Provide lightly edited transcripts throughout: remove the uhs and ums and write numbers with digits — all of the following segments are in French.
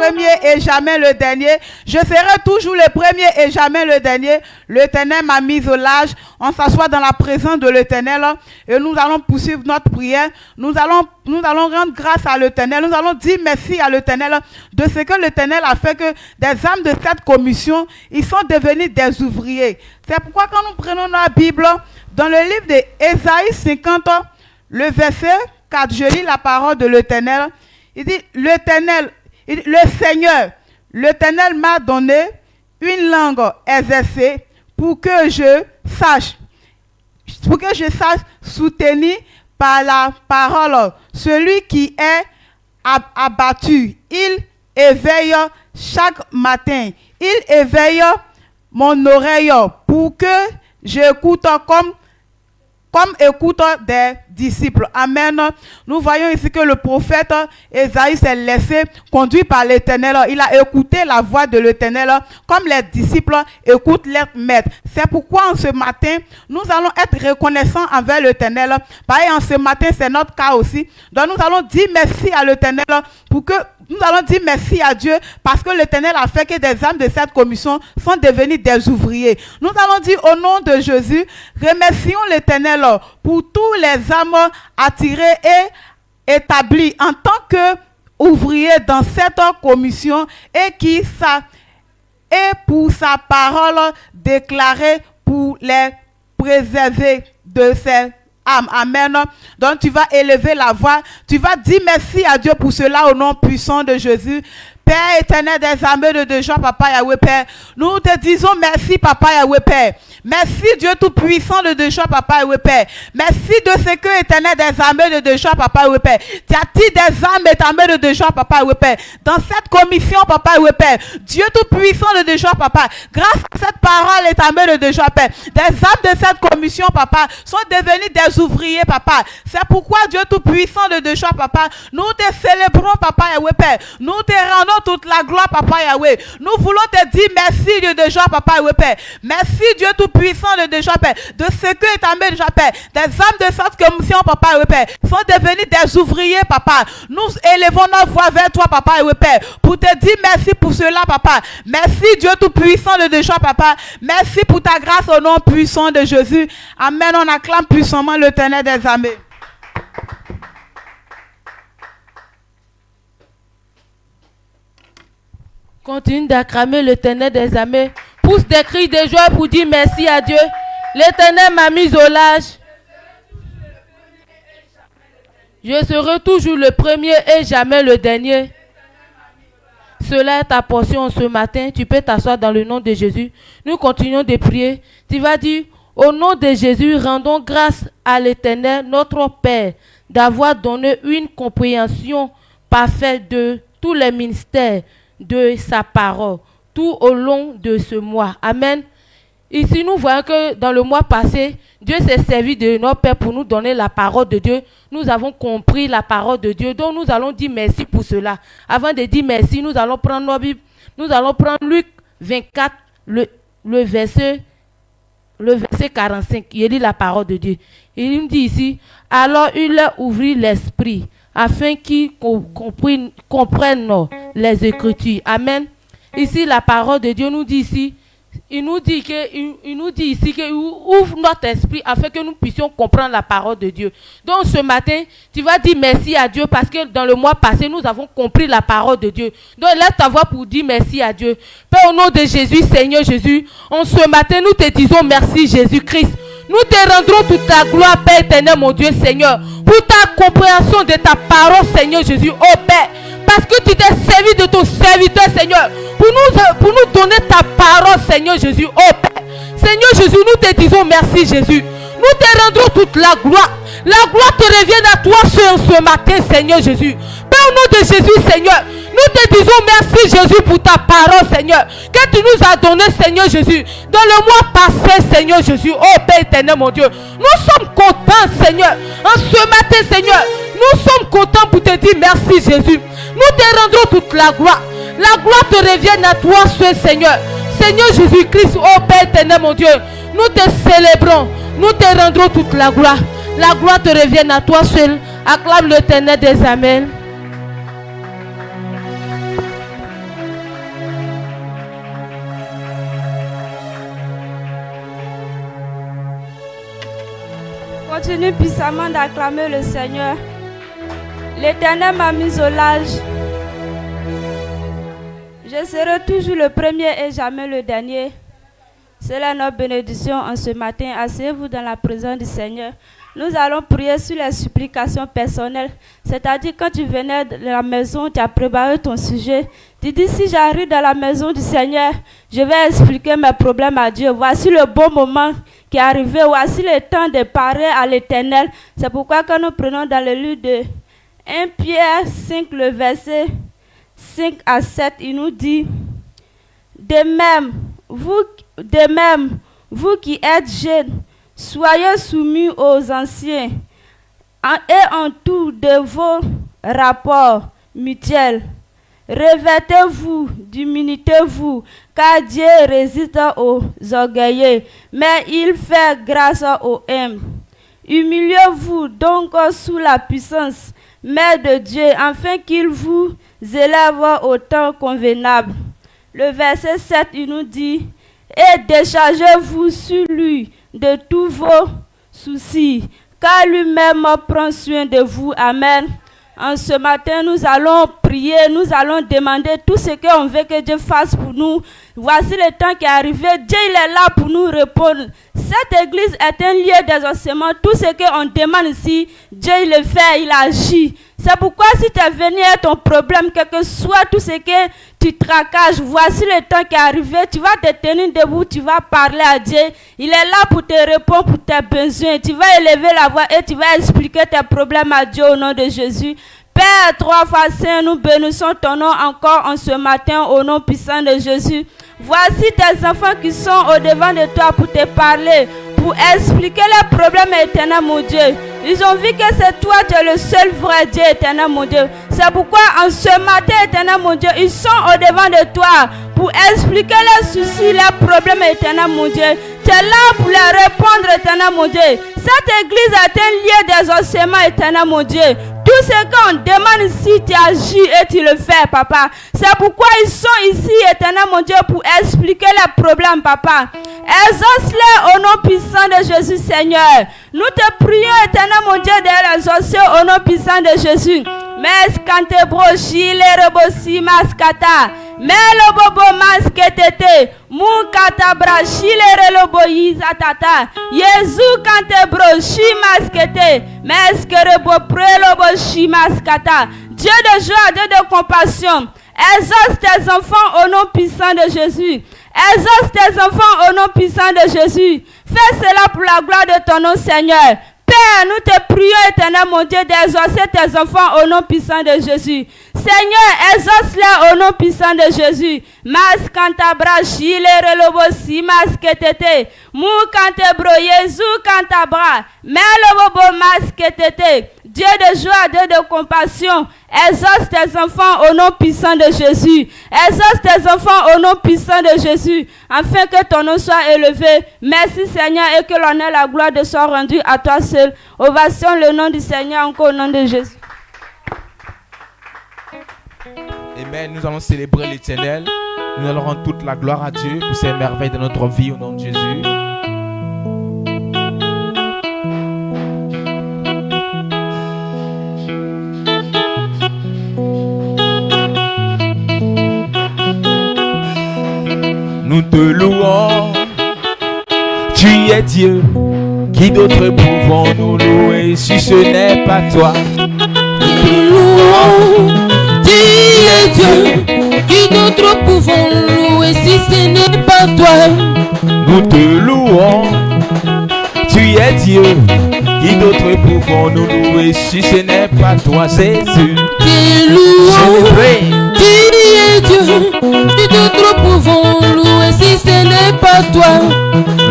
premier et jamais le dernier. Je serai toujours le premier et jamais le dernier. L'Éternel m'a mis au large. On s'assoit dans la présence de l'Éternel et nous allons poursuivre notre prière. Nous allons rendre grâce à l'Éternel. Nous allons dire merci à l'Éternel de ce que l'Éternel a fait, que des âmes de cette commission, ils sont devenus des ouvriers. C'est pourquoi quand nous prenons la Bible, dans le livre d'Ésaïe 50, le verset 4, je lis la parole de l'Éternel. Il dit, le Seigneur, l'Éternel m'a donné une langue exercée pour que je sache soutenir par la parole celui qui est abattu. Il éveille chaque matin. Il éveille mon oreille pour que j'écoute comme écoute des disciples. Amen. Nous voyons ici que le prophète Ésaïe s'est laissé conduire par l'Éternel. Il a écouté la voix de l'Éternel comme les disciples écoutent leur maître. C'est pourquoi en ce matin, nous allons être reconnaissants envers l'Éternel. Pareil, en ce matin, c'est notre cas aussi. Donc nous allons dire merci à l'Éternel nous allons dire merci à Dieu parce que l'Éternel a fait que des âmes de cette commission sont devenues des ouvriers. Nous allons dire au nom de Jésus, remercions l'Éternel pour tous les âmes attirées et établies en tant qu'ouvriers dans cette commission et pour sa parole déclarée pour les préserver de ces âmes. Amen. Donc tu vas élever la voix, tu vas dire merci à Dieu pour cela au nom puissant de Jésus. Père éternel des armées de Dieu, Papa Yahweh Père, nous te disons merci Papa Yahweh Père. Merci Dieu tout-puissant de Dieu, Papa Yahweh Père. Merci de ce que éternel des armées de Dieu, Papa Yahweh Père. Tu attires des âmes éternelles de Dieu, Papa Yahweh Père. Dans cette commission, Papa Yahweh Père, Dieu tout-puissant de Dieu, Papa, grâce à cette parole éternelle de Dieu, Père, des âmes de cette commission, Papa, sont devenues des ouvriers, Papa. C'est pourquoi Dieu tout-puissant de Dieu, Papa, nous te célébrons, Papa Yahweh Père. Nous te rendons toute la gloire, Papa Yahweh. Nous voulons te dire merci, Dieu de joie, Papa Yahweh Père. Merci, Dieu tout-puissant de Dieu, Père, de ce que est amé de Père. Des âmes de cette commission, Papa Yahweh Père, sont devenus des ouvriers, Papa. Nous élevons nos voix vers toi, Papa Yahweh Père, pour te dire merci pour cela, Papa. Merci, Dieu tout-puissant de Dieu, Papa. Merci pour ta grâce au nom puissant de Jésus. Amen. On acclame puissamment l'Éternel des armées. Continue d'acclamer l'Éternel des armées. Pousse des cris de joie pour dire merci à Dieu. L'Éternel m'a mis au large. Je serai toujours le premier et jamais le dernier. Cela est ta portion ce matin. Tu peux t'asseoir dans le nom de Jésus. Nous continuons de prier. Tu vas dire, au nom de Jésus, rendons grâce à l'Éternel, notre Père, d'avoir donné une compréhension parfaite de tous les ministères de sa parole, tout au long de ce mois. Amen. Ici, nous voyons que dans le mois passé, Dieu s'est servi de notre Père pour nous donner la parole de Dieu. Nous avons compris la parole de Dieu. Donc, nous allons dire merci pour cela. Avant de dire merci, nous allons prendre nos Bibles. Nous allons prendre Luc 24, le verset 45. Il lit la parole de Dieu. Il nous dit ici, alors il leur ouvrit l'esprit afin qu'ils comprennent les Écritures. Amen. Ici, la parole de Dieu nous dit ici, il nous dit ici qu'il ouvre notre esprit afin que nous puissions comprendre la parole de Dieu. Donc ce matin, tu vas dire merci à Dieu parce que dans le mois passé, nous avons compris la parole de Dieu. Donc lève ta voix pour dire merci à Dieu. Père, au nom de Jésus, Seigneur Jésus, en ce matin, nous te disons merci Jésus-Christ. Nous te rendrons toute la gloire, Père éternel, mon Dieu, Seigneur, pour ta compréhension de ta parole, Seigneur Jésus, oh Père. Parce que tu t'es servi de ton serviteur, Seigneur, pour nous donner ta parole, Seigneur Jésus, oh Père. Seigneur Jésus, nous te disons merci, Jésus. Nous te rendrons toute la gloire. La gloire te revient à toi ce matin, Seigneur Jésus. Père, au nom de Jésus, Seigneur, nous te disons merci, Jésus, pour ta parole, Seigneur, que tu nous as donné, Seigneur Jésus, dans le mois passé, Seigneur Jésus, oh Père éternel, mon Dieu. Nous sommes contents, Seigneur. En ce matin, Seigneur, nous sommes contents pour te dire merci, Jésus. Nous te rendrons toute la gloire. La gloire te revient à toi, Seigneur. Seigneur Jésus-Christ, oh Père éternel, mon Dieu, nous te célébrons. Nous te rendrons toute la gloire. La gloire te revient à toi seul. Acclame l'Éternel des Amen. continue puissamment d'acclamer le Seigneur. L'Éternel m'a mis au large. Je serai toujours le premier et jamais le dernier. C'est là notre bénédiction en ce matin. Asseyez-vous dans la présence du Seigneur. Nous allons prier sur les supplications personnelles. C'est-à-dire quand tu venais de la maison, tu as préparé ton sujet. Tu dis si j'arrive dans la maison du Seigneur, je vais expliquer mes problèmes à Dieu. Voici le bon moment qui est arrivé. Voici le temps de parler à l'Éternel. C'est pourquoi quand nous prenons dans le livre de 1 Pierre 5, le verset 5 à 7, il nous dit: De même, vous qui êtes jeunes, soyez soumis aux anciens et en tout de vos rapports mutuels. Revêtez-vous d'humilité, vous, car Dieu résiste aux orgueilleux, mais il fait grâce aux humbles. Humiliez-vous donc sous la puissance mais de Dieu, afin qu'il vous élève au temps convenable. Le verset 7, il nous dit: Et déchargez-vous sur lui de tous vos soucis, car lui-même prend soin de vous. Amen. En ce matin, nous allons prier, nous allons demander tout ce qu'on veut que Dieu fasse pour nous. Voici le temps qui est arrivé. Dieu il est là pour nous répondre. Cette église est un lieu d'exaucement. Tout ce qu'on demande ici, Dieu il le fait, il agit. C'est pourquoi si tu es venu à ton problème, quel que soit tout ce que tu tracasses, voici le temps qui est arrivé. Tu vas te tenir debout, tu vas parler à Dieu. Il est là pour te répondre pour tes besoins. Tu vas élever la voix et tu vas expliquer tes problèmes à Dieu au nom de Jésus. Père, 3 fois saint, nous bénissons ton nom encore en ce matin au nom puissant de Jésus. Voici tes enfants qui sont au devant de toi pour te parler, pour expliquer les problèmes éternels, mon Dieu. Ils ont vu que c'est toi, tu es le seul vrai Dieu éternel, mon Dieu. C'est pourquoi en ce matin, éternel, mon Dieu, ils sont au devant de toi pour expliquer les soucis, les problèmes éternels, mon Dieu. Tu es là pour les répondre, éternel, mon Dieu. Cette église est un lieu d'exaucement, éternel, mon Dieu. Tout ce qu'on demande ici, tu agis et tu le fais, papa. C'est pourquoi ils sont ici, éternel, mon Dieu, pour expliquer les problèmes, papa. Exauce-les au nom puissant de Jésus, Seigneur. Nous te prions, éternel, mon Dieu, de les exaucer au nom puissant de Jésus. Mes kante brochi les rebosi maskata. Mais le bobo masketete. Mon kata brachi les reloboyi zatata. Jésus kante brochi maskete. Mais que rebo preloboshi maskata. Dieu de joie, Dieu de compassion. Exauce tes enfants au nom puissant de Jésus. Exauce tes enfants au nom puissant de Jésus. Fais cela pour la gloire de ton nom, Seigneur. Père, nous te prions, éternel, mon Dieu, d'exaucer tes enfants au nom puissant de Jésus. Seigneur, exauce-les au nom puissant de Jésus. Mas cantabra, chile, relobosi, masketete. Mou cantebro, Jésus cantabra. Melobobo, masketete. Dieu de joie, Dieu de compassion. Exauce tes enfants au nom puissant de Jésus. Exauce tes enfants au nom puissant de Jésus. Afin que ton nom soit élevé. Merci Seigneur et que l'honneur et la gloire te soient rendus à toi seul. Ovation le nom du Seigneur encore au nom de Jésus. Amen. Nous allons célébrer l'Éternel. Nous allons rendre toute la gloire à Dieu pour ses merveilles de notre vie au nom de Jésus. Nous te louons, tu es Dieu, qui d'autre pouvons-nous louer si ce n'est pas toi? Nous te louons, tu es Dieu, qui d'autre pouvons louer si ce n'est pas toi? Nous te louons, tu es Dieu, qui d'autre pouvons-nous louer si ce n'est pas toi, Jésus? Te louons, tu es Dieu, qui d'autre pouvons louer si ce n'est pas toi?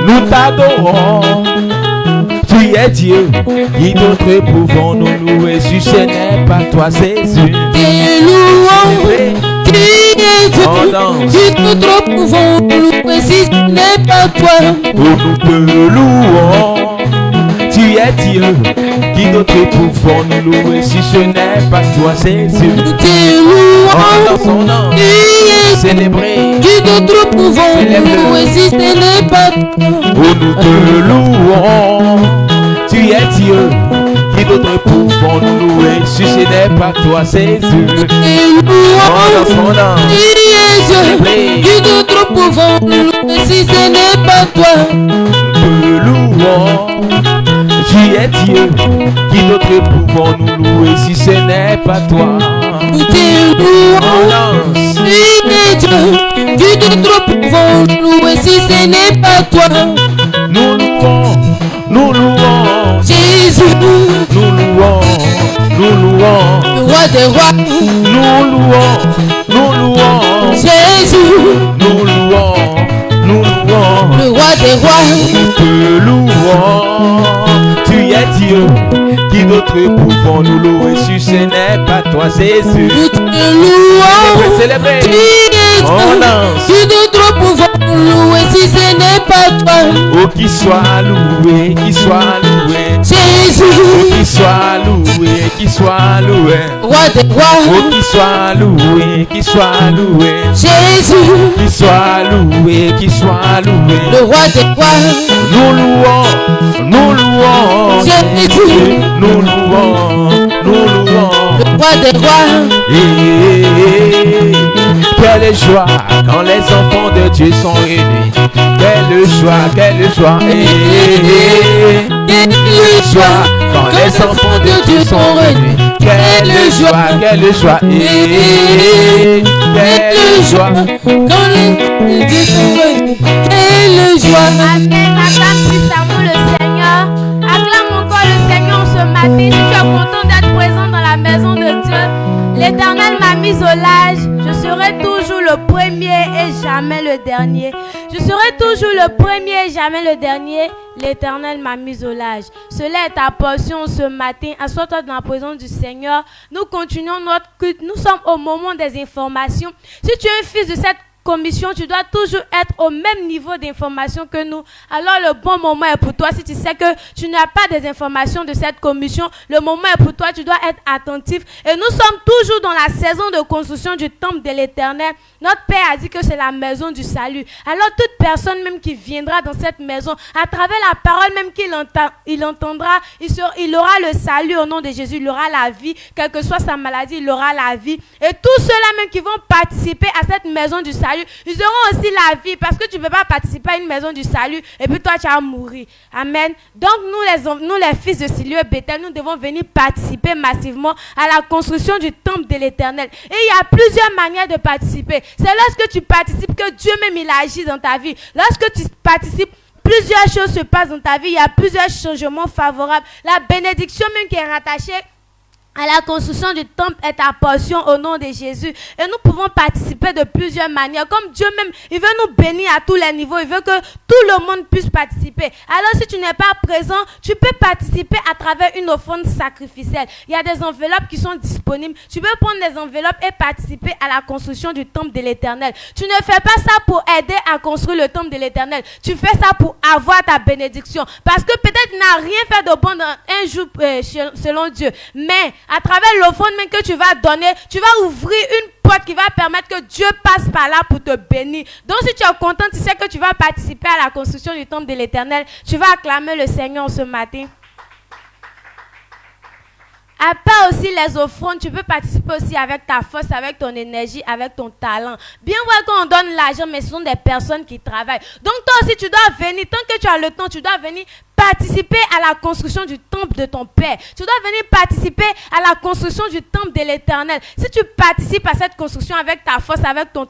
Nous t'adorons, tu es Dieu, qui d'autre pouvons-nous louer si ce n'est pas toi, Jésus? Te louons, tu es Dieu, qui d'autre pouvons louer si ce n'est pas toi? Nous te louons, tu es Dieu, qui d'autre pouvons-nous louer si ce n'est pas toi, Jésus? Te louons, tu es célébrer, qui d'autre pouvons louer si ce n'est pas toi? nous te louons, tu es Dieu. Qui d'autre pouvons nous louer si ce n'est pas toi, Jésus? On danse. Qui d'autre pouvons nous louer si ce n'est pas toi? Te louons, tu es Dieu. Qui d'autre pouvons nous louer si ce n'est pas toi? Nous te louons, tu es Dieu. Qui d'autre pouvons nous louer si ce n'est pas toi? Nous louons Jésus, nous louons, le roi des rois. nous louons Jésus, nous louons, le roi des rois. nous te louons, tu es Dieu. Qui d'autre pouvons nous louer si ce n'est pas toi, Jésus? Nous te louons, Célébrer, tu es on Dieu. danse. Qui d'autre pouvons nous louer si ce n'est pas toi? Oh, qui soit loué, qui soit loué. Jésus, Oh, qui soit loué, qui soit loué. roi des Oh, rois. qui soit loué, qui soit loué. Jésus, Qui soit loué, qui soit loué. le roi des rois. Nous louons Jésus, nous louons, le roi des rois. Quelle joie quand les enfants de Dieu sont réunis. Quelle joie, quelle joie. Quelle Joie quand les enfants de Dieu sont réunis. Quelle joie, quelle joie. Quelle joie. quand les dieux sont réunis. Quelle joie. Amen. Acclame puissamment le Seigneur. Acclame encore le Seigneur ce matin. Si tu es content d'être présent dans la maison de Dieu, l'Éternel m'a mis au large. Je serai toujours le premier et jamais le dernier. Je serai toujours le premier et jamais le dernier. L'Éternel m'a mis au large. Cela est ta portion ce matin. Assois-toi dans la présence du Seigneur. Nous continuons notre culte. Nous sommes au moment des informations. Si tu es un fils de cette commission, tu dois toujours être au même niveau d'information que nous. Alors le bon moment est pour toi. Si tu sais que tu n'as pas des informations de cette commission, le moment est pour toi. Tu dois être attentif. Et nous sommes toujours dans la saison de construction du temple de l'Éternel. Notre Père a dit que c'est la maison du salut. Alors toute personne même qui viendra dans cette maison, à travers la parole même qu'il entendra, il aura le salut au nom de Jésus. Il aura la vie. Quelle que soit sa maladie, il aura la vie. Et tous ceux-là même qui vont participer à cette maison du salut, ils auront aussi la vie, parce que tu ne peux pas participer à une maison du salut et puis toi tu vas mourir. Amen. Donc nous les fils de Silieu et Bethel, nous devons venir participer massivement à la construction du temple de l'Éternel. Et il y a plusieurs manières de participer. C'est lorsque tu participes que Dieu même il agit dans ta vie. Lorsque tu participes, plusieurs choses se passent dans ta vie. Il y a plusieurs changements favorables. La bénédiction même qui est rattachée à la construction du temple est ta portion au nom de Jésus. Et nous pouvons participer de plusieurs manières. Comme Dieu même, il veut nous bénir à tous les niveaux. Il veut que tout le monde puisse participer. Alors si tu n'es pas présent, tu peux participer à travers une offrande sacrificielle. Il y a des enveloppes qui sont disponibles. Tu peux prendre les enveloppes et participer à la construction du temple de l'Éternel. Tu ne fais pas ça pour aider à construire le temple de l'Éternel. Tu fais ça pour avoir ta bénédiction. Parce que peut-être tu n'as rien fait de bon dans un jour selon Dieu. Mais à travers l'offrande même que tu vas donner, tu vas ouvrir une porte qui va permettre que Dieu passe par là pour te bénir. Donc si tu es content, tu sais que tu vas participer à la construction du temple de l'Éternel. Tu vas acclamer le Seigneur ce matin. À part aussi les offrandes, tu peux participer aussi avec ta force, avec ton énergie, avec ton talent. Bien vrai qu'on donne l'argent, mais ce sont des personnes qui travaillent. Donc toi aussi, tu dois venir, tant que tu as le temps, tu dois venir participer à la construction du temple de ton Père. Tu dois venir participer à la construction du temple de l'Éternel. Si tu participes à cette construction avec ta force, avec ton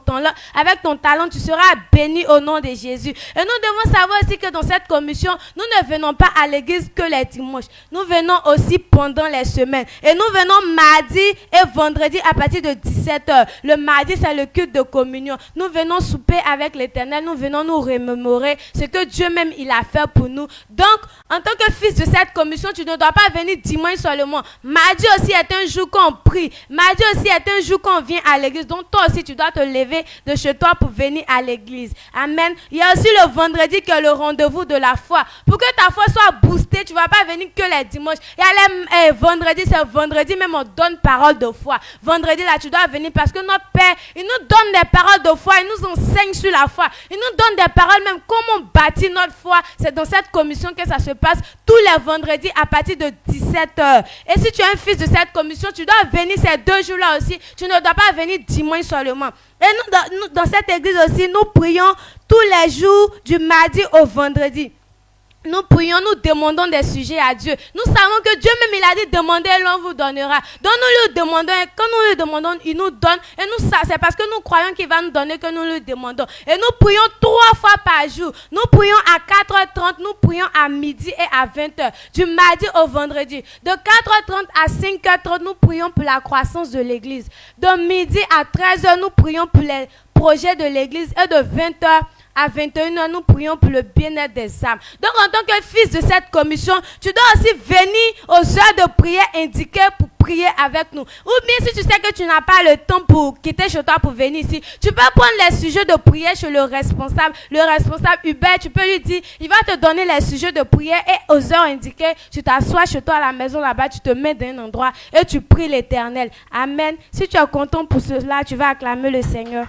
talent, tu seras béni au nom de Jésus. Et nous devons savoir aussi que dans cette commission, nous ne venons pas à l'église que les dimanches. Nous venons aussi pendant les semaines. Et nous venons mardi et vendredi à partir de 17h. Le mardi, c'est le culte de communion. Nous venons souper avec l'Éternel. Nous venons nous remémorer ce que Dieu même il a fait pour nous. Donc, en tant que fils de cette commission, tu ne dois pas venir dimanche seulement. Mardi aussi est un jour qu'on prie. Mardi aussi est un jour qu'on vient à l'église. Donc toi aussi, tu dois te lever de chez toi pour venir à l'église. Amen. Il y a aussi le vendredi qui est le rendez-vous de la foi. Pour que ta foi soit boostée, tu ne vas pas venir que les dimanches. Il y a les vendredis, c'est vendredi même on donne parole de foi. Vendredi là, tu dois venir parce que notre Père, il nous donne des paroles de foi. Il nous enseigne sur la foi. Il nous donne des paroles même comment bâtir notre foi. C'est dans cette commission que que ça se passe tous les vendredis à partir de 17h. Et si tu es un fils de cette commission, tu dois venir ces 2 jours-là aussi. Tu ne dois pas venir dimanche seulement. Et nous, dans cette église aussi, nous prions tous les jours du mardi au vendredi. Nous prions, nous demandons des sujets à Dieu. Nous savons que Dieu même, il a dit, demandez et l'on vous donnera. Donc nous lui demandons, et quand nous lui demandons, il nous donne. Et nous, c'est parce que nous croyons qu'il va nous donner que nous lui demandons. Et nous prions 3 fois par jour. Nous prions à 4h30, nous prions à midi et à 20h. Du mardi au vendredi. De 4h30 à 5h30, nous prions pour la croissance de l'église. De midi à 13h, nous prions pour les projets de l'église. Et de 20h à 21h, nous prions pour le bien-être des âmes. Donc, en tant que fils de cette commission, tu dois aussi venir aux heures de prière indiquées pour prier avec nous. Ou bien, si tu sais que tu n'as pas le temps pour quitter chez toi pour venir ici, tu peux prendre les sujets de prière chez le responsable. Le responsable Hubert, tu peux lui dire, il va te donner les sujets de prière et aux heures indiquées, tu t'assois chez toi à la maison là-bas, tu te mets dans un endroit et tu pries l'Éternel. Amen. Si tu es content pour cela, tu vas acclamer le Seigneur.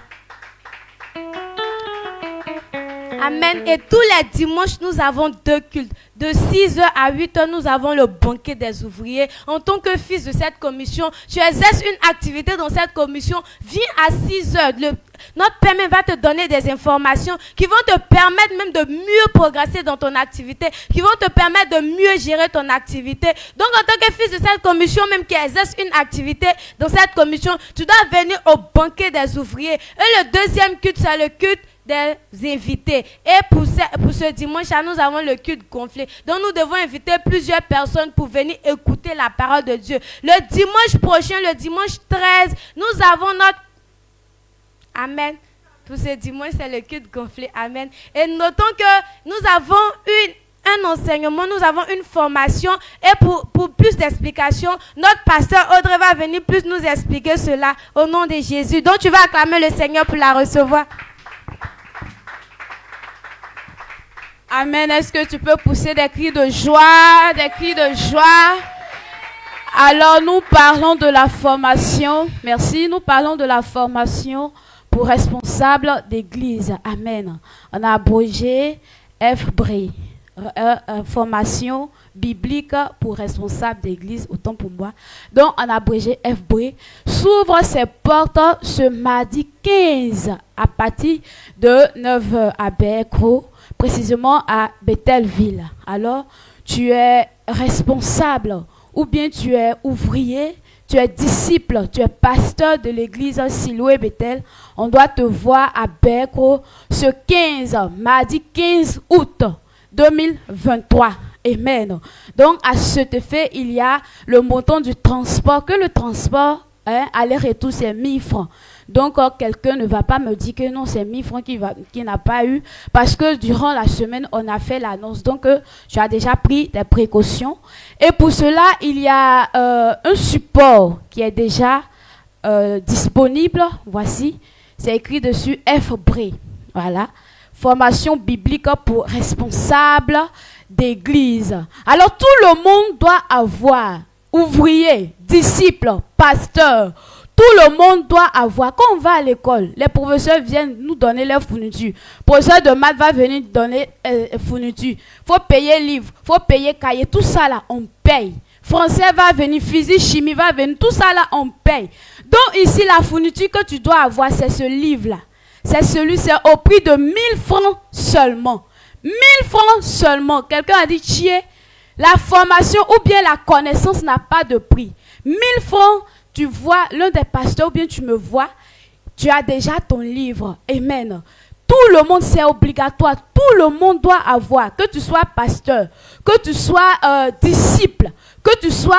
Amen. Et tous les dimanches, nous avons 2 cultes. De 6h à 8h, nous avons le banquet des ouvriers. En tant que fils de cette commission, tu exerces une activité dans cette commission. Viens à 6h. Notre Père même va te donner des informations qui vont te permettre même de mieux progresser dans ton activité, qui vont te permettre de mieux gérer ton activité. Donc, en tant que fils de cette commission, même qui exerce une activité dans cette commission, tu dois venir au banquet des ouvriers. Et le deuxième culte, c'est le culte des invités. Et pour ce dimanche, nous avons le culte gonflé. Donc nous devons inviter plusieurs personnes pour venir écouter la parole de Dieu. Le dimanche prochain, le dimanche 13, nous avons notre... Amen. Pour ce dimanche, c'est le culte gonflé. Amen. Et notons que nous avons un enseignement, nous avons une formation. Et pour plus d'explications, notre pasteur Audrey va venir plus nous expliquer cela au nom de Jésus. Donc tu vas acclamer le Seigneur pour la recevoir. Amen. Est-ce que tu peux pousser des cris de joie, des cris de joie? Alors, nous parlons de la formation. Merci. Nous parlons de la formation pour responsables d'église. Amen. On a abrégé FBRE. Formation biblique pour responsables d'église, autant pour moi. Donc, on a abrégé FBRE. S'ouvre ses portes ce mardi 15 à partir de 9h à Bercro, précisément à Bethelville. Alors, tu es responsable ou bien tu es ouvrier, tu es disciple, tu es pasteur de l'église Siloé Bethel. On doit te voir à Bercro ce 15, mardi 15 août 2023. Amen. Donc, à cet effet, il y a le montant du transport, que le transport, aller-retour, c'est 1000 francs. Donc, quelqu'un ne va pas me dire que non, c'est 1000 francs qui n'a pas eu. Parce que durant la semaine, on a fait l'annonce. Donc, tu as déjà pris des précautions. Et pour cela, il y a un support qui est déjà disponible. Voici, c'est écrit dessus FBRE. Voilà. Formation biblique pour responsables d'église. Alors, tout le monde doit avoir ouvrier, disciple, pasteur. Tout le monde doit avoir. Quand on va à l'école, les professeurs viennent nous donner leur fourniture. Le professeur de maths va venir donner fourniture. Il faut payer livre, il faut payer cahier. Tout ça là, on paye. Français va venir, physique, chimie va venir. Tout ça là, on paye. Donc ici, la fourniture que tu dois avoir, c'est ce livre-là. C'est au prix de 1000 francs seulement. 1000 francs seulement. Quelqu'un a dit, tiens, la formation ou bien la connaissance n'a pas de prix. 1000 francs, tu vois l'un des pasteurs ou bien tu me vois, tu as déjà ton livre. Amen. Tout le monde, c'est obligatoire. Tout le monde doit avoir. Que tu sois pasteur, que tu sois disciple, que tu sois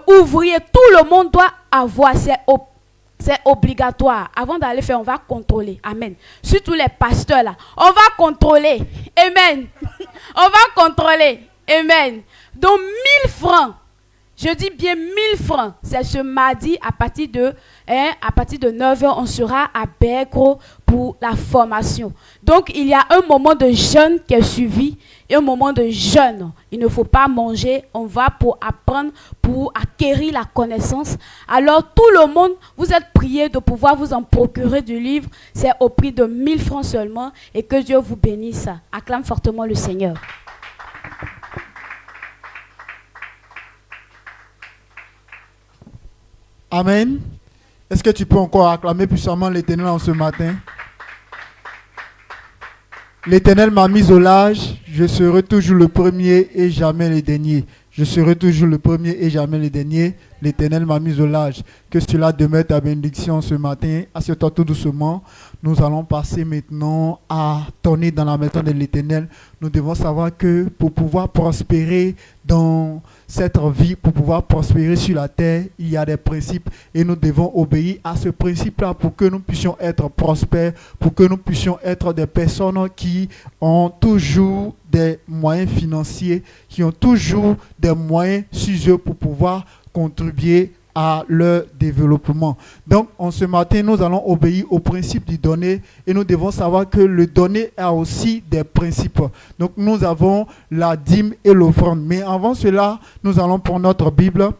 ouvrier, tout le monde doit avoir. C'est obligatoire. Avant d'aller faire, on va contrôler. Amen. Surtout les pasteurs là. On va contrôler. Amen. On va contrôler. Amen. Donc 1000 francs. Je dis bien 1000 francs. C'est ce mardi à partir de 9h, on sera à Bercro pour la formation. Donc, il y a un moment de jeûne qui est suivi et un moment de jeûne. Il ne faut pas manger. On va pour apprendre, pour acquérir la connaissance. Alors, tout le monde, vous êtes priés de pouvoir vous en procurer du livre. C'est au prix de 1000 francs seulement et que Dieu vous bénisse. Acclame fortement le Seigneur. Amen. Est-ce que tu peux encore acclamer puissamment l'Éternel en ce matin? L'Éternel m'a mis au large, je serai toujours le premier et jamais le dernier. Je serai toujours le premier et jamais le dernier. L'Éternel m'a mis au large. Que cela demeure ta bénédiction ce matin. Assieds-toi tout doucement. Nous allons passer maintenant à tourner dans la maison de l'Éternel. Nous devons savoir que pour pouvoir prospérer dans cette vie, pour pouvoir prospérer sur la terre, il y a des principes et nous devons obéir à ce principe-là pour que nous puissions être prospères, pour que nous puissions être des personnes qui ont toujours des moyens financiers, qui ont toujours des moyens sur eux pour pouvoir contribuer à leur développement. Donc, en ce matin, nous allons obéir au principe du donner et nous devons savoir que le donner a aussi des principes. Donc, nous avons la dîme et l'offrande. Mais avant cela, nous allons prendre notre Bible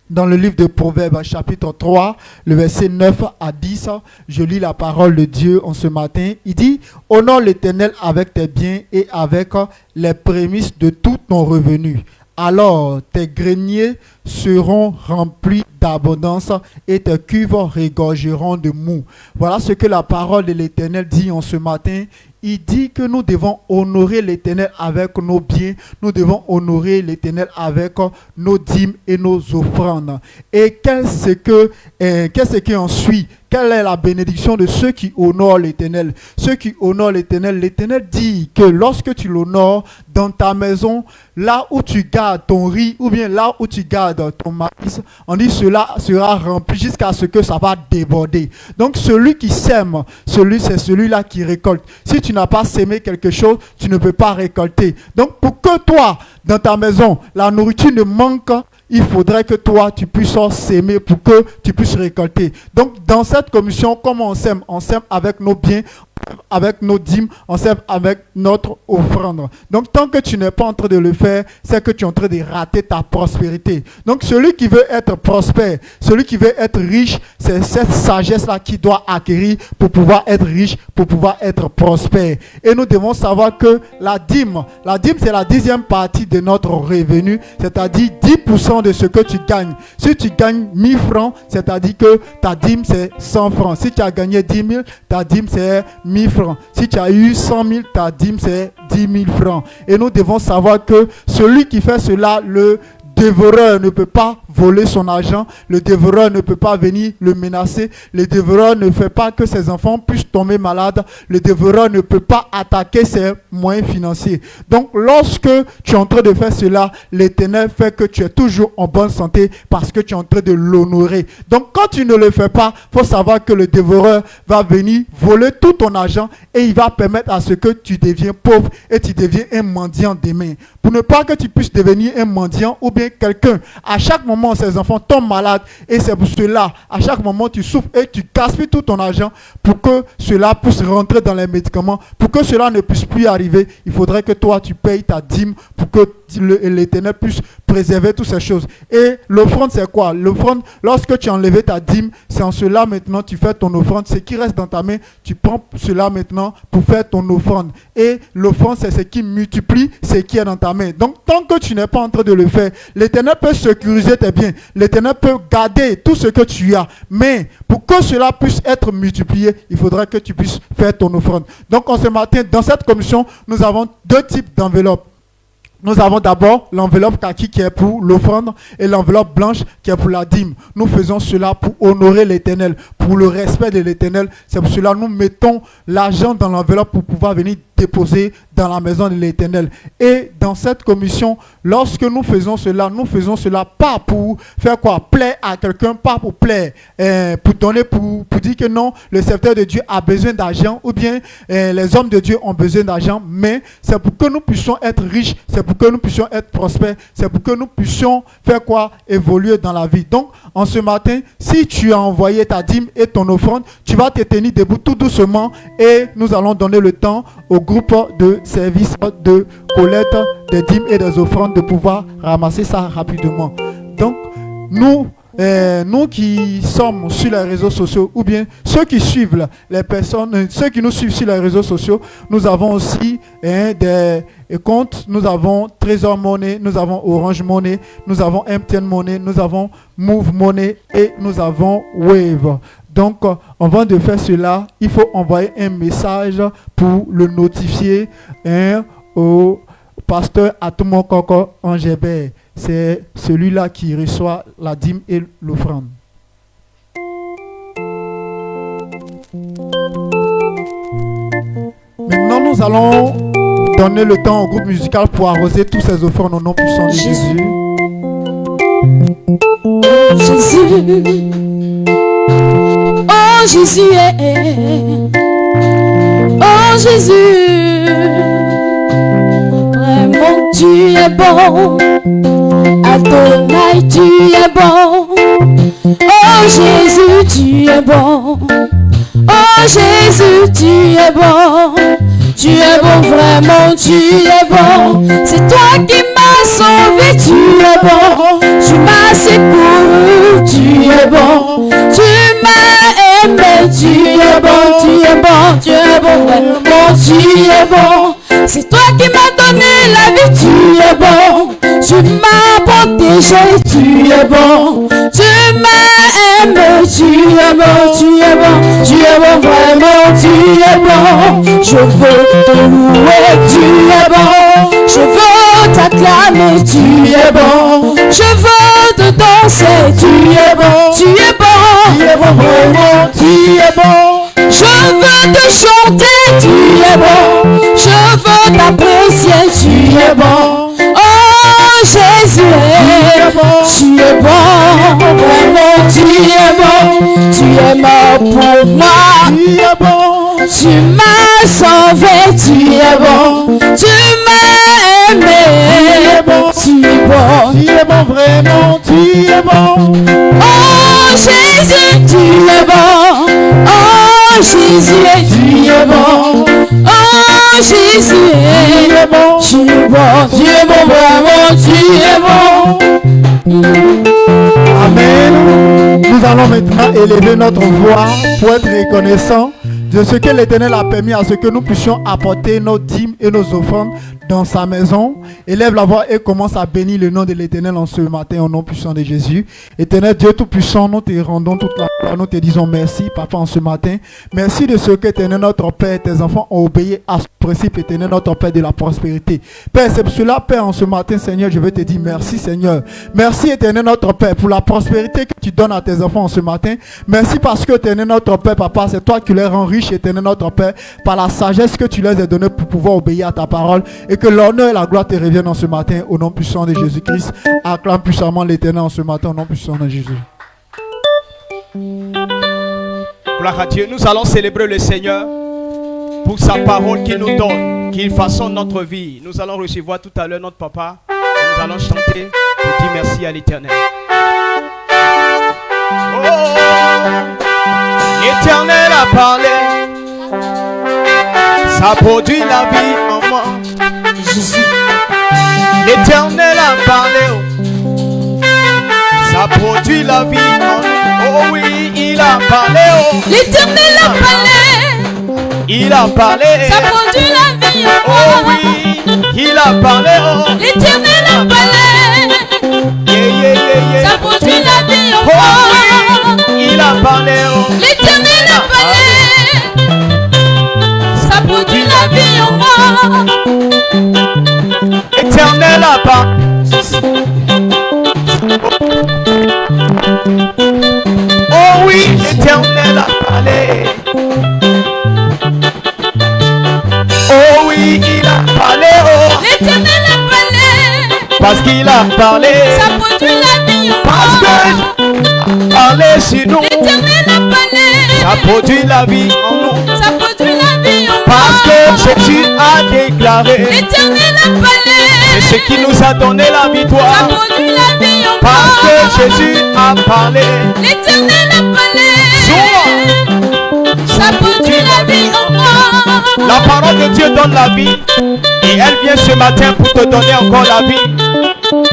dans le livre de Proverbes, chapitre 3, le verset 9 à 10. Je lis la parole de Dieu en ce matin. Il dit, « Honore l'Éternel avec tes biens et avec les prémices de tout ton revenu. Alors tes greniers seront remplis d'abondance et tes cuves regorgeront de mou. » Voilà ce que la parole de l'Éternel dit en ce matin. Il dit que nous devons honorer l'Éternel avec nos biens, nous devons honorer l'Éternel avec nos dîmes et nos offrandes. Et qu'est-ce qui en suit? Quelle est la bénédiction de ceux qui honorent l'Éternel? Ceux qui honorent l'Éternel, l'Éternel dit que lorsque tu l'honores dans ta maison, là où tu gardes ton riz ou bien là où tu gardes ton maïs, on dit cela sera rempli jusqu'à ce que ça va déborder. Donc celui qui sème, c'est celui-là qui récolte. Si tu n'as pas sémé quelque chose, tu ne peux pas récolter. Donc pour que toi, dans ta maison, la nourriture ne manque, il faudrait que toi, tu puisses s'aimer pour que tu puisses récolter. Donc, dans cette commission, comment on sème? On sème avec nos biens, avec nos dîmes, on sème avec notre offrande. Donc, tant que tu n'es pas en train de le faire, c'est que tu es en train de rater ta prospérité. Donc, celui qui veut être prospère, celui qui veut être riche, c'est cette sagesse-là qu'il doit acquérir pour pouvoir être riche, pour pouvoir être prospère. Et nous devons savoir que la dîme, c'est la 10e partie de notre revenu, c'est-à-dire 10% de ce que tu gagnes. Si tu gagnes 1000 francs, c'est-à-dire que ta dîme c'est 100 francs. Si tu as gagné 10 000, ta dîme c'est 1000 francs. Si tu as eu 100 000, ta dîme c'est 10 000 francs. Et nous devons savoir que celui qui fait cela, le dévoreur ne peut pas voler son argent, le dévoreur ne peut pas venir le menacer, le dévoreur ne fait pas que ses enfants puissent tomber malades, le dévoreur ne peut pas attaquer ses moyens financiers. Donc lorsque tu es en train de faire cela, l'Éternel fait que tu es toujours en bonne santé parce que tu es en train de l'honorer. Donc quand tu ne le fais pas, il faut savoir que le dévoreur va venir voler tout ton argent et il va permettre à ce que tu deviens pauvre et tu deviens un mendiant demain. Pour ne pas que tu puisses devenir un mendiant ou bien quelqu'un, à chaque moment ses enfants tombent malades et c'est pour cela, à chaque moment tu souffres et tu gaspilles tout ton argent pour que cela puisse rentrer dans les médicaments, pour que cela ne puisse plus arriver, il faudrait que toi tu payes ta dîme pour que l'Éternel puisse préserver toutes ces choses. Et l'offrande c'est quoi? L'offrande, lorsque tu as enlevé ta dîme, c'est en cela maintenant tu fais ton offrande, ce qui reste dans ta main, tu prends cela maintenant pour faire ton offrande. Et l'offrande c'est ce qui multiplie ce qui est dans ta main. Donc tant que tu n'es pas en train de le faire, l'Éternel peut sécuriser tes biens, l'Éternel peut garder tout ce que tu as, mais pour que cela puisse être multiplié, il faudrait que tu puisses faire ton offrande. Donc en ce matin, dans cette commission, nous avons deux types d'enveloppes. Nous avons d'abord l'enveloppe kaki qui est pour l'offrande et l'enveloppe blanche qui est pour la dîme. Nous faisons cela pour honorer l'Éternel, pour le respect de l'Éternel. C'est pour cela que nous mettons l'argent dans l'enveloppe pour pouvoir venir déposer dans la maison de l'Éternel. Et dans cette commission, lorsque nous faisons cela pas pour faire quoi? Plaire à quelqu'un, pas pour plaire, pour donner, pour dire que non, le serviteur de Dieu a besoin d'argent ou bien les hommes de Dieu ont besoin d'argent, mais c'est pour que nous puissions être riches, c'est pour que nous puissions être prospères, c'est pour que nous puissions faire quoi? Évoluer dans la vie. Donc, en ce matin, si tu as envoyé ta dîme et ton offrande, tu vas te tenir debout tout doucement et nous allons donner le temps au groupe de service de collecte des dîmes et des offrandes de pouvoir ramasser ça rapidement. Donc, nous nous qui sommes sur les réseaux sociaux, ou bien ceux qui suivent les personnes, ceux qui nous suivent sur les réseaux sociaux, nous avons aussi des comptes. Nous avons Trésor Money, nous avons Orange Money, nous avons MTN Money, nous avons Move Money et nous avons Wave. Donc, avant de faire cela, il faut envoyer un message pour le notifier au pasteur Atomo Koko Angébert. C'est celui-là qui reçoit la dîme et l'offrande. Maintenant, nous allons donner le temps au groupe musical pour arroser tous ces offrandes au nom puissant de Jésus. Jésus. Oh Jésus, oh Jésus, vraiment tu es bon, Adonai tu es bon, oh Jésus tu es bon, oh Jésus tu es bon, vraiment tu es bon, c'est toi qui m'as sauvé, tu es bon, tu m'as secouru, tu es bon, tu m'as aimé, tu es bon, tu es bon, tu es bon, vraiment tu es bon, c'est toi qui m'as donné la vie, tu es bon, tu m'as protégé, tu es bon, tu m'as aimé, tu es bon, tu es bon, tu es bon, vraiment tu es bon, je veux te louer, tu es bon, je veux t'acclamer, tu es bon, je veux te danser, tu es bon, tu es bon, vraiment tu es bon, je veux te chanter, tu es bon, je veux t'apprécier, tu es bon, oh Jésus, tu es bon, vraiment tu es bon, tu es mort pour moi, tu es bon, tu m'as sauvé, tu es bon, tu m'as aimé, tu es bon, vraiment tu es bon, oh Jésus, tu es bon, oh Jésus, tu es bon, oh Jésus, tu es bon, tu es bon, vraiment tu es bon. Amen. Nous allons maintenant élever notre voix pour être reconnaissants de ce que l'Éternel a permis à ce que nous puissions apporter nos dîmes et nos offrandes dans sa maison. Élève la voix et commence à bénir le nom de l'Éternel en ce matin au nom puissant de Jésus. Éternel Dieu Tout-Puissant, nous te rendons toute la gloire, nous te disons merci Papa en ce matin. Merci de ce que Éternel notre Père, tes enfants ont obéi à ce principe Éternel notre Père de la prospérité. Père, c'est pour cela Père en ce matin Seigneur, je veux te dire merci Seigneur. Merci Éternel notre Père pour la prospérité que tu donnes à tes enfants en ce matin. Merci parce que Éternel notre Père Papa, c'est toi qui les rends riches Éternel notre Père par la sagesse que tu leur as donnée pour pouvoir obéir à ta parole et que l'honneur et la gloire te reviennent en ce matin au nom puissant de Jésus-Christ. Acclame puissamment l'Éternel en ce matin au nom puissant de Jésus. Gloire à Dieu, nous allons célébrer le Seigneur pour sa parole qu'il nous donne, qu'il façonne notre vie. Nous allons recevoir tout à l'heure notre papa et nous allons chanter pour dire merci à l'Éternel. Oh, l'Éternel a parlé, ça produit la vie en moi. L'Éternel a parlé, ça produit la vie en nous. Oh oui, il a parlé. Oh. L'Éternel a parlé, il a parlé, ça produit la vie en moi. Oh oui, il a parlé. Oh. L'Éternel a parlé, yeah. ça produit la vie en Oh moi. oui, il a parlé. Oh. L'Éternel a parlé, ça produit la vie en moi. Éternel a parlé. Oh oui, l'Éternel a parlé. Oh oui, il a parlé. Oh. L'Éternel a parlé, Parce qu'il a parlé. ça produit la vie en Parce moi. que parlé sur nous. L'Éternel a parlé, Ça produit la vie en nous. ça produit la vie en moi. Parce que Jésus a déclaré. L'Éternel a parlé, C'est ce qui nous a donné la ça victoire. produit la vie en moi. Parce que Jésus a parlé. L'Éternel a parlé, ça produit la vie en moi. La parole de Dieu donne la vie. Et elle vient ce matin pour te donner encore la vie.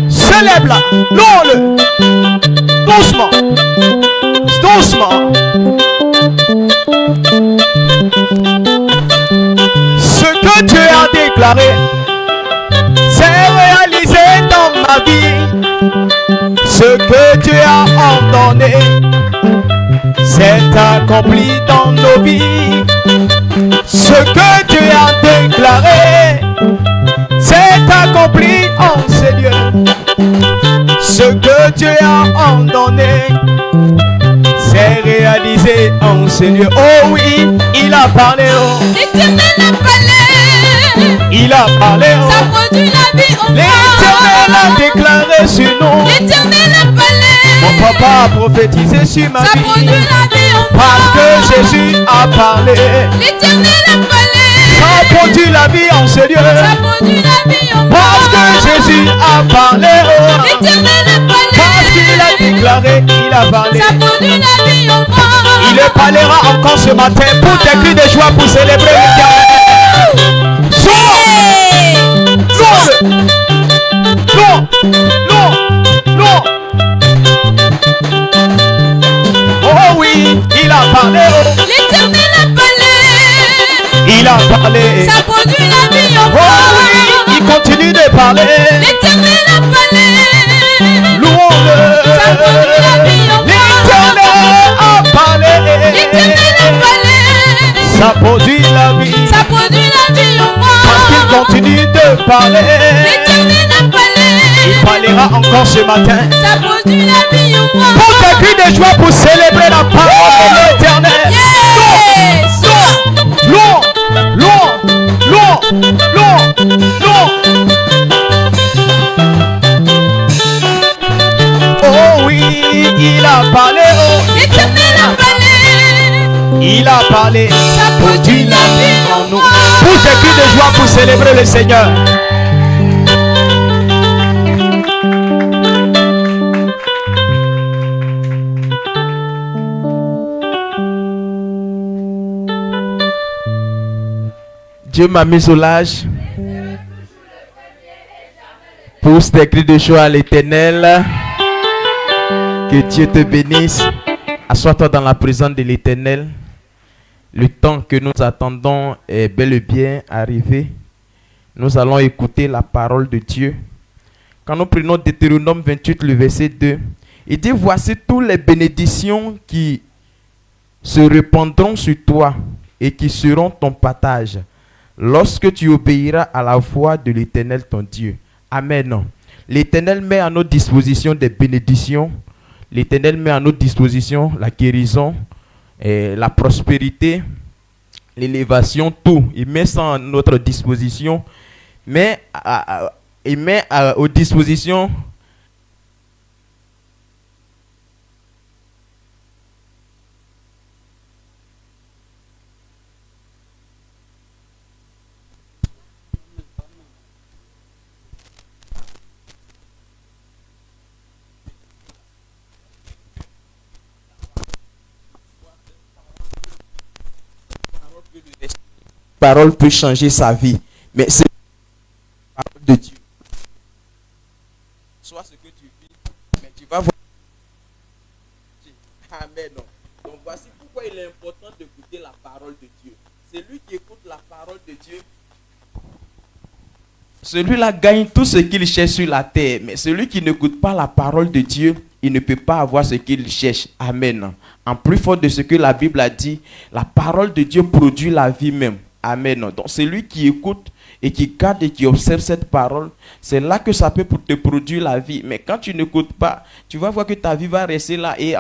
Célèbre-la, louons-le. Doucement. Doucement. Ce que Dieu a déclaré, c'est réalisé dans ma vie. Ce que Dieu a ordonné, c'est accompli dans nos vies. Ce que Dieu a déclaré, c'est accompli en ces lieux. Ce que Dieu a ordonné, c'est réalisé en ces lieux. Oh oui, il a parlé. Oh. L'Éternel a parlé. Il a parlé. Oh. Ça produit la vie en moi. L'Éternel a déclaré sur nous. L'Éternel a parlé. Mon papa a prophétisé sur ma Ça vie. produit la vie en moi. Parce que Jésus a parlé. L'Éternel a parlé. Ça produit la vie en ce lieu. Ça produit la vie en moi. Parce que Jésus a parlé. Oh. L'Éternel a parlé. Parce qu'il a déclaré, il a parlé. Ça produit la vie en moi. Il le parlera encore ce matin pour des cris de joie pour célébrer l'Éternel. Non, non, non. Oh oui, il a parlé. Oh. L'Éternel a parlé. Il a parlé. Ça produit la vie en moi. Oh oui, il continue de parler. L'Éternel a parlé. Louons-le. Ça produit la vie en moi. L'Éternel a parlé. L'Éternel a parlé. Ça produit la vie. Ça produit la vie en moi. Parce qu'il continue de parler. L'Éternel a parlé. Il parlera encore ce matin. Ça produit la vie en moi. Pour des cris de joie pour célébrer la parole de l'Éternel. Yes. Louons, louons, louons, louons, louons. Oh oui, il a parlé. Oh. L'Éternel a parlé. Il a parlé. Ça produit la vie en nous. Pour des cris de joie pour célébrer le Seigneur. Dieu m'a mis au large. Pousse tes cris de joie à l'Éternel. Que Dieu te bénisse. Assois-toi dans la présence de l'Éternel. Le temps que nous attendons est bel et bien arrivé. Nous allons écouter la parole de Dieu. Quand nous prenons Deutéronome 28, le verset 2, il dit: voici toutes les bénédictions qui se répandront sur toi et qui seront ton partage lorsque tu obéiras à la voix de l'Éternel ton Dieu. Amen. L'Éternel met à notre disposition des bénédictions. L'Éternel met à notre disposition la guérison, la prospérité, l'élévation, tout. Il met ça à notre disposition. Mais il met aux dispositions parole peut changer sa vie, mais c'est la parole de Dieu. Soit ce que tu vis, mais tu vas voir. Amen. Donc voici pourquoi il est important d'écouter la parole de Dieu. Celui qui écoute la parole de Dieu, celui-là gagne tout ce qu'il cherche sur la terre. Mais celui qui n'écoute pas la parole de Dieu, il ne peut pas avoir ce qu'il cherche. Amen. En plus fort de ce que la Bible a dit, la parole de Dieu produit la vie même. Amen. Donc celui qui écoute et qui garde et qui observe cette parole, c'est là que ça peut te produire la vie. Mais quand tu n'écoutes pas, tu vas voir que ta vie va rester là. Et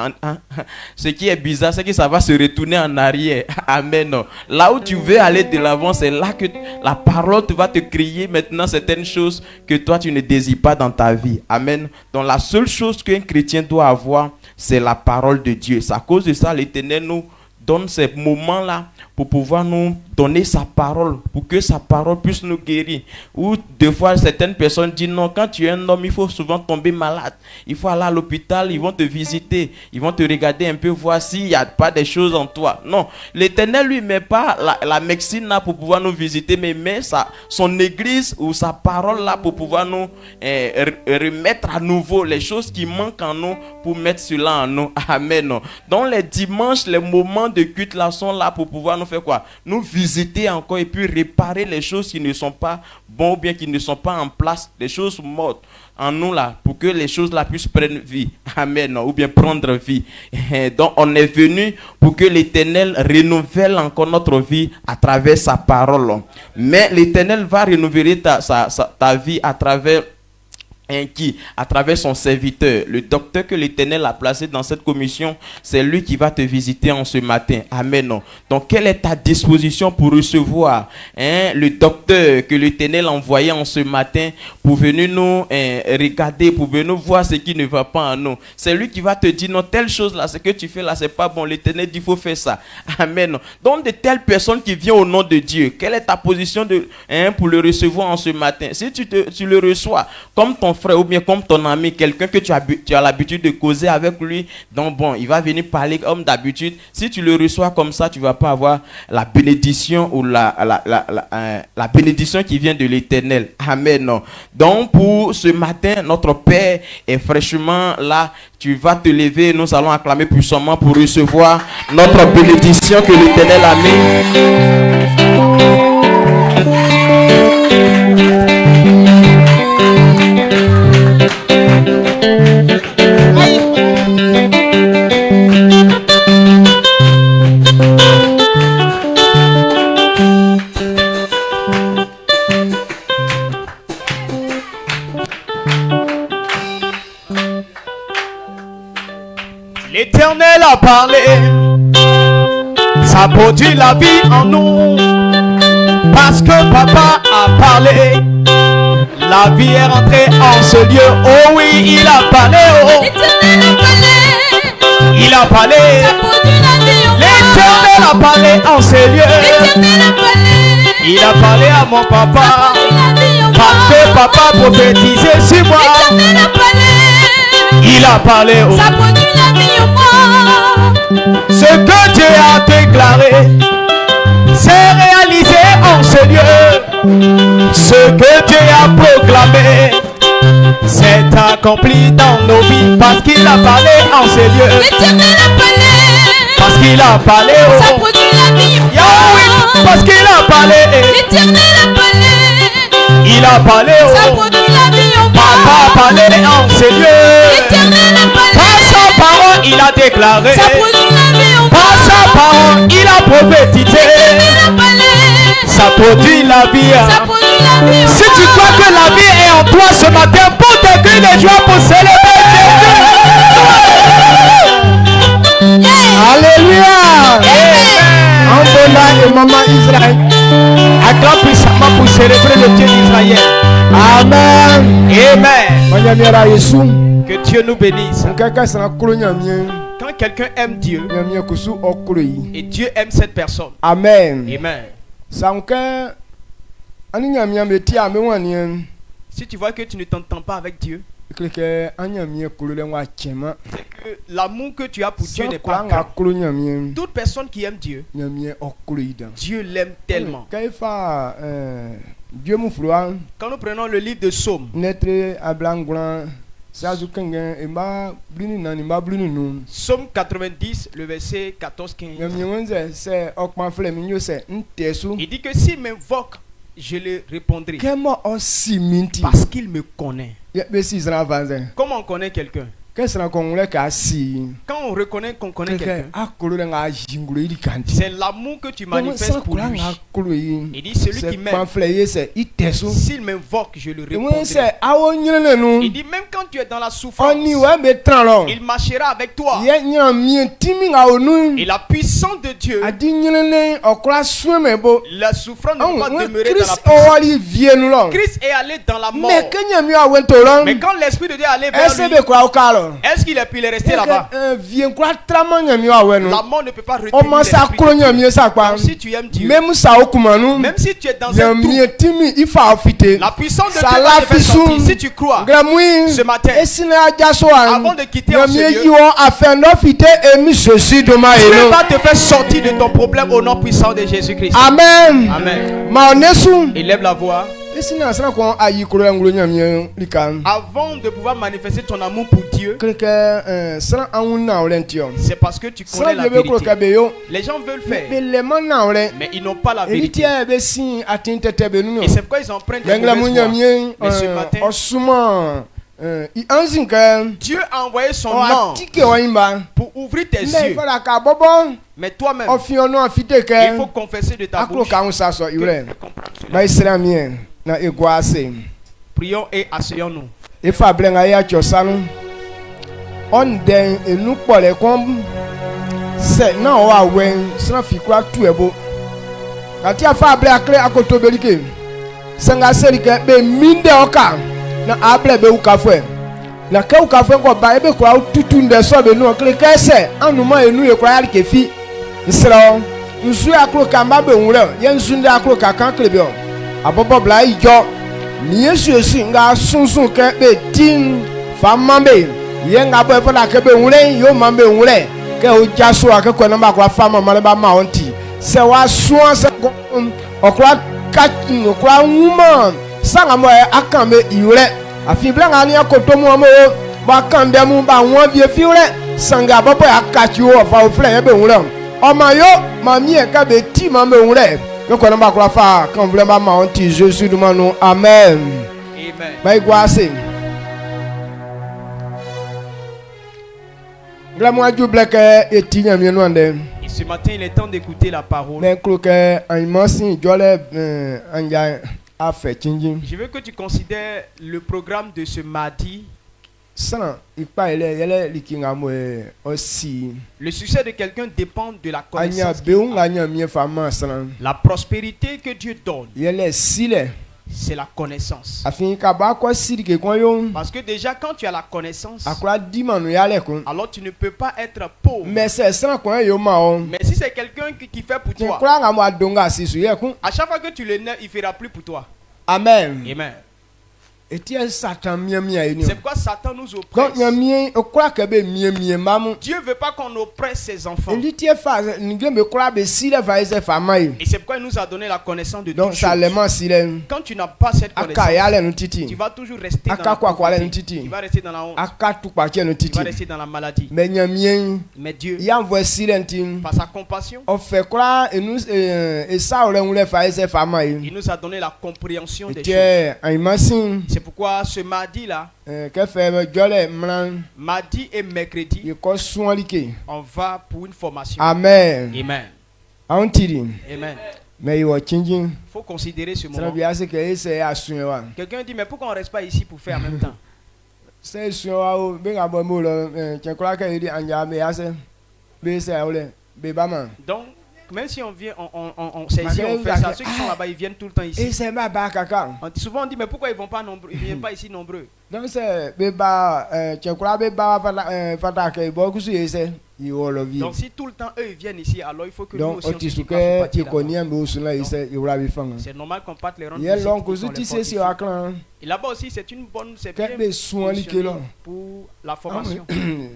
ce qui est bizarre, c'est que ça va se retourner en arrière. Amen. Là où tu veux aller de l'avant, c'est là que la parole va te créer maintenant certaines choses que toi tu ne désires pas dans ta vie. Amen. Donc la seule chose qu'un chrétien doit avoir, c'est la parole de Dieu. C'est à cause de ça l'Éternel nous donne ces moments-là pour pouvoir nous donner sa parole, pour que sa parole puisse nous guérir. Ou des fois, certaines personnes disent non, quand tu es un homme, il faut souvent tomber malade. Il faut aller à l'hôpital, ils vont te visiter, ils vont te regarder un peu, voir s'il n'y a pas des choses en toi. Non, l'Éternel lui met pas la médecine là pour pouvoir nous visiter, mais met son église ou sa parole là pour pouvoir nous remettre à nouveau les choses qui manquent en nous, pour mettre cela en nous. Amen. Donc les dimanches, les moments de culte là sont là pour pouvoir nous faire quoi? Nous visiter encore et puis réparer les choses qui ne sont pas bonnes ou bien qui ne sont pas en place, les choses mortes en nous là, pour que les choses là puissent prendre vie. Amen. Ou bien prendre vie. Donc on est venu pour que l'Éternel renouvelle encore notre vie à travers sa parole. Mais l'Éternel va renouveler ta vie à travers à travers son serviteur, le docteur que l'Éternel a placé dans cette commission, c'est lui qui va te visiter en ce matin. Amen. Donc, quelle est ta disposition pour recevoir le docteur que l'Éternel a envoyé en ce matin pour venir nous regarder, pour venir voir ce qui ne va pas en nous? C'est lui qui va te dire non, telle chose là, ce que tu fais là, c'est pas bon. L'Éternel dit il faut faire ça. Amen. Donc, de telles personnes qui viennent au nom de Dieu, quelle est ta position pour le recevoir en ce matin? Si tu le reçois comme ton frère ou bien comme ton ami, quelqu'un que tu as l'habitude de causer avec lui, donc bon, il va venir parler comme d'habitude. Si tu le reçois comme ça, tu vas pas avoir la bénédiction ou la bénédiction qui vient de l'Éternel. Amen. Donc pour ce matin, notre Père est fraîchement là. Tu vas te lever, nous allons acclamer puissamment pour recevoir notre bénédiction que l'Éternel a mis. L'Éternel a parlé, ça produit la vie en nous, parce que papa a parlé, la vie est rentrée en ce lieu. Oh oui, il a parlé, oh. L'Éternel a parlé, il a parlé, ça produit la vie en moi. l'Éternel a parlé en ces lieux, L'Éternel a parlé, il a parlé à mon ça papa, produit la vie en moi. parce que papa prophétisait sur moi, L'Éternel a parlé, il a parlé, oh. ça produit la vie en moi. Ce que Dieu a déclaré, c'est réalisé en ce lieu. Ce que Dieu a proclamé, c'est accompli dans nos vies, parce qu'il a parlé en ces lieux. L'Éternel a parlé, Parce qu'il a parlé, ça oh. produit la vie en Yahweh, moi. parce qu'il a parlé, L'Éternel a parlé, il a parlé, ça oh. produit la vie en moi. Papa a parlé en ces lieux. L'Éternel a Par parlé, sa parole, il a déclaré. ça produit la vie en moi. Par sa parole, il a prophétisé. L'Éternel a parlé, Ça produit la vie. ça produit la vie en Si moi. tu crois que la vie est en toi ce matin, pour tes cris de joie pour célébrer Jésus. Alléluia. Angola et maman Israël. Acclame puissamment pour célébrer le Dieu d'Israël. Amen. Amen. Que Dieu nous bénisse. Quand quelqu'un aime Dieu et Dieu aime cette personne. Amen. Amen. Si tu vois que tu ne t'entends pas avec Dieu, c'est que l'amour que tu as pour Dieu n'est pas grand. Toute personne qui aime Dieu, Dieu l'aime tellement. Quand nous prenons le livre de Psaume, Psaume 90, le verset 14-15, il dit que s'il m'invoque, je le répondrai. Parce qu'il me connaît. Comment on connaît quelqu'un? Quand on reconnaît qu'on connaît quelqu'un, c'est l'amour que tu manifestes pour lui. Il dit celui qui m'aime, s'il m'invoque, je le répondrai. Il dit même quand tu es dans la souffrance, il marchera avec toi. Et la puissance de Dieu, la souffrance ne peut pas demeurer dans la puissance. Christ est allé dans la mort. Mais quand l'Esprit de Dieu est allé vers lui, Est-ce qu'il a pu les rester là-bas? Viens quoi tellement mieux à ouais non. La mort ne peut pas retenir On m'a ça l'esprit. colonie mieux ça quoi. Donc, si tu aimes Dieu, Même ça au kumanu. même si tu es dans Bien un trou, mieux timi il faut affiter. la puissance de Ça Dieu la va te faire fi sortir. soum. Si tu crois, Gramouin. ce matin, Et si na jasoan. avant de quitter Bien ce mieux lieu, y a afin d'offiter et mis ceci de ma Dieu héros. va te faire sortir de ton problème au nom puissant de Jésus-Christ. Amen. Amen. Ma onesu. Élève la voix. Et si na sana ko ayi kuro nglo nyamie likan. Avant de pouvoir manifester ton amour pour Dieu, Kreke sana anun na olentio. c'est parce que tu connais Sana la yebe kuro vérité. kabeyo. Les gens veulent faire, Mais le man na ole. mais ils n'ont pas la Eli vérité. tie be sin atinte tebe nu. Et c'est pourquoi ils empruntent des Yangla mauvaises voies. munyamie Mais ce matin, osuma i anzin ka Dieu a envoyé son o ange atike wa imba. pour ouvrir tes Mais yeux. fala ka bobo Mais toi-même, ofiono afite il ke. faut confesser de ta Akro bouche. ka unsa so que iure. tu comprends cela. Ba islamien na egwase. Prions et asseyons-nous. Ifa blenga ya chosanu. On den enu pole kom se na o awen sna fikwa tu ebo. Kati afa ble akle akoto belike. Senga serike be minde oka na able be ukafwe. Na ke ukafwe ko ba ebe kwa tutu nde so be nu okle kese anuma enu ye kwa yali kefi. Nsra nsu akro kamba be nwure ye nsu nde akro kakan klebe o. Abobo bla ijo ni Yesu esi nga sunsun ke be tin famambe ye nga bo fa na ke be nwure yo mambe nwure ke o jaso akeko na ba kwa fama male ba ma onti se wa suan se okra ka okra nwuma sanga mo akambe iure afi bla ni akoto mu mo ba kande mu ba won vie fiure sanga bobo akachi o fa o fle ye be nwure o ma yo mami e ka be ti mambe nwure que qu'on va croire faire quand vraiment ma honte Jésus nous manou amen Amen. Bye goase Glamo du black et tinya mi no ande Et ce matin, il est temps d'écouter la parole. mais croque en immense jole anja a fait changing Je veux que tu considères le programme de ce mardi. sans il pas elle likinga mo aussi Le succès de quelqu'un dépend de la anya connaissance. beun anya mi fama sans La prospérité que Dieu donne, elle sile c'est la connaissance. afin ka ba ko sirike kon yo Parce que déjà, quand tu as la connaissance, akra di manu yale kon alors tu ne peux pas être pauvre. mais c'est sans kon yo ma on Mais si c'est quelqu'un qui fait pour tu toi, crois nga mo adonga sisu ye kon à chaque fois que tu le nais, il ne fera plus pour toi. amen Amen. et tu es satan mia eni C'est pourquoi Satan nous donc oppresse. mia o crois que be mia mamu Dieu ne veut pas qu'on oppresse ses enfants. eli tie fa nge me crois be sile va ese fama yi Et c'est pourquoi il nous a donné la connaissance de donc toutes ça choses. le man sile Quand tu n'as pas cette aka connaissance, ya le no tu titi vas toujours rester dans Aka la kwa kwa le pauvreté. ntiti. Tu vas rester dans la honte. aka tu pa che no Tu titi vas rester dans la maladie. mais nya mia Mais Dieu, ya envoie sile ntim par sa compassion, o fe crois et nous et ça ole nle fa ese fama yi il nous a donné la compréhension des choses. tie ai masin C'est pourquoi ce mardi-là, que fait me jole mran mardi et mercredi, y ko sualike on va pour une formation. amen Amen. antiri Amen. mais you changing Il faut considérer ce ça moment. bien c'est que c'est asunwa Quelqu'un dit, mais pourquoi on ne reste pas ici pour faire en même temps? c'est sunwa o be ga bo mo lo che kura ka iri anja me ase be se ole be ba man Donc, même si on vient, on saisit, on fait ça, ceux qui sont là-bas, ils viennent tout le temps et ici. c'est ma ba kaka Souvent on dit, mais pourquoi ils vont pas nombreux, ils viennent pas ici nombreux? donc c'est be ba che kura be ba fata ke bo kusu ese i all of you Donc si tout le temps eux ils viennent ici, alors il faut que nous donc aussi on oti puisse suke partir i là-bas. koni am be usuna ise i wura bi fanga C'est normal qu'on parte les rendre ye visite long pour kusu qu'on les ti porte se si ici. aklan Et là-bas aussi c'est une bonne, c'est bien ke be suali ke positionné lo pour la formation.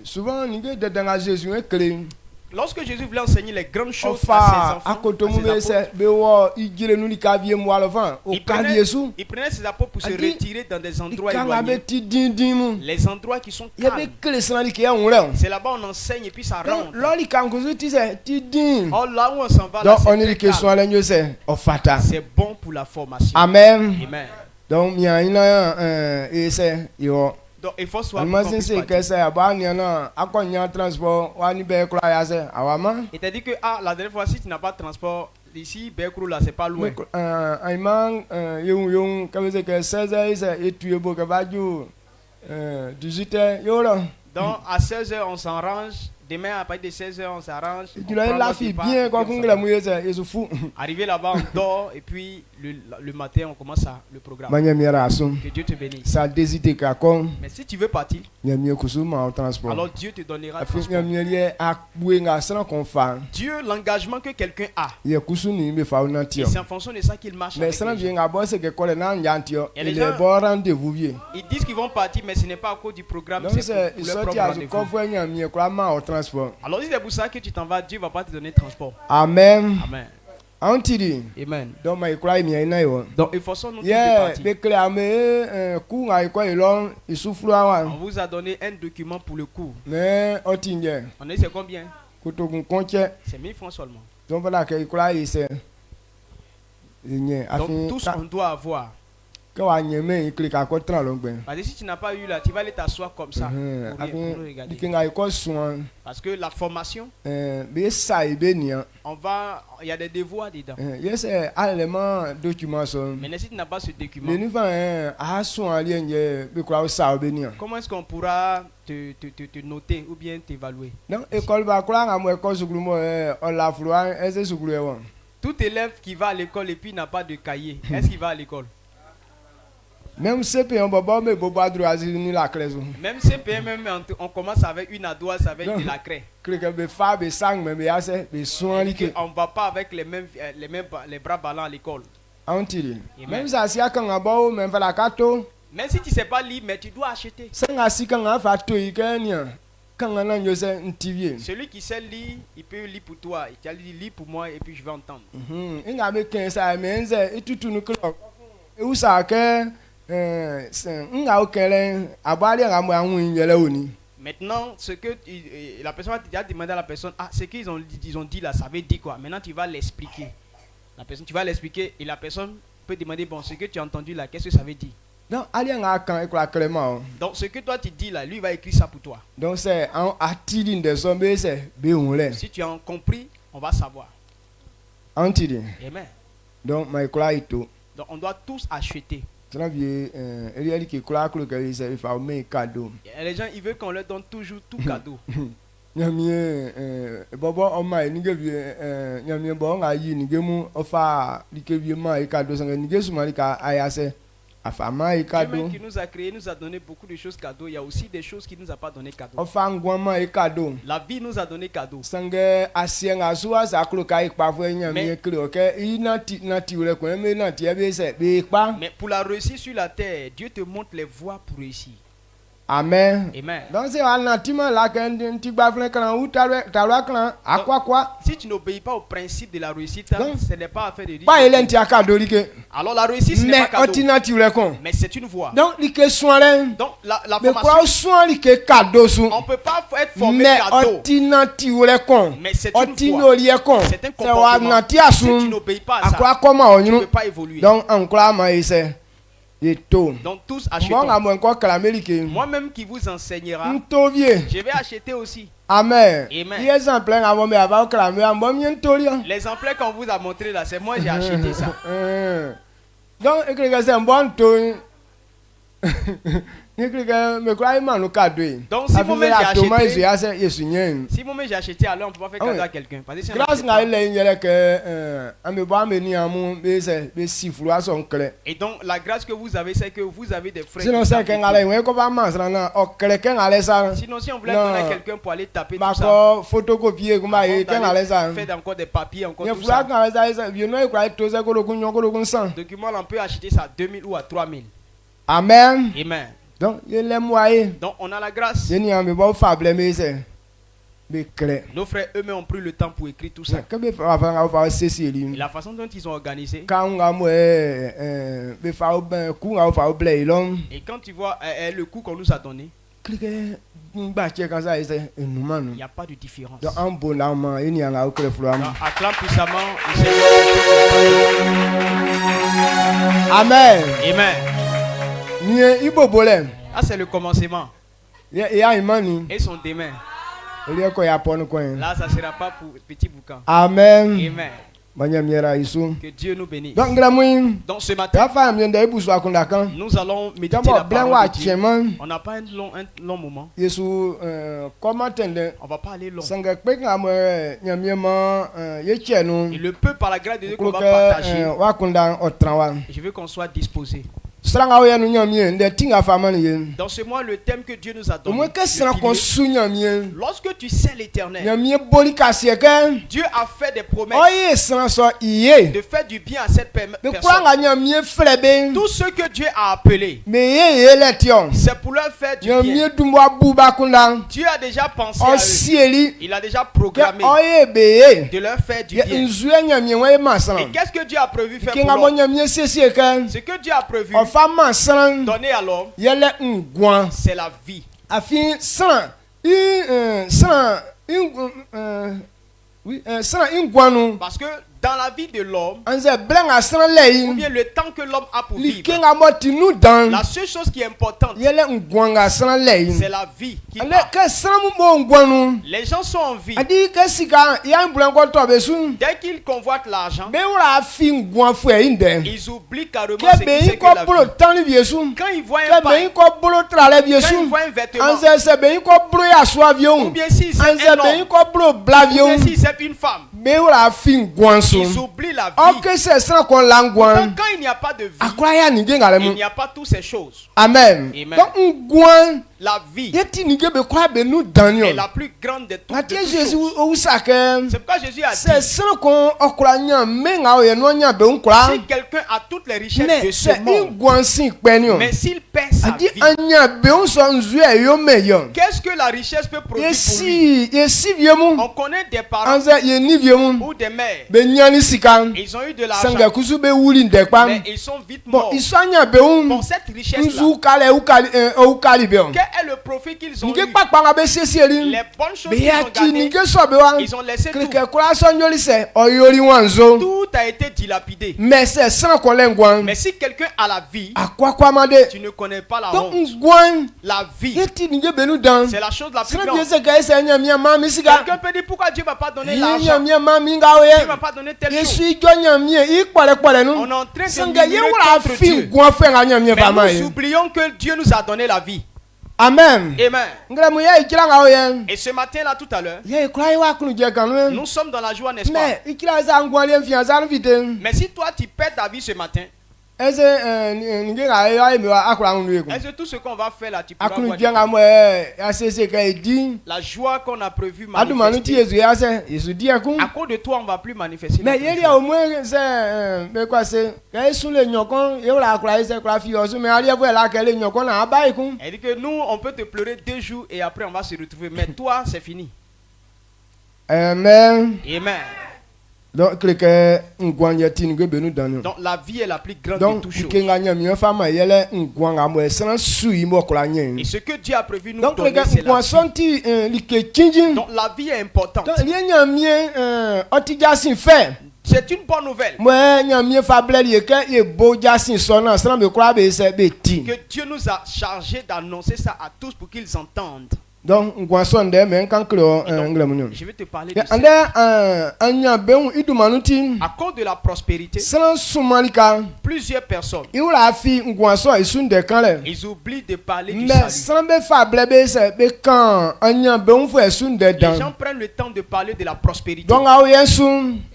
souvent ni de dans Jésus e clé Lorsque Jésus voulait enseigner les grandes choses Ofa, à ses enfants, akotomu à be ses se apôtres, be wo igire nu ni ka vie mo alofan o il ka prenait, Yesu il prenait ses apôtres pour se Adi, retirer dans des endroits ikanga be éloignés. ti din mu Les endroits qui sont ye be calmes. kele sanali ke unre C'est là-bas on enseigne et puis ça rentre. loli kan kuzu ti se ti din Oh, là où on s'en va, là, donc on c'est est très question calme. ala nyo se o fata C'est bon pour la formation. amen Amen. donc mi ina e se yo Donc il faut soit imagine se ke se aba ni na akonya transport wa ni be kura ya se awama Il t'a dit que la dernière fois, si tu n'as pas de transport, ici, Bekrou, là, c'est pas loin. aiman yung ka be se ke 16 ise etu bo ka ba ju 18 yo lo Donc à 16h, on s'arrange. Demain, à partir de 16h, on s'arrange. Tu l'as la fille bien quand on l'a mouillé, ils se foutent. Arrivé là-bas, on dort et puis le matin, on commence le programme. Que Dieu te bénisse. Ça désite qu'à con. Mais si tu veux partir, il y a mieux que ça en transport. alors Dieu te donnera Il transport. y a mieux à bouer à sans qu'on fasse. Dieu, l'engagement que quelqu'un a, Il y a cousu ni me fa et nanti. c'est en fonction de ça qu'il marche. Mais avec ça les gens. vient à bosser que quoi nan yantio. Et les Il gens- est bon rendez-vous vieux. Ils disent qu'ils vont partir, mais ce n'est pas à cause du programme, Donc c'est c'est pour il leur sorti propre à ce rendez-vous. qu'on voit un mieux quoi en transport. Alors si c'est pour ça que tu t'en vas, Dieu ne va pas te donner transport. Amen. Amen. Antiri. Amen. Donc ma croix ni na yo. Donc il faut nous tous de Yeah, partir. be clamer coup à quoi il on il souffle à. On vous a donné un document pour le cours. Mais otinje. On a dit c'est combien? Kutogun konche. C'est 1000 francs seulement. Donc voilà que croix il c'est. Donc tous on doit avoir. Quand on y met il clique à quoi 30 long ben. Parce que si tu n'as pas eu là, tu vas aller t'asseoir comme ça pour regarder. Parce que la formation, be ça et benia. il y a des devoirs dedans. Yes, allemand document son. Mais si tu n'as pas ce document, Le niveau a son alien be croix ça benia. comment est-ce qu'on pourra te noter ou bien t'évaluer? Non, école va croire à moi école suglumo on la floie est suglumo. Tout élève qui va à l'école et puis n'a pas de cahier, est-ce qu'il va à l'école? Même CP on va me boba droit ni la classe. Même CPM, on commence avec une ardoise avec de la craie. Clique be fa be sang me assez be soin li que. On ne va pas avec les bras ballants à l'école. Antiri. Amen. Même ça si quand abo même la kato. Même si tu ne sais pas lire, mais tu dois acheter. Sanga si quand a fa to ikania. Quand on a yo se ntivie. Celui qui sait lire, il peut lire pour toi. Il t'a dit lis pour moi et puis je vais entendre. Inga be 15 ça mais et tout nous clock. Et où ça que nga okele abali nga mo anwu yele oni. Maintenant, ce que la personne va demander à la personne, ce qu'ils ont dit là, ça veut dire quoi? Maintenant, tu vas l'expliquer. Tu vas l'expliquer et la personne peut demander, bon, ce que tu as entendu là, qu'est-ce que ça veut dire? Donc, ali nga kan ekla Clément. Donc, ce que toi tu dis là, lui il va écrire ça pour toi. Donc, c'est en atili de sombe c'est be onle. Si tu as compris, on va savoir. Antili. Amen. Donc, ma ekla ito. Donc, on doit tous acheter. Tana vie eli ki kula klo ke il fa me cadeau. Et les gens, ils veulent qu'on leur donne toujours tout cadeau. Nyamie bobo o mai ni ge vie nyamie bo nga yi ni ge mu o fa li ke vie ma e cadeau sanga ni ge suma li ka ayase afama e Dieu cadeau. même qui nous a créé, nous a donné beaucoup de choses cadeaux. Il y a aussi des choses qu'il ne nous a pas donné cadeau. O fa ngwama e cadeau. La vie nous a donné cadeau. Sange asienga suwa sa klo ka ikpa fo nyamie Mais- kle o ke inati ure ko me na ti e be se be ikpa. Mais pour la réussite sur la terre, Dieu te montre les voies pour réussir. Amen. Amen. Donc c'est anatima la kan ti gba flen kan ou talwa kan akwa kwa. Si tu n'obéis pas au principe de la réussite, Donc, ce n'est pas affaire de dire. Pa ele nti akado li ke. Alors la réussite, ce n'est Mais pas cadeau. otinati ure kon. Mais c'est une voie. Donc li ke soin Donc la mais quoi formation, soin li ke cadeau sou. on ne peut pas être formé Mais cadeau. otinati ure kon. Mais c'est une Otino voie. li kon. C'est un C'est wa comportement. nati Si tu asun. n'obéis pas à Akwa ça, koma tu ne onyunu. peux pas évoluer. Donc ankla ma ise. Eto. Donc tous Bon achetons. amon ko clamer ke. Moi-même qui vous enseignera, Ntovie. je vais acheter aussi. Amen. Amen. Il exemple amon me aba clamer amon mi ntori. L'exemplaire qu'on vous a montré là, c'est moi j'ai acheté ça. Donc écrit c'est un bon ton. Écrit que me croit manu cadeau. Donc si moi-même j'ai acheté, Yesu nyen. si moi-même j'ai acheté, alors on ne peut pas faire cadeau oui. à quelqu'un. Parce que si on Grâce n'achète na pas- ile nyele que ame bo ameni amu be siflu ason kle. Et donc la grâce que vous avez, c'est que vous avez des frères. Sinon qui c'est savent que écrire. ngale we ko ba mansra na o kle ke ngale sa. Sinon si on voulait Non. donner à quelqu'un pour aller taper Ba tout ça, ko photocopier kuma avant ye ke ngale sa. d'aller faire encore des papiers, encore Nye tout fula ça. ngale sa you know e kwa to se ko lokun san. Document, on peut acheter ça à 2000 ou à 3000. Amen. Amen. Donc il les moyens. Donc on a la grâce. Yeni ambe bo fable me se. Be kle. Nos frères eux-mêmes ont pris le temps pour écrire tout ça. Que be fa fa sesi Et eli. la façon dont ils ont organisé. Ka nga mo be fa o ben ku nga o fa o ble ilon. Et quand tu vois le coup qu'on nous a donné, Clique ngba che kan sa ise enuma il no. n'y a pas de différence. Donc en bon la ma yeni nga o kle flo am. Donc, acclame puissamment le Seigneur. Amen. Amen. Ni ibo bolem. Ah, c'est le commencement. Ya imani. Et son demain. Eli ko ya pon ko en. Là, ça ne sera pas pour petit boucan. Amen. Amen. Que Dieu nous bénisse. Donc gramoui Donc ce matin, ta femme vient de busu akundakan nous allons méditer d'abord la blanc parole wa de Dieu. cheman On n'a pas un long moment. yesu comment tende On va pas aller long. sanga peka mo nyamiema ye chenu Et le peu par la grâce de Dieu qu'on va que partager. wa kunda otranwa Je veux qu'on soit disposé. sanga ya nu nyamie de tinga fama ni ye Dans ce mois, le thème que Dieu nous a au donné. moins que le sera pilier. kon su nyamie Lorsque tu sais l'éternel, nyamie boli kasieke Dieu a fait des promesses oye sera so iye de faire du bien à cette de personne. kwanga nyamie flebe Tout ce que Dieu a appelé, me ye le tion c'est pour leur faire du bien. nyamie dumwa buba kunda Dieu a déjà pensé o à eux. sieli Il a déjà que programmé oye beye de leur faire du ye bien. nzue nyamie wa masana Et qu'est-ce que Dieu a prévu faire kinga pour mo l'homme? nyamie sesieke Ce que Dieu a prévu o fa masana donner à l'homme, yele ngwan c'est la vie. afin sana sana oui sana ingwanu Parce que dans la vie de l'homme, anze blenga sana ou lei bien le temps que l'homme a pour li vivre, kinga mo tinu dan la seule chose qui est importante, yele ngwanga sana lei c'est la vie qui ale a. ka sana mu mo ngwanu Les gens sont en vie. adi ka sika ya mblango to besu Dès qu'ils convoitent l'argent, be wura fi ngwan fu e inde ils oublient carrément ke ce be que c'est ko que la bolo vie. tani biesu Quand ils voient un ke be pain, ko bolo trale quand biesu ils voient un vêtement, anze se be ko bolo ya so ou avion bien s'ils anze aiment un be homme, ko bolo ou blavion bien s'ils aiment une femme, be wura fi ngwan so ils oublient la vie. ok se sana ko Pourtant, langwan quand il n'y a pas de vie, akura ya ni genga il mu n'y a pas toutes ces choses. amen Amen. donc ngwan La vie yeti ni be kwa be nu danyo est la plus grande de toutes, ati de toutes jésus choses. o usake C'est pourquoi Jésus a se dit, sana ko okura nya menga o ye no nya be nkura si quelqu'un a toutes les richesses de mais ce se monde, ngwan sin penio mais s'il perd sa adi vie, anya be on so nzu e yo meyo qu'est-ce que la richesse peut produire pour lui? yesi viemu On connaît des parents anze ye ni viemu ou des mères, be nyani sika ils ont eu de sanga l'argent, kusu be wuli ndekpa mais ils sont vite bon morts. isanya be un Pour cette richesse-là, nzu kale ukali be on quel est le profit qu'ils ont nge eu? kpakpa nga be sesieli Les bonnes choses be qu'ils ya ont ti gardées, nge so be wa ils ont laissé tout. krike kura so nyoli se oyori wanzo Tout a été dilapidé. mais se san ko le ngwan Mais si quelqu'un a la vie, akwakwa made tu ne connais pas la donc honte. ngwan La vie, yeti nge be nu dan c'est la chose la plus sra grande. bien se ga se nya mia ma mi sika Quelqu'un peut dire pourquoi Dieu ne va pas donner nya l'argent, mia ma mi nga Dieu ne va oye pas donner telle yesu chose. ijo nya mia i pole pole nu On est en train de sanga ye murmurer wura contre fi Dieu. ngwan fe nga nya mia Mais ba ma nous ye oublions que Dieu nous a donné la vie. amen Amen. ngre mu ye ikira nga oye Et ce matin-là, tout à l'heure, ye kura wa kunu je kanu nous sommes dans la joie, n'est-ce pas? mais ikira za ngwan le fi azan vite Mais si toi, tu perds ta vie ce matin, ese nge ga ya mi wa akura nu ye ko est-ce que tout ce qu'on va faire là, tu pourras akunu voir je nga mo ya se ka di la joie qu'on a prévu adu manu ti manifester? yesu ya se yesu di akun À cause de toi, on ne va plus manifester. mais notre yeri joie. o mo se be kwa se ka yesu le nyokon ye wura akura se kura fi osu me ari e la ke le nyokon na ba ikun Elle dit que nous, on peut te pleurer 2 jours et après on va se retrouver. Mais toi, c'est fini. amen Amen. donc kleke ngwan ye ti nge be nu dan Donc la vie est la plus grande de donc toutes choses. ke nga nya mi fa ma yele ngwan nga mo san su yi mo kura Et nyen ce que Dieu a prévu nous donc donner, kleke c'est la ngwan vie. sonti li ke chinjin Donc la vie est importante. donc li nya mi oti jasin fe C'est une bonne nouvelle mo nya mi fa ble li ke ye bo jasin so na san be kura be se be ti que Dieu nous a chargé d'annoncer ça à tous pour qu'ils entendent. donc ngwan son de men kan kro nglem nu Je vais te parler de ça. ande anya be un idumanuti À cause de la prospérité, san sumalika plusieurs personnes, iwura fi ngwan so isun de kan le ils oublient de parler du mais salut. san be fa ble be se be kan anya be un fo isun de Les dan gens prennent le temps de parler de la prospérité. donc awo yesu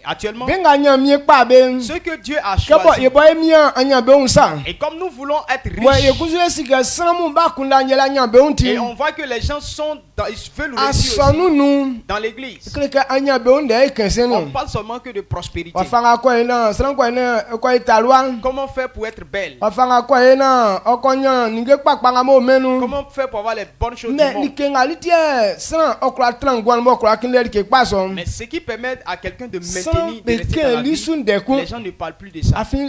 Actuellement, benga nya mi pa be ce que Dieu a kebo choisi, ye boy mi anya be un sa et comme nous voulons être moi ye riches, kuzu esika samu ba kunda nyela nya be unti et on voit que les gens sont dans, ils veulent réussir aussi asonu nu dans l'église. kleke anya be un de kense On no parle seulement que de prospérité. wafanga ko ina san ko ina ko italwa Comment faire pour être belle? wafanga ko ina okonya ninge pakpanga mo menu Comment faire pour avoir les bonnes choses du mais monde? likenga litie san okra trangwan mo okra kinle ke paso Mais ce qui permet à quelqu'un de san maintenir, de be rester dans ke la vie, lisun de ku les gens ne parlent plus de ça. afin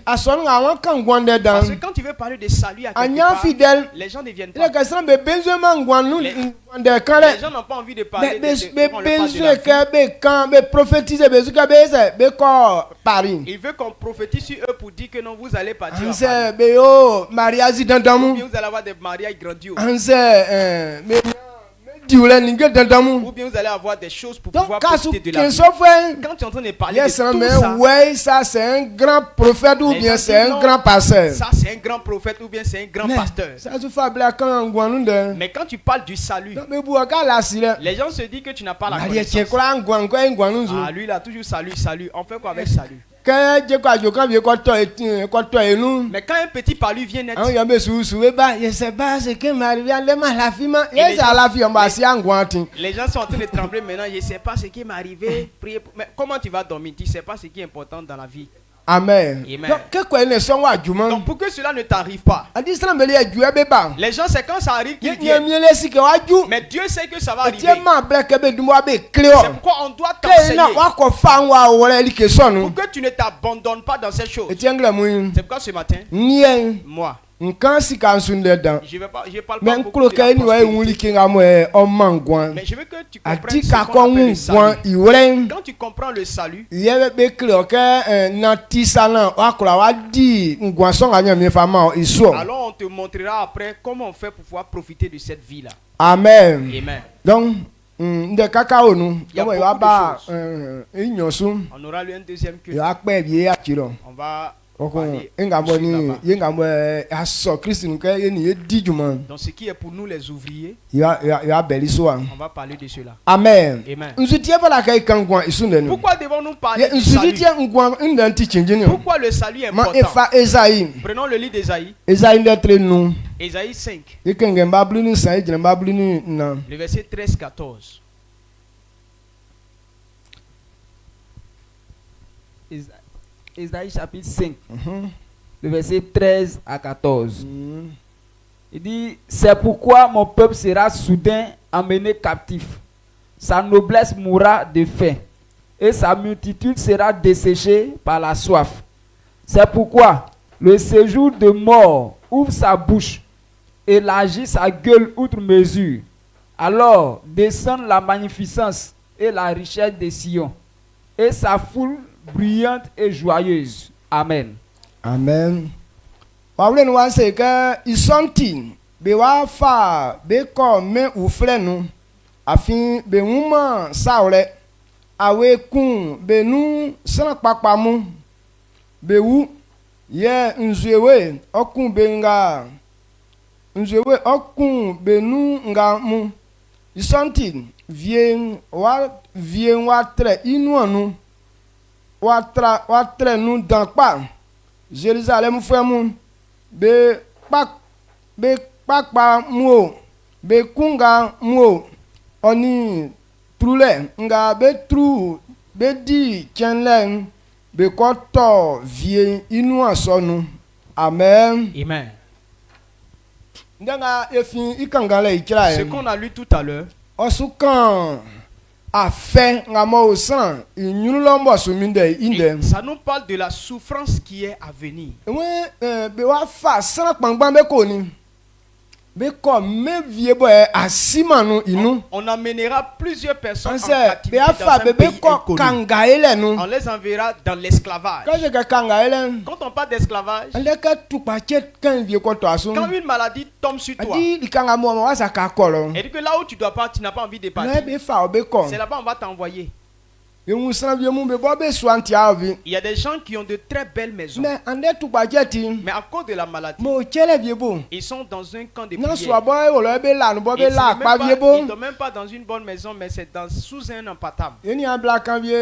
asonu nga wan kan gwande dan Parce que quand tu veux parler de salut à quelque anya part, fidèle les gens ne viennent ile pas. ka san be benzema ngwanu Les- de kale Les gens n'ont pas envie de parler be de on leur parle de la besoin vie. que be kan be prophétiser be zuka be se be ko Paris Il veut qu'on prophétise sur eux pour dire que non, vous allez partir à Paris. anse be yo mariage Ou dandamu bien vous allez avoir des mariages grandioses. anse me diule ninge dandamu. Ou bien vous allez avoir des choses pour Donc pouvoir quand profiter de la vie. Quand tu es en train de parler yes, de tout mais ça, ouais, ça c'est un grand prophète ou les bien gens c'est disent un non, grand pasteur. ça c'est un grand prophète ou bien c'est un grand pasteur. Ça se fait blâmer quand on voit nous de. Mais quand tu parles du salut, Mais bouaka la sile. les gens se disent que tu n'as pas la Allez, connaissance. tiens quoi en nous. Ah, lui il a toujours salut, salut. On fait quoi avec salut? Quand je quoi je quand vieux quoi toi et nous. Mais quand un petit palu vient naître, Ah, il y a mes sous bah, je sais pas ce qui m'arrive à la fille, yes, à la fille, on va s'y enguanter. les gens sont en train de trembler maintenant. Je ne sais pas ce qui m'est arrivé. Priez mais comment tu vas dormir? Tu ne sais pas ce qui est important dans la vie. Amen. Amen. Donc, que quoi ne sont pas du monde. Donc pour que cela ne t'arrive pas, A dit ça me les du bébé. les gens c'est quand ça arrive qu'ils Il y a viennent. mieux les que wa du. Mais Dieu sait que ça va arriver. Tiens ma black be du moi be C'est cléo. pourquoi on doit Que t'enseigner na wa ko fa wa wala li ke sonu. pour que tu ne t'abandonnes pas dans ces choses. Et tiens la mouin. C'est pourquoi ce matin, Nien. moi, Nkan si kan sun dedans. je parle pas Mais beaucoup nkulo de la kay ni wa prospérité. wuli ke nga mo o mangwan. Mais je veux que tu A comprennes ti ce ka qu'on ko appelle le un salut. gwan iwren. Quand tu comprends le salut, Yebe be cléo que na ti sana wa ko la wa di ngwan so nga nya mi fa ma iso. alors on te montrera après comment on fait pour pouvoir profiter de cette vie-là. Amen. Amen. Donc, de cacao nous, Il y a il y beaucoup de a choses. une On aura lu un deuxième il culte. y a pas bien à tirer. On va Donc, parler il y a ensuite là-bas. bon, il y a bon, à so Christ nous qu'il y a 10 jours. Donc ce qui est pour nous les ouvriers, Il y a belle histoire. on va parler de cela. Amen. Amen. Nous se tient pas la caille quand on est nous. Pourquoi devons-nous parler Nous du se salut? tient une d'un Pourquoi le salut est Ma important? efa Esaïe. Prenons le livre d'Ésaïe. Esaïe d'être nous. Ésaïe 5, Et quand on va bliner ça, il va bliner non. le verset 13-14. Ésaïe chapitre 5, le verset 13 à 14. Il dit, c'est pourquoi mon peuple sera soudain emmené captif. Sa noblesse mourra de faim et sa multitude sera desséchée par la soif. C'est pourquoi le séjour de mort ouvre sa bouche, élargit sa gueule outre mesure. Alors descend la magnificence et la richesse de Sion et sa foule bruyante et joyeuse. Amen. Amen. Wawle nou ase ke isontin be wa fa be ko men ou fle nou afin be woman saure awe kun be nou san papa mu be wu ye nzewe okun be nga nzewe okun be nou nga mu isontin vien wa tre inu anu wa tre nou dan pa Jérusalem frère be pakpa muo be kunga muo oni trule nga be tru be di chenlen be koto vie inu asonu. Amen. Amen. Ndanga efin ikangala ikira Ce qu'on a lu tout à l'heure, osukan a fait nga mo san inyunu lombo suminde inde. ça nous parle de la souffrance qui est à venir. Be wa fa san pangban be ko ni be ko me vie boy asimanu inu. On amènera plusieurs personnes en Be captivité a dans fa un be pays ko inconnu. kangaele nu. On les enverra dans l'esclavage. Quand je ka kangaele Quand on parle d'esclavage, ande ka tu pa chet kan vie ko to asun. quand une maladie tombe sur toi, Adi di kanga mo wa sa ka kolo. et que là où tu dois pas, tu n'as pas envie de Na partir, be fa be ko. c'est là-bas on va t'envoyer. Be mu san vie mu be bo be swanti avi. Il y a des gens qui ont de très belles maisons, Mais ande tu pa cheti. mais à cause de la maladie, Mo chele vie bo. ils sont dans un camp de Na prière. so boy wo lo be la no bo Et be la pa vie bo. ils ne dorment même pas dans une bonne maison, mais c'est sous un empatam. Yeni a black kan vie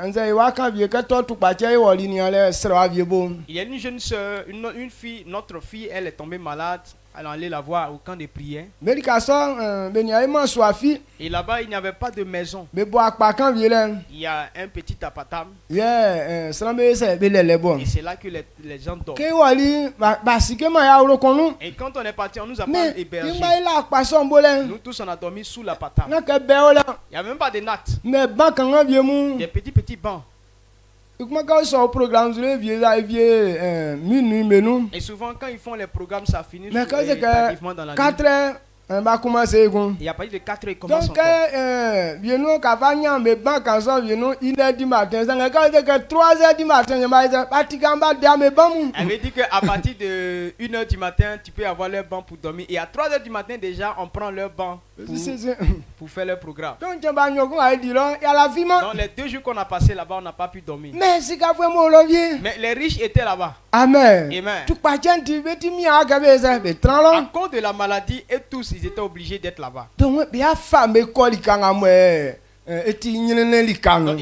nze wa kan vie ke to tu pa che wo li ni ale sra wa vie bo. Il y a une jeune soeur, une fille, notre fille, elle est tombée malade. Elle est allée la voir au camp de prière. Médication be ni ay man so afi Et là-bas, il n'y avait pas de maison. be bo akpa kan vie le. Il y a un petit apatam. Ye sra me se be le bon. Et c'est là que les gens dorment. Ke wo li ba sike ma ya wo kon nu. Et quand on est parti, on nous a pas Mais hébergés. il m'a la akpa so mbo le. Nous tous, on a dormi sous l'apatam. Na ke be o la. Il n'y a même pas de nattes. Mais ban kan nga vie mu. Des petits bancs. Kuma ka so programme sur vie la vie minuit menu. Et souvent, quand ils font les programmes, ça finit Mais quand c'est que tardivement dans la nuit. 4 heures On va commencer. Et à partir de 4 heures, il commence Donc, encore. viens-nous, Cavagnan, mes banques en sont, viens-nous, 1h du matin. Ça veut dire que 3h du matin, je vais dire, Patikamba, mes banques. Elle veut dire qu'à partir de 1h du matin, tu peux avoir leur banc pour dormir. Et à 3h du matin, déjà, on prend leur banc pour faire leur programme. Donc, je vais dire, il y a la vie, man. Dans les 2 jours qu'on a passé là-bas, on n'a pas pu dormir. Mais c'est qu'à vraiment levier. Mais les riches étaient là-bas. Amen. Amen. Tu pas tiens, tu veux dire, à cause de la maladie, et tous, ils étaient obligés d'être là-bas. Donc, il y a femme école qui a il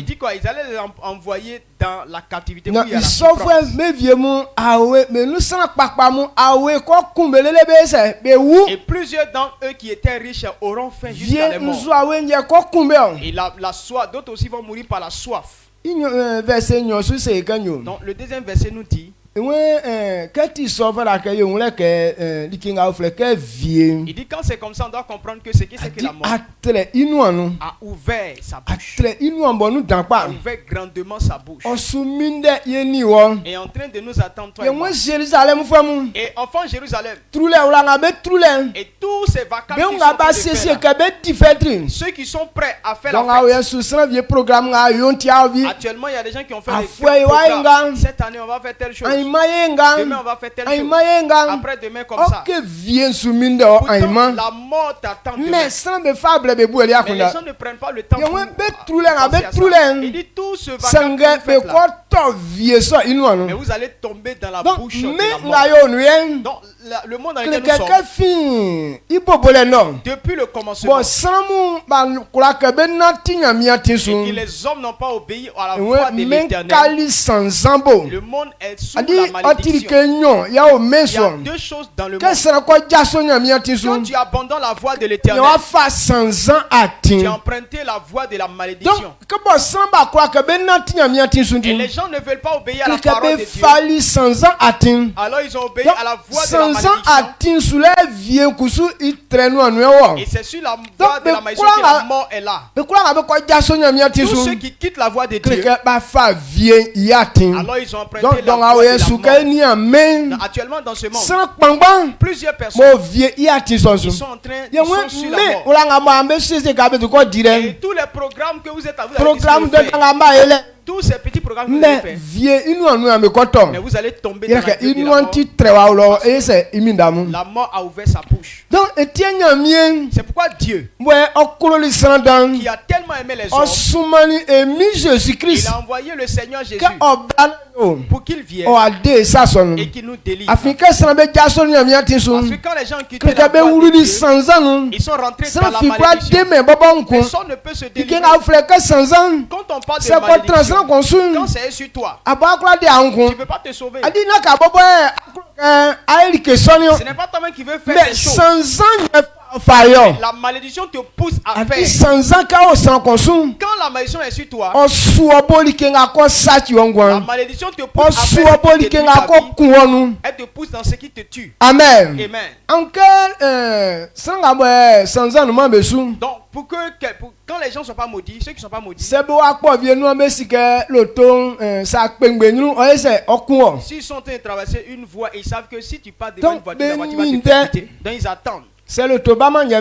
dit quoi? Ils allaient les envoyer dans la captivité. Non, ils sauvent mes vieux mon aoué, mais nous sommes pas mon aoué quoi combler les baisers, mais où? Et plusieurs d'entre eux qui étaient riches auront faim jusqu'à la mort. Et la soif, d'autres aussi vont mourir par la soif. Donc le deuxième verset nous dit. Il dit quand c'est comme ça, on doit comprendre que c'est que la mort a ouvert sa bouche. A ouvert grandement sa bouche. Et en train de nous attendre, toi et moi. Et enfant Jérusalem. Et tous ces vacances, ceux qui sont prêts à faire la fête. Actuellement, il y a des gens qui ont fait des programmes. Cette année, on va faire telle chose. Demain on va faire telle chose. Après demain comme ça. Pourtant, la mort t'attend demain. Mais les gens ne prennent pas le temps pour il dit tout ce vacances mais vous allez tomber dans la bouche de la mort. Donc le monde dans lequel nous sommes, depuis le commencement, et les hommes n'ont pas obéi à la voix de l'Éternel. Le monde est sous la malédiction. Il y a deux choses dans le monde. Quand tu abandonnes la voix de l'Éternel, tu as emprunté la voix de la malédiction. Et les gens ne veulent pas obéir à la parole de Dieu. Alors ils ont obéi à la voix de la malédiction. Et c'est sur la voix de la malédiction que la mort est là. Tous ceux qui quittent la voix de Dieu, alors ils ont emprunté la voix de la mort. Actuellement dans ce monde, plusieurs personnes ils sont en train de sur la mort. Et tous les programmes que vous êtes à vous tous ces petits programmes que vous avez fait, mais vous allez tomber dans la gueule de la mort. La mort a ouvert sa bouche. C'est pourquoi Dieu, qui a tellement aimé les hommes, il a envoyé le Seigneur Jésus pour qu'il vienne et qu'il nous délivre. Parce que quand les gens quittent la voie de Dieu, ils sont rentrés dans la malédiction. Personne ne peut se délivrer. Quand on parle de malédiction, quand c'est sur toi, tu ne peux pas te sauver. Ce n'est pas toi-même qui veux faire des choses. La malédiction te pousse à faire. Quand la malédiction est sur toi, la malédiction te pousse à faire ce qui te tue. Elle te pousse dans ce qui te tue. Amen. Amen. Donc, quand les gens ne sont pas maudits, ceux qui ne sont pas maudits, s'ils sont en train de traverser une voie et ils savent que si tu pars devant une voiture, la voiture va te percuter. Donc ils attendent. C'est le Tobama c'est quand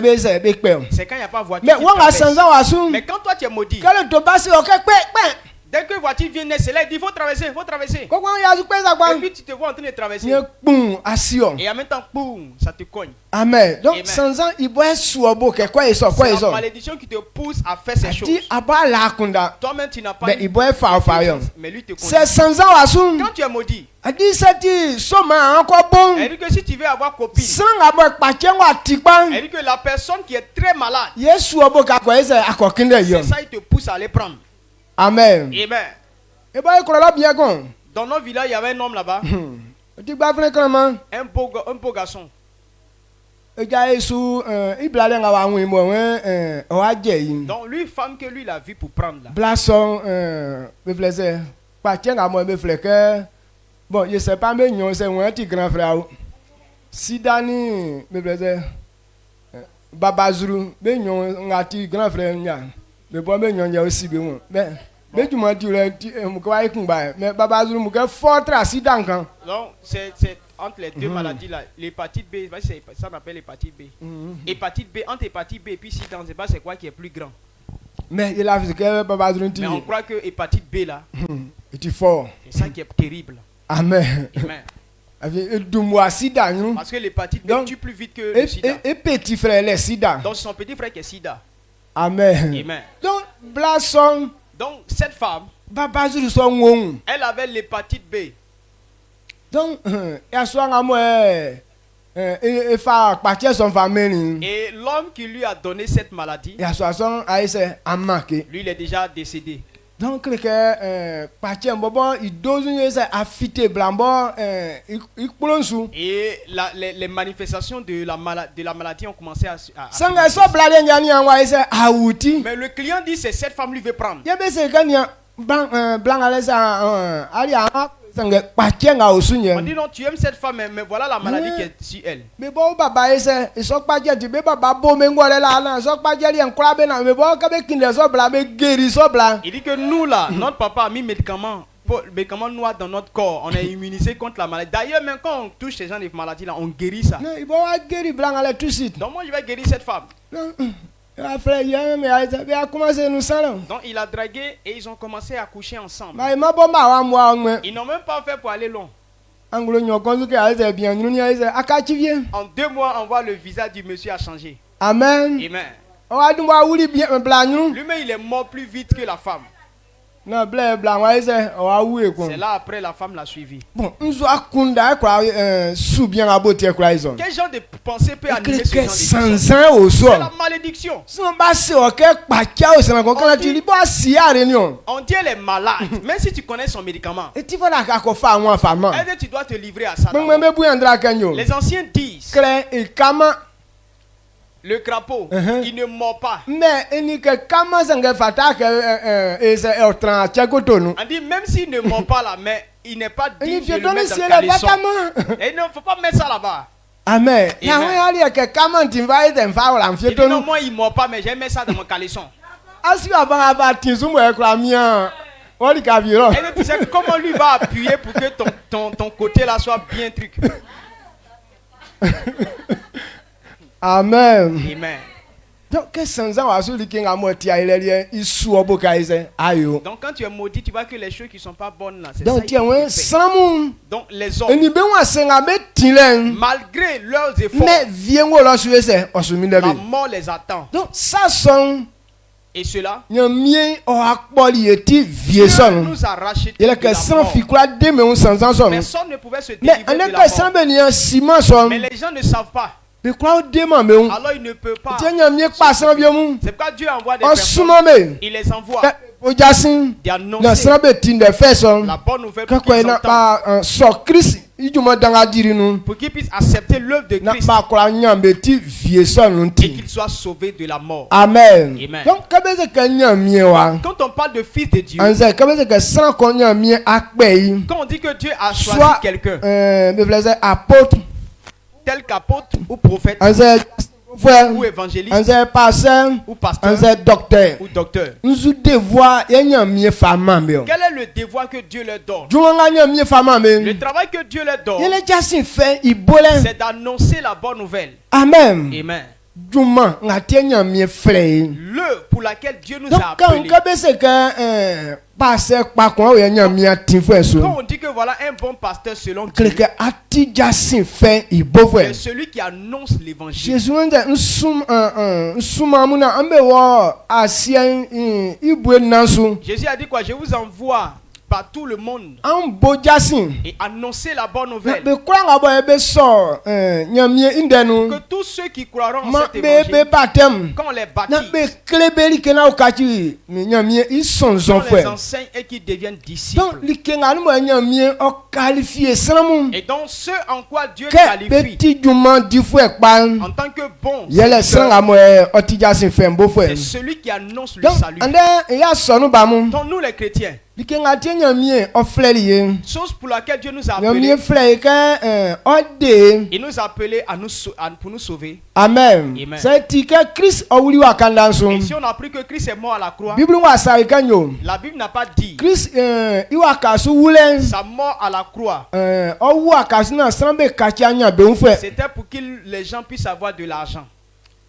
il n'y a pas de voiture. Mais quand toi tu es maudit, dès que la voiture vient, c'est là, il dit faut traverser, faut traverser. Et puis tu te vois en train de traverser. Et en même temps, boum, ça te cogne. Amen. Donc, sans ans, il doit être c'est la malédiction qui te pousse à faire ces choses. Toi-même, tu n'as pas mais lui te connaît. C'est sans ans. Quand tu es maudit, elle dit que si tu veux avoir copine, elle dit que la personne qui est très malade, c'est ça, il te pousse à aller prendre. Amen. Amen. Dans nos villages, il y avait un homme là-bas. Un beau garçon. Donc lui, femme que lui, il a vu pour prendre là. Bon, je sais pas, mais c'est un petit grand frère. Sidani, me plaisait. Babazuru, mais un petit grand frère. Mais bon, mais il y a aussi bien. Mais tu m'as dit, mais Babazuru, me fait fort à Sidankan. Non, c'est entre les deux maladies là, l'hépatite B, ça on appelle l'hépatite B. Hépatite B, entre hépatite B et puis sida, on ne sait pas c'est quoi qui est plus grand. Mais il a vu que papa Mais on croit que hépatite B là, c'est fort. c'est ça qui est terrible. Amen. Amen. Parce que l'hépatite B tue plus vite que le sida. Et petit frère, le sida. Donc son petit frère qui est sida. Amen. Amen. Donc, Blasson. Donc cette femme, elle avait l'hépatite B. Donc, et l'homme qui lui a donné cette maladie, lui il est déjà décédé. Donc, et les manifestations de la maladie ont commencé à mais le client dit c'est cette femme lui veut prendre. On dit non, tu aimes cette femme, mais voilà la maladie qui est sur elle. Il dit que nous là, notre papa a mis médicaments noirs dans notre corps. On est immunisé contre la maladie. D'ailleurs, même quand on touche ces gens de maladies là, on guérit ça. Donc moi je vais guérir cette femme. Donc il a dragué et ils ont commencé à coucher ensemble. Ils n'ont même pas fait pour aller long. En 2 mois, on voit le visage du monsieur a changé. Amen. Amen. Lui-même il est mort plus vite que la femme. C'est là après la femme l'a suivi. Quel genre de pensée peut animer ce genre de choses? C'est la malédiction. On dit elle est malade. Même si tu connais son médicament, tu dois te livrer à ça. Les anciens disent le crapaud, il ne mord pas. On dit même s'il ne mord pas là, mais il n'est pas digne de le mettre dans le caleçon. Et il ne faut pas mettre ça là-bas. Amen. Il dit non, moi il ne mord pas, mais j'ai mis ça dans mon caleçon. Et tu sais comment lui va appuyer pour que ton côté là soit bien truc. Amen. Amen. Donc quand tu es maudit, tu vois que les choses qui ne sont pas bonnes là, c'est donc, ça. Donc les hommes, malgré leurs efforts, la mort les attend. Donc ça sont et cela, Dieu nous a racheté de la mort. Personne ne pouvait se délivrer de la mort. Mais les gens ne savent pas. Alors il ne peut pas. C'est pourquoi Dieu envoie des personnes. Il les envoie d'annoncer la bonne nouvelle pour qu'ils entendent, pour qu'ils puissent accepter l'œuvre de Christ et qu'ils soient sauvés de la mort. Amen. Amen. Donc, quand on parle de fils de Dieu, quand on dit que Dieu a choisi quelqu'un, tel qu'apôtre ou prophète ou évangéliste ou pasteur ou docteur, quel est le devoir que Dieu leur donne? Le travail que Dieu leur donne, c'est d'annoncer la bonne nouvelle. Amen. Amen. Le pour laquelle Dieu nous a appelés. Quand on dit que voilà un bon pasteur selon Dieu, c'est celui qui annonce l'évangile. Jésus a dit quoi? Je vous envoie par tout le monde et annoncer la bonne nouvelle. Que tous ceux qui croiront en cet évangile, quand on les baptise, on les enseigne et qu'ils deviennent disciples. Et donc ce en quoi Dieu qualifie en tant que bon, c'est celui qui annonce le salut. Donc nous les chrétiens, Likenga tienya mie ofleli. Chose pour laquelle Dieu nous a Nyamie appelés. fleli que ode. Il nous a appelés pour nous sauver. Amen. Amen. C'est que Christ owuli wa kandanso. Et si on a appris que Christ est mort à la croix, Bible wa sa ikanyo. la Bible n'a pas dit Christ iwa kasu wulen. sa mort à la croix. Owu akasu na srambe kachanya be unfe. C'était pour que les gens puissent avoir de l'argent.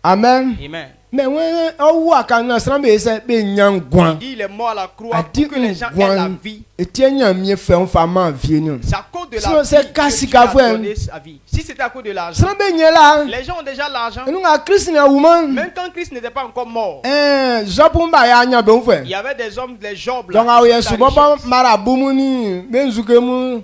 Amen. Amen. Mais ouais, owu akasu na srambe ese be nyangwan. Il dit il est mort à la croix Adi pour que les gens aient la vie. Etienya mie fe on fama vie ni. C'est à cause de Sinon, la c'est vie que kasi Dieu a kafoué. donné sa vie. Si c'était à cause de l'argent, Srambe nyela. les gens ont déjà l'argent. Nous a Christ na woman. Même quand Christ n'était pas encore mort, Zopumba ya nya be unfe. il y avait des hommes, des jobs. Donc a ye suboba marabumu ni benzukemu.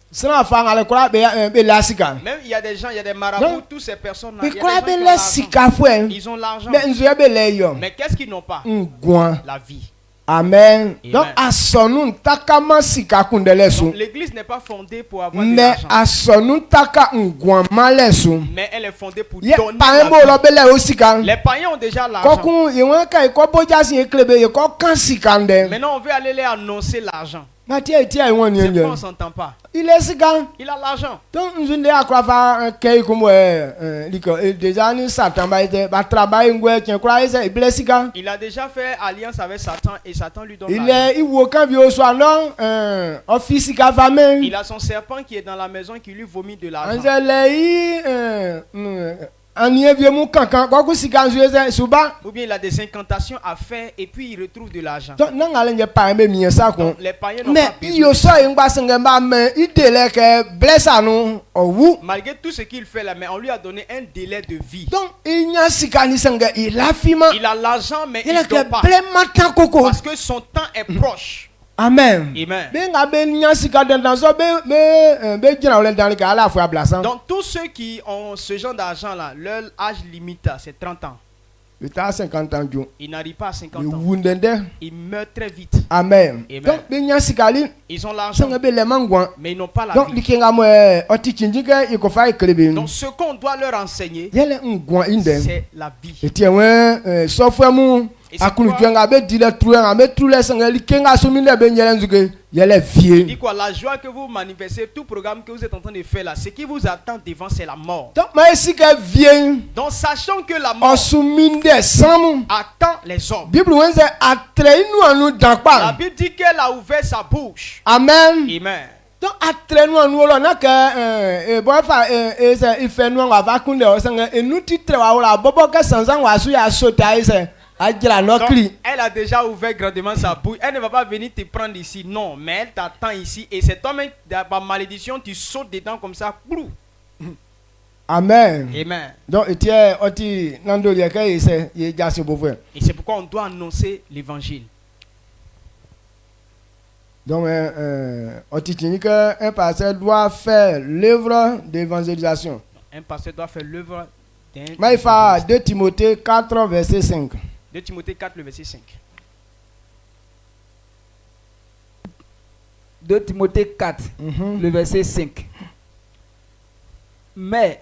Sra fanga le kura be lasika. Même il y a des gens, il y a des marabouts, toutes ces personnes-là. Be il y a kura des be gens qui ont lasika l'argent. fwe. Ils ont l'argent. Mais nzuya be le yo. Mais qu'est-ce qu'ils n'ont pas? Ngwan. La vie. Amen. Amen. Donc asonu takama sika kundelesu. Donc, l'église n'est pas fondée pour avoir de Mais l'argent. asonu taka ngwan malesu. Mais elle est fondée pour Ye donner paembo la vie. lo bele osika. Les païens ont déjà l'argent. Koku yewan kai ko boja sin eklebe ye ko kan sika nde. Maintenant, on veut aller leur annoncer l'argent. Matia etia won C'est pourquoi on yenye. ne s'entend pas. Il est sika. Il a l'argent. Donc nzunde akrafa kei kumo liko déjà ni satan ba ite ba travail ngwe tien kura ise ibile sika. Il a déjà fait alliance avec Satan et Satan lui donne Il l'argent. est iwo kan bi o so non office ka fame. Il a son serpent qui est dans la maison qui lui vomit de l'argent. Anzele yi anie vie mu kankan ko ku sika nzueze suba. Ou bien il a des incantations à faire et puis il retrouve de l'argent. Donc nangale nje pa me mi sa ko. Donc, les païens n'ont Mais pas il besoin. y so ngba senge ba me idele ke blessa nu owu. Malgré tout ce qu'il fait là, mais on lui a donné un délai de vie. Donc il nya sika ni senge il afima. Il a l'argent mais Il il a ne que dort pas. plein matin koko. Parce que son temps est proche. Amen. Amen. Be nga be nya sika den dan so be jina ole dan ka ala fo ablasan. Donc tous ceux qui ont ce genre d'argent là, leur âge limite c'est 30 ans. Il t'a 50 ans jo. Ils n'arrivent pas à 50 Il ans. wundende. Ils meurent très vite. Amen. Amen. Donc be nya sika li Ils ont l'argent, senge be le mangwan. mais ils n'ont pas la Donc vie. likenga mo oti chinjike ikofa eklebe. Donc ce qu'on doit leur enseigner, Yele ngwan inde. c'est la vie. Eti we software mu Et c'est akulu pourquoi- janga be dile truenga be trule senge likenga suminde be nyele nzuke yele Il vie. dit quoi? La joie que vous manifestez, tout programme que vous êtes en train de faire là, ce qui vous attend devant, c'est la mort. Donc ma sika vie Donc sachant que la mort osuminde samu. attend les hommes. Bible wenze atreinu anu La dankpa. Bible dit qu'elle a ouvert sa bouche. Amen. Amen. Donc atreinu anu lo na ke bofa se ife nu wa vakunde o senge enu titre wa la bobo ke sansan wa su ya sota ise ajira no Donc, kri. elle a déjà ouvert grandement sa bouche. Elle ne va pas venir te prendre ici. Non, mais elle t'attend ici. Et c'est toi-même, par malédiction, tu sautes dedans comme ça. Plou. Amen. Amen. Donc etie oti nando le ke ise ye jase bovo. Et c'est pourquoi on doit annoncer l'évangile. Donc oti tini que un pasteur doit faire l'œuvre d'évangélisation. Un pasteur doit faire l'œuvre d'un. Maïfa 2 Timothée 4 verset 5. 2 Timothée 4, le verset 5. 2 Timothée 4, le verset 5. Mais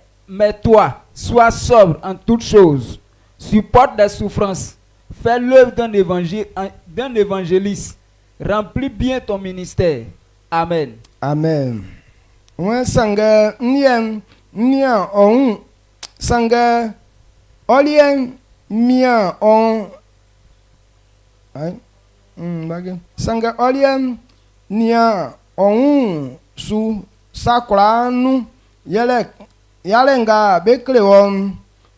toi, sois sobre en toutes choses, supporte des souffrances, fais l'œuvre d'un évangéliste, remplis bien ton ministère. Amen. Amen. Wen sanga nia on sanga olien mia on ay bagay sanga olien nia on su sakranu yalenga beklewon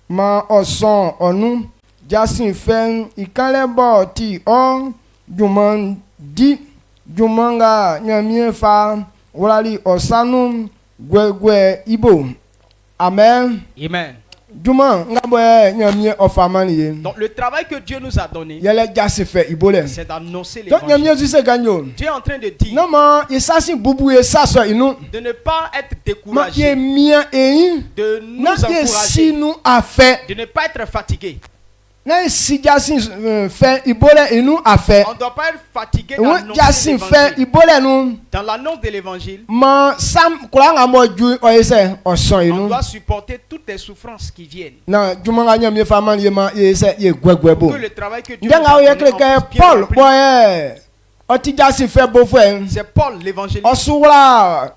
ma oson onu jasin fen ikalebo ti o juman di jumanga nyamie fa wali osanu gwegwe ibo. Amen. Amen. Juma ngabo nyamie ofamani. Donc le travail que Dieu nous a donné, Yele jase fe ibole. c'est d'annoncer Donc nyamie l'évangile. se ganyo. Dieu est en train de dire Non ma yesasi bubu yesaso inu. de ne pas être Ma ye découragé, mia ein. de nous Na ye encourager, sinu afe. de ne pas être fatigué. Na si jasin fe ibole inu afe. On ne doit pas être fatigué Won d'annoncer jasin fe l'évangile. ibole nu. Dans l'annonce de l'évangile, Ma sam kulanga mo ju oyese oson on inu. doit supporter toutes les souffrances qui viennent. Na juma nga nyamie famani ye ma yese ye gwegwe Pour bo. que le travail que Dieu nous Ndenga a oye donné, on kleke puisse bien Paul l'accomplir. boye Oti Jasin fait beau frère. C'est Paul l'évangéliste. Osura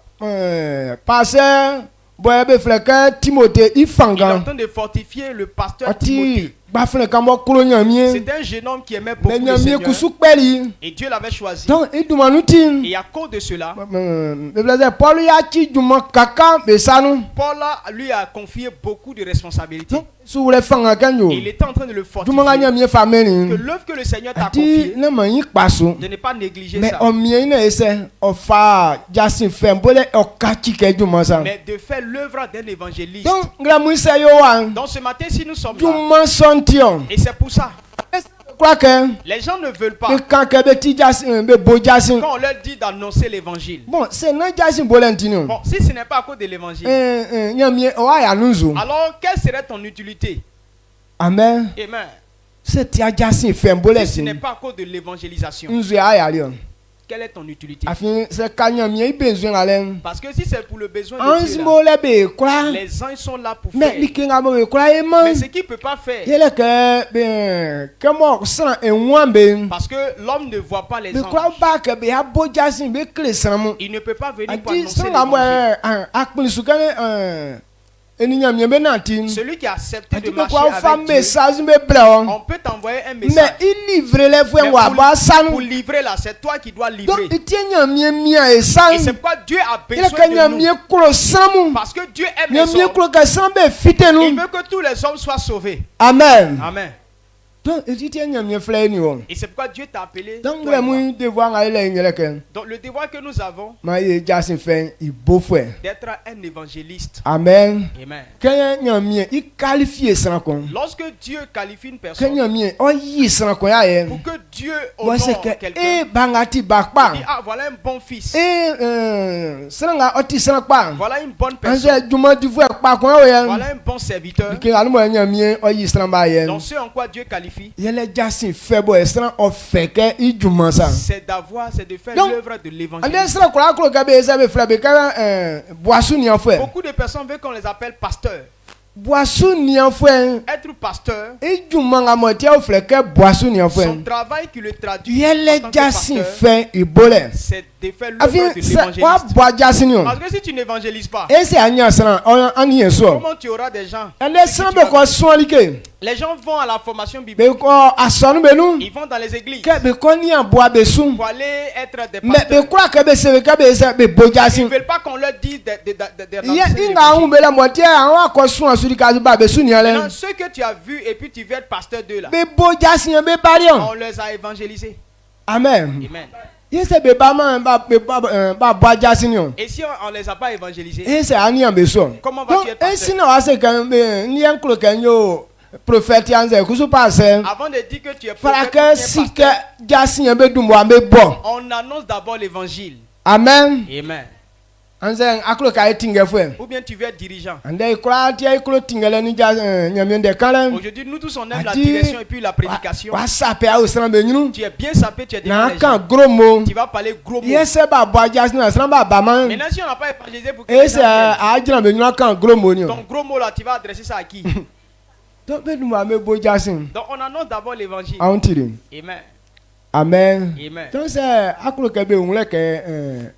pasteur boyebe fleke Timothée Il est en Ifanga. train de fortifier le pasteur Oti Timothée. ba fleke mo kolo nyamie. C'était un jeune homme qui aimait beaucoup Mais le nyamie Seigneur. kusu kpeli. Et Dieu l'avait choisi. Donc il dumanuti. Et à cause de cela, Le blazer Paul ya chi duma kaka besanu. Paul lui a confié beaucoup de responsabilités. Donc sous les fanga kanyo. Et il était en train de le fortifier. Dumanga nyamie Que fameni. l'œuvre que le Seigneur t'a Ati confiée, ne manyi paso. de ne pas négliger Mais ça. on mien ne ese ofa Jasin fait bole okachi ke duma sa. Mais de faire l'œuvre d'un évangéliste. Donc gramu se yo wa. Donc ce matin, si nous sommes là, Duma sontion. et c'est pour ça, Quoi que les gens ne veulent pas, quand que be Jasin be bo Jasin. quand on leur dit d'annoncer l'évangile. Bon, c'est na Jasin bolentino. Bon, si ce n'est pas à cause de l'évangile, Nyamie o aya nuzu. alors quelle serait ton utilité? Amen. Amen. C'est tia Jasin fait Si ce bolentino. n'est pas à cause de l'évangélisation, Nzu aya lion. quelle est ton utilité? Afin c'est kanyamie i besoin ale. Parce que si c'est pour le besoin de Dieu, Anzmo le be kwa. les uns sont là pour Mais faire. likinga mo be kwa e man. Mais ce qu'il ne peut pas faire, Yele ke ben kemo san enwambe. parce que l'homme ne voit pas les Be kwa anges, ba ke be abo Jasin be klesan. il ne peut pas venir pour Ati annoncer san mo l'évangile. akpin sukane eninyamie be nantin. Celui qui a accepté Ati de be marcher kwa fa avec Dieu, message be bre. on peut t'envoyer un Mais message. il livre les Mais fois wa ba pour sanu. livrer là, c'est toi qui dois Donc livrer. il tient mia e Et san. c'est pourquoi Dieu a Il besoin ka de nyamie nous. kro samu. Parce que Dieu aime les Nyamie hommes. kro ka san be fite Il nous. veut que tous les hommes soient sauvés. Amen. Amen. Donc il tient nyamie fleur ni on. Et c'est pourquoi Dieu t'a appelé. Donc toi et le moi. mu devoir aller ngele ken. Donc le devoir que nous avons Ma ye Jasin fait il beau frère. d'être un évangéliste. Amen. Amen. Quand nyamie il qualifie san kon. Lorsque Dieu qualifie une Quand personne, nyamie o yi san kon ya ye. pour que Dieu Moi c'est honore que quelqu'un, bangati il bakpa. dit, ah voilà un bon fils, Sanga oti san pa. voilà une bonne personne, Anje duma du fois pa kon ya ye. voilà un bon serviteur. Ki alu mo nyamie o yi san ba ye. Donc ce en quoi Dieu qualifie, Yele Jasin fait bo esran o feke i duma sa. c'est de faire Donc, l'œuvre de Ande l'évangile. sra kura kro ka be sa be fla be ka boisson ni en fait. Beaucoup de personnes veulent qu'on les appelle pasteurs. Boisson ni en fait. Être pasteur, I duma nga mo tia o fleke boisson ni en fait. son travail qui le traduit Yele en tant que Jasin pasteur, fait i bole. c'est de faire l'œuvre Afin de sa wa l'évangéliste. bois Jasin yo. Parce que si tu n'évangélises pas, E se anya sra on y so. comment tu auras des gens? Ande sra be ko so like. Les gens vont à la formation Be biblique, ko asonu be nu. ils vont dans les églises Ke be ko ni an bois be sum. pour aller être des Mais be pasteurs. kura ke be se ka be se be bo Ils Jasin. ne veulent pas qu'on leur dise Ye d'annoncer inga l'évangile. hu be la mo tia an wa ko sun asuri ka ba be sun ya le. Maintenant, ceux que tu as vus et puis tu veux être pasteur d'eux là, Be bo Jasin be parion. on les a évangélisés. Amen. Amen. Ye se be ba man ba bois Jasin yo. Et si on ne les a pas évangélisés, E se ani an be so. comment vas-tu être E pasteur? si na wa se kan be ni en klo kan yo prophète yanze kusu passe. Avant de dire que tu es Para prophète, que ou bien si que pasteur, Jasin be dum wa be bon. on annonce d'abord l'évangile. Amen. Amen. Anze aklo ka etinge fwe. Ou bien tu veux être dirigeant. Ande kura tia iklo tingele ni nyamie de kan. Aujourd'hui, nous tous on aime la Adi- direction et puis la prédication. Wa sape a osran be nyunu. Tu es bien sapé, tu es devant Na les kan gens. gros mot. Tu vas parler gros mots. Ye se ba bois Jasin na sran ba ba man. Maintenant, si on n'a pas évangélisé pour que E les se gens viennent, a jina be nyunu kan gros mot ni. ton gros mot là, tu vas adresser ça à qui? Donc be dum wa me bo Jasin. Donc on annonce d'abord l'évangile. A on tire. Amen. Amen. Amen. Donc c'est aklo ke be unle ke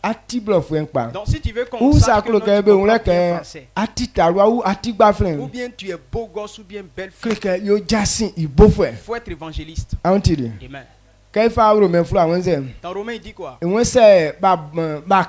ati blof wen pa. Donc si tu veux qu'on Ou sa sache que aklo non, ke tu be unle comprends ke bien français, ati tarwa ou ati gba ou flen. bien tu es beau gosse ou bien belle fille, Que yo Jasin i bo fwe. il faut être évangéliste. A on tire. Amen. Ke fa ro me flu awon ze. Dans Romain, il dit quoi? E won se ba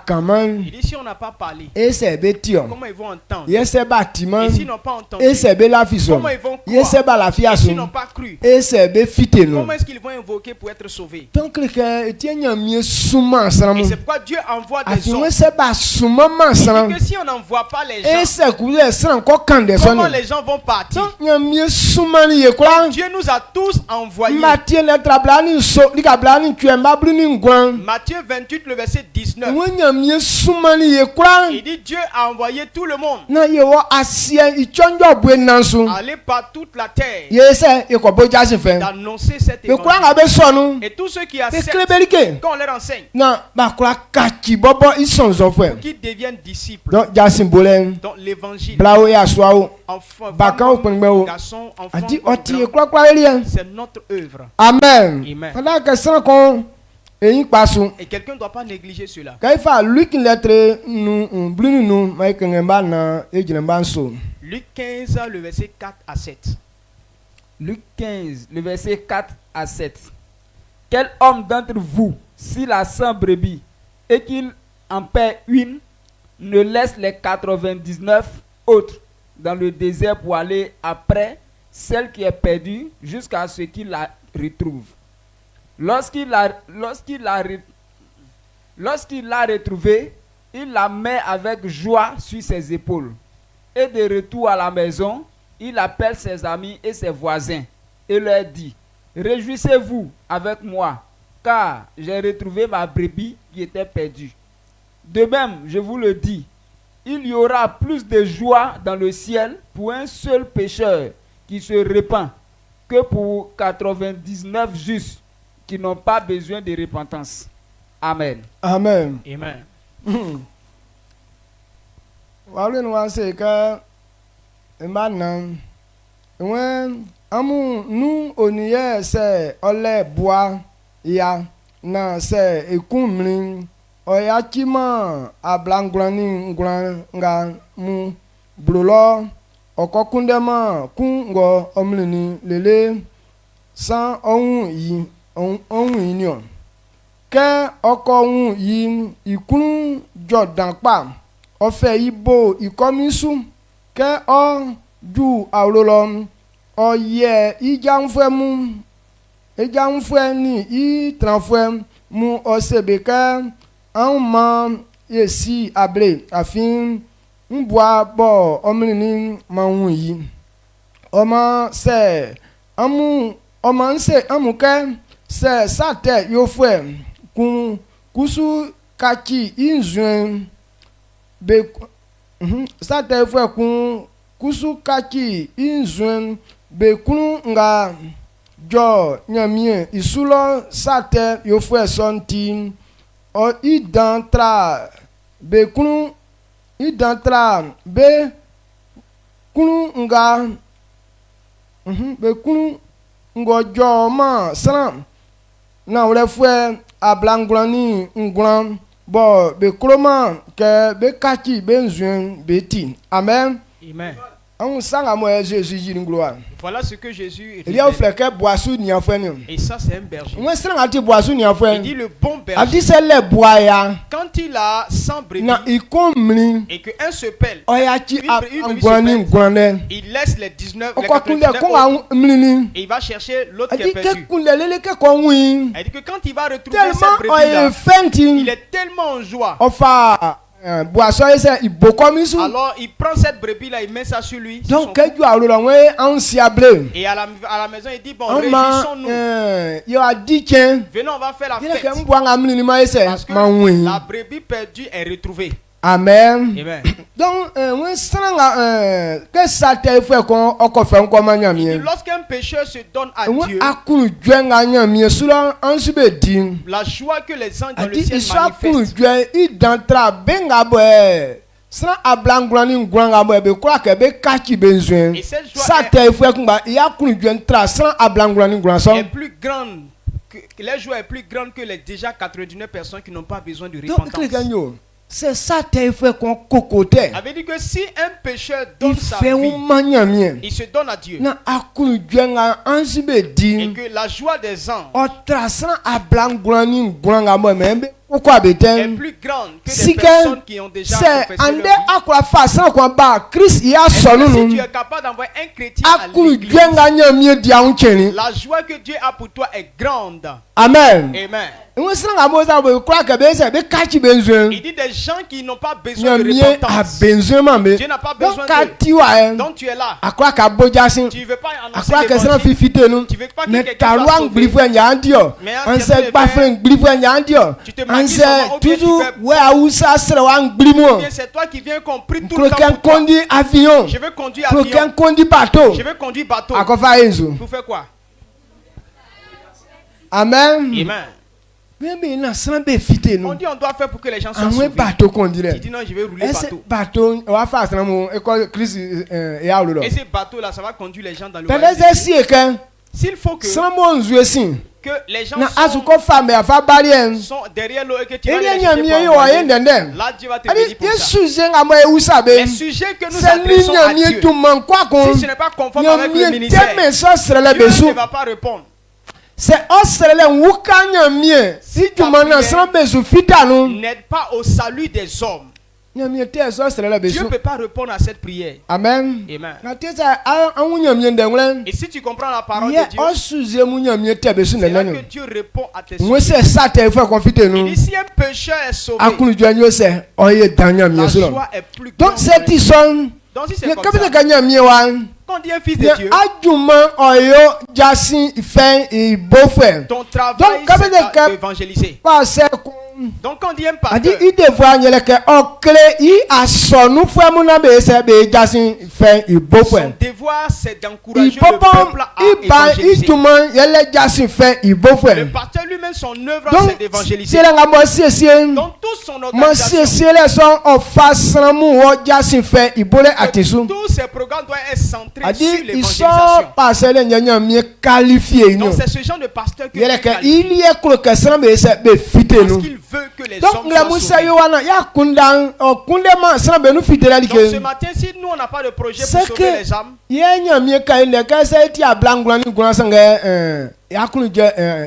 kaman. Il dit si on n'a pas parlé, E se be tion. comment ils vont entendre? Ye se ba timan. Et s'ils n'ont pas entendu, E se be la fiso. comment ils vont Ye se croire? ba la Et fia s'ils so. n'ont pas cru, E se be fite no. comment est-ce qu'ils vont invoquer pour être sauvés? Donc que tie nyamie suma sram. Et c'est pourquoi Dieu envoie des Afi hommes. won se ba suma man Il sram. dit que si on n'envoie pas les E gens, se ku le sram ko kan de so comment ni. les gens vont partir? Donc nyamie suma ni ye kwa. Dieu nous a tous envoyés. Matthieu le trablani so ni ka blani tu en bablu ni ngwan. Matthieu 28, le verset 19. Won nyamie suma ni ye kwa. Il dit Dieu a envoyé tout le monde. Na ye wo asie i chonjo bu nansu. Aller par toute la terre. Ye se e ko bo Jasin fe. D'annoncer cet Me kwa évangile. nga be so nu. Et tous ceux qui Be acceptent, klebelike. quand on leur enseigne, Na ba kwa kachi bobo ison zo fe. qu'ils deviennent disciples. Donc Jasin bolen. Dans l'évangile, Blawo ya swao. enfant, Baka ou pengbe ou. garçon, enfant, Adi homme, oti e grand, kwa elie. c'est notre œuvre. Amen. Amen. Fala que san kon Et quelqu'un ne doit pas négliger cela. Luc 15, le verset 4 à 7. Luc 15, le verset 4 à 7. Quel homme d'entre vous, s'il a 100 brebis et qu'il en perd une, ne laisse les 99 autres dans le désert pour aller après celle qui est perdue jusqu'à ce qu'il la retrouve. Lorsqu'il l'a retrouvée, il la met avec joie sur ses épaules. Et de retour à la maison, il appelle ses amis et ses voisins et leur dit: réjouissez-vous avec moi, car j'ai retrouvé ma brebis qui était perdue. De même, je vous le dis, il y aura plus de joie dans le ciel pour un seul pécheur qui se repent que pour 99 justes qui n'ont pas besoin de repentance. Amen. Amen. Amen. Nous oniye se ole bois ya na se ekumrin oya chima ablanglani ngranga mu blolo okokundema kungo omlini lele san ohun yi ke oko ohun yi ikun jordan pa ofe ibo ikomisu ke o ju awrolo oye ijanfemu ni itranfem mu osebeka anma esi able afin nbua bo omrini mawun yi oma se amuke se sate yofwe kun kusu kachi inzuen be sate yofwe kun kusu kachi inzuen be kun nga jo nyamie isulo sate yofwe sonti o idantra be kun nga be kun ngojo ma sran na wle fwe ablanglani ngran bo be kroma ke be kachi be nzuen beti. Amen. Amen. On sanga mo Jésus ji ngloa. Voilà ce que Jésus il y a fait que boisson ni afin. Et ça c'est un berger. On sanga ati boisson ni afin. Il dit le bon berger. A dit c'est le bois ya. Quand il a 100 brebis na ikomli et que un se pèle, il laisse les 19 les 99 et il va chercher l'autre qui est perdu. Il dit que quand il va retrouver cette brebis là, il est tellement en joie. Alors il prend cette brebis là, il met ça sur lui. Donc, et à la maison il dit bon, réjouissons-nous. Venons, on va faire la fête. Parce que la brebis perdue est retrouvée. Amen. Amen. Donc, lorsqu'un pécheur se donne à Dieu, la joie que les anges dans le ciel manifestent, et cette joie est plus grande que, la joie est plus grande que les déjà 99 personnes qui n'ont pas besoin de repentance. C'est ça t'es fait qu'on cocoté. Avait dit que si un pécheur donne sa vie, il se donne à Dieu. Et que la joie des anges est plus grande que les personnes qui ont déjà confessé leur vie. Et si tu es capable d'envoyer un chrétien à l'église, la joie que Dieu a pour toi est grande. Amen. Amen. Il dit des gens qui n'ont pas besoin de repentance. Dieu n'a pas besoin de. Donc tu es là. Tu ne veux pas annoncer l'évangile. Tu ne veux pas que quelqu'un soit sauvé. Mais tu te maquilles seulement, ou bien c'est toi qui viens qu'on prie tout le temps pour toi. Je veux conduire avion. Je veux conduire bateau. Pour faire quoi? Amen. Amen. On dit on doit faire pour que les gens soient sauvés. Tu dis non, je vais rouler bateau. Et ces bateaux là, ça va conduire les gens dans le royaume. S'il faut que sans mon jouer les gens na azuko femme afa barien sont derrière l'eau et que tu vas eli les nya mi chercher yo pour ayen envoyer, den là Dieu va te ali bénir pour ça. yesu zenga mo e usabe Les sujets que nous c'est adressons nya à mi Dieu, tu man kwa kon si ce n'est pas conforme avec le nya ministère, teme so srele Dieu besu ne va pas répondre. c'est o srele wuka nya mi si tu man na sran besu fita no N'aide pas au salut des hommes. nya mi te so srele Dieu besu ne peut pas répondre à cette prière. amen Amen. na te sa an nya mi ndenglen Et si tu comprends la parole ye de Dieu, o suze mu nya mi te besu c'est là nenu que Dieu répond à tes mo souhaits. se sate fo confite Il no dit si un pécheur est sauvé, akunu jo nyo se oye dan nya mi la so joie est plus donc grande. c'est ti son Donc si c'est ye comme kabele ça, ka nya mi wa quand on dit un fils de ye Dieu, adwuma oyo jasin ife ibofwe ton travail Donc, comme c'est des d'évangéliser. pa se Donc quand on dit un adi pasteur, ide voa nyele ke okle I asonu fwe mu na be se be jasin ife son ibofwe devoir c'est d'encourager le ipopom peuple à iba évangéliser. ituma yele jasin ife Le ibofwe pasteur lui-même, son œuvre donc c'est d'évangéliser. sele nga mo siesie Dans toute son mo organisation, siesie le son ofasran mu wo jasin ife ibole atisu tous ces programmes doivent être centrés adi sur iso l'évangélisation. pasele nyanya mi qualifié Donc no c'est ce genre de pasteur que yele Dieu ke qualifie. ili e kro ke sran be se be fite Parce no qu'il veut que les donc hommes la soient musa sauvés. yo wana ya kundan o kunde ma sran be nu fitela Donc ce like matin, si nous on n'a pas de projet pour C'est sauver que- les âmes, ye nyamie ka ne ka se ti ablangula ni guna sange ya kunu je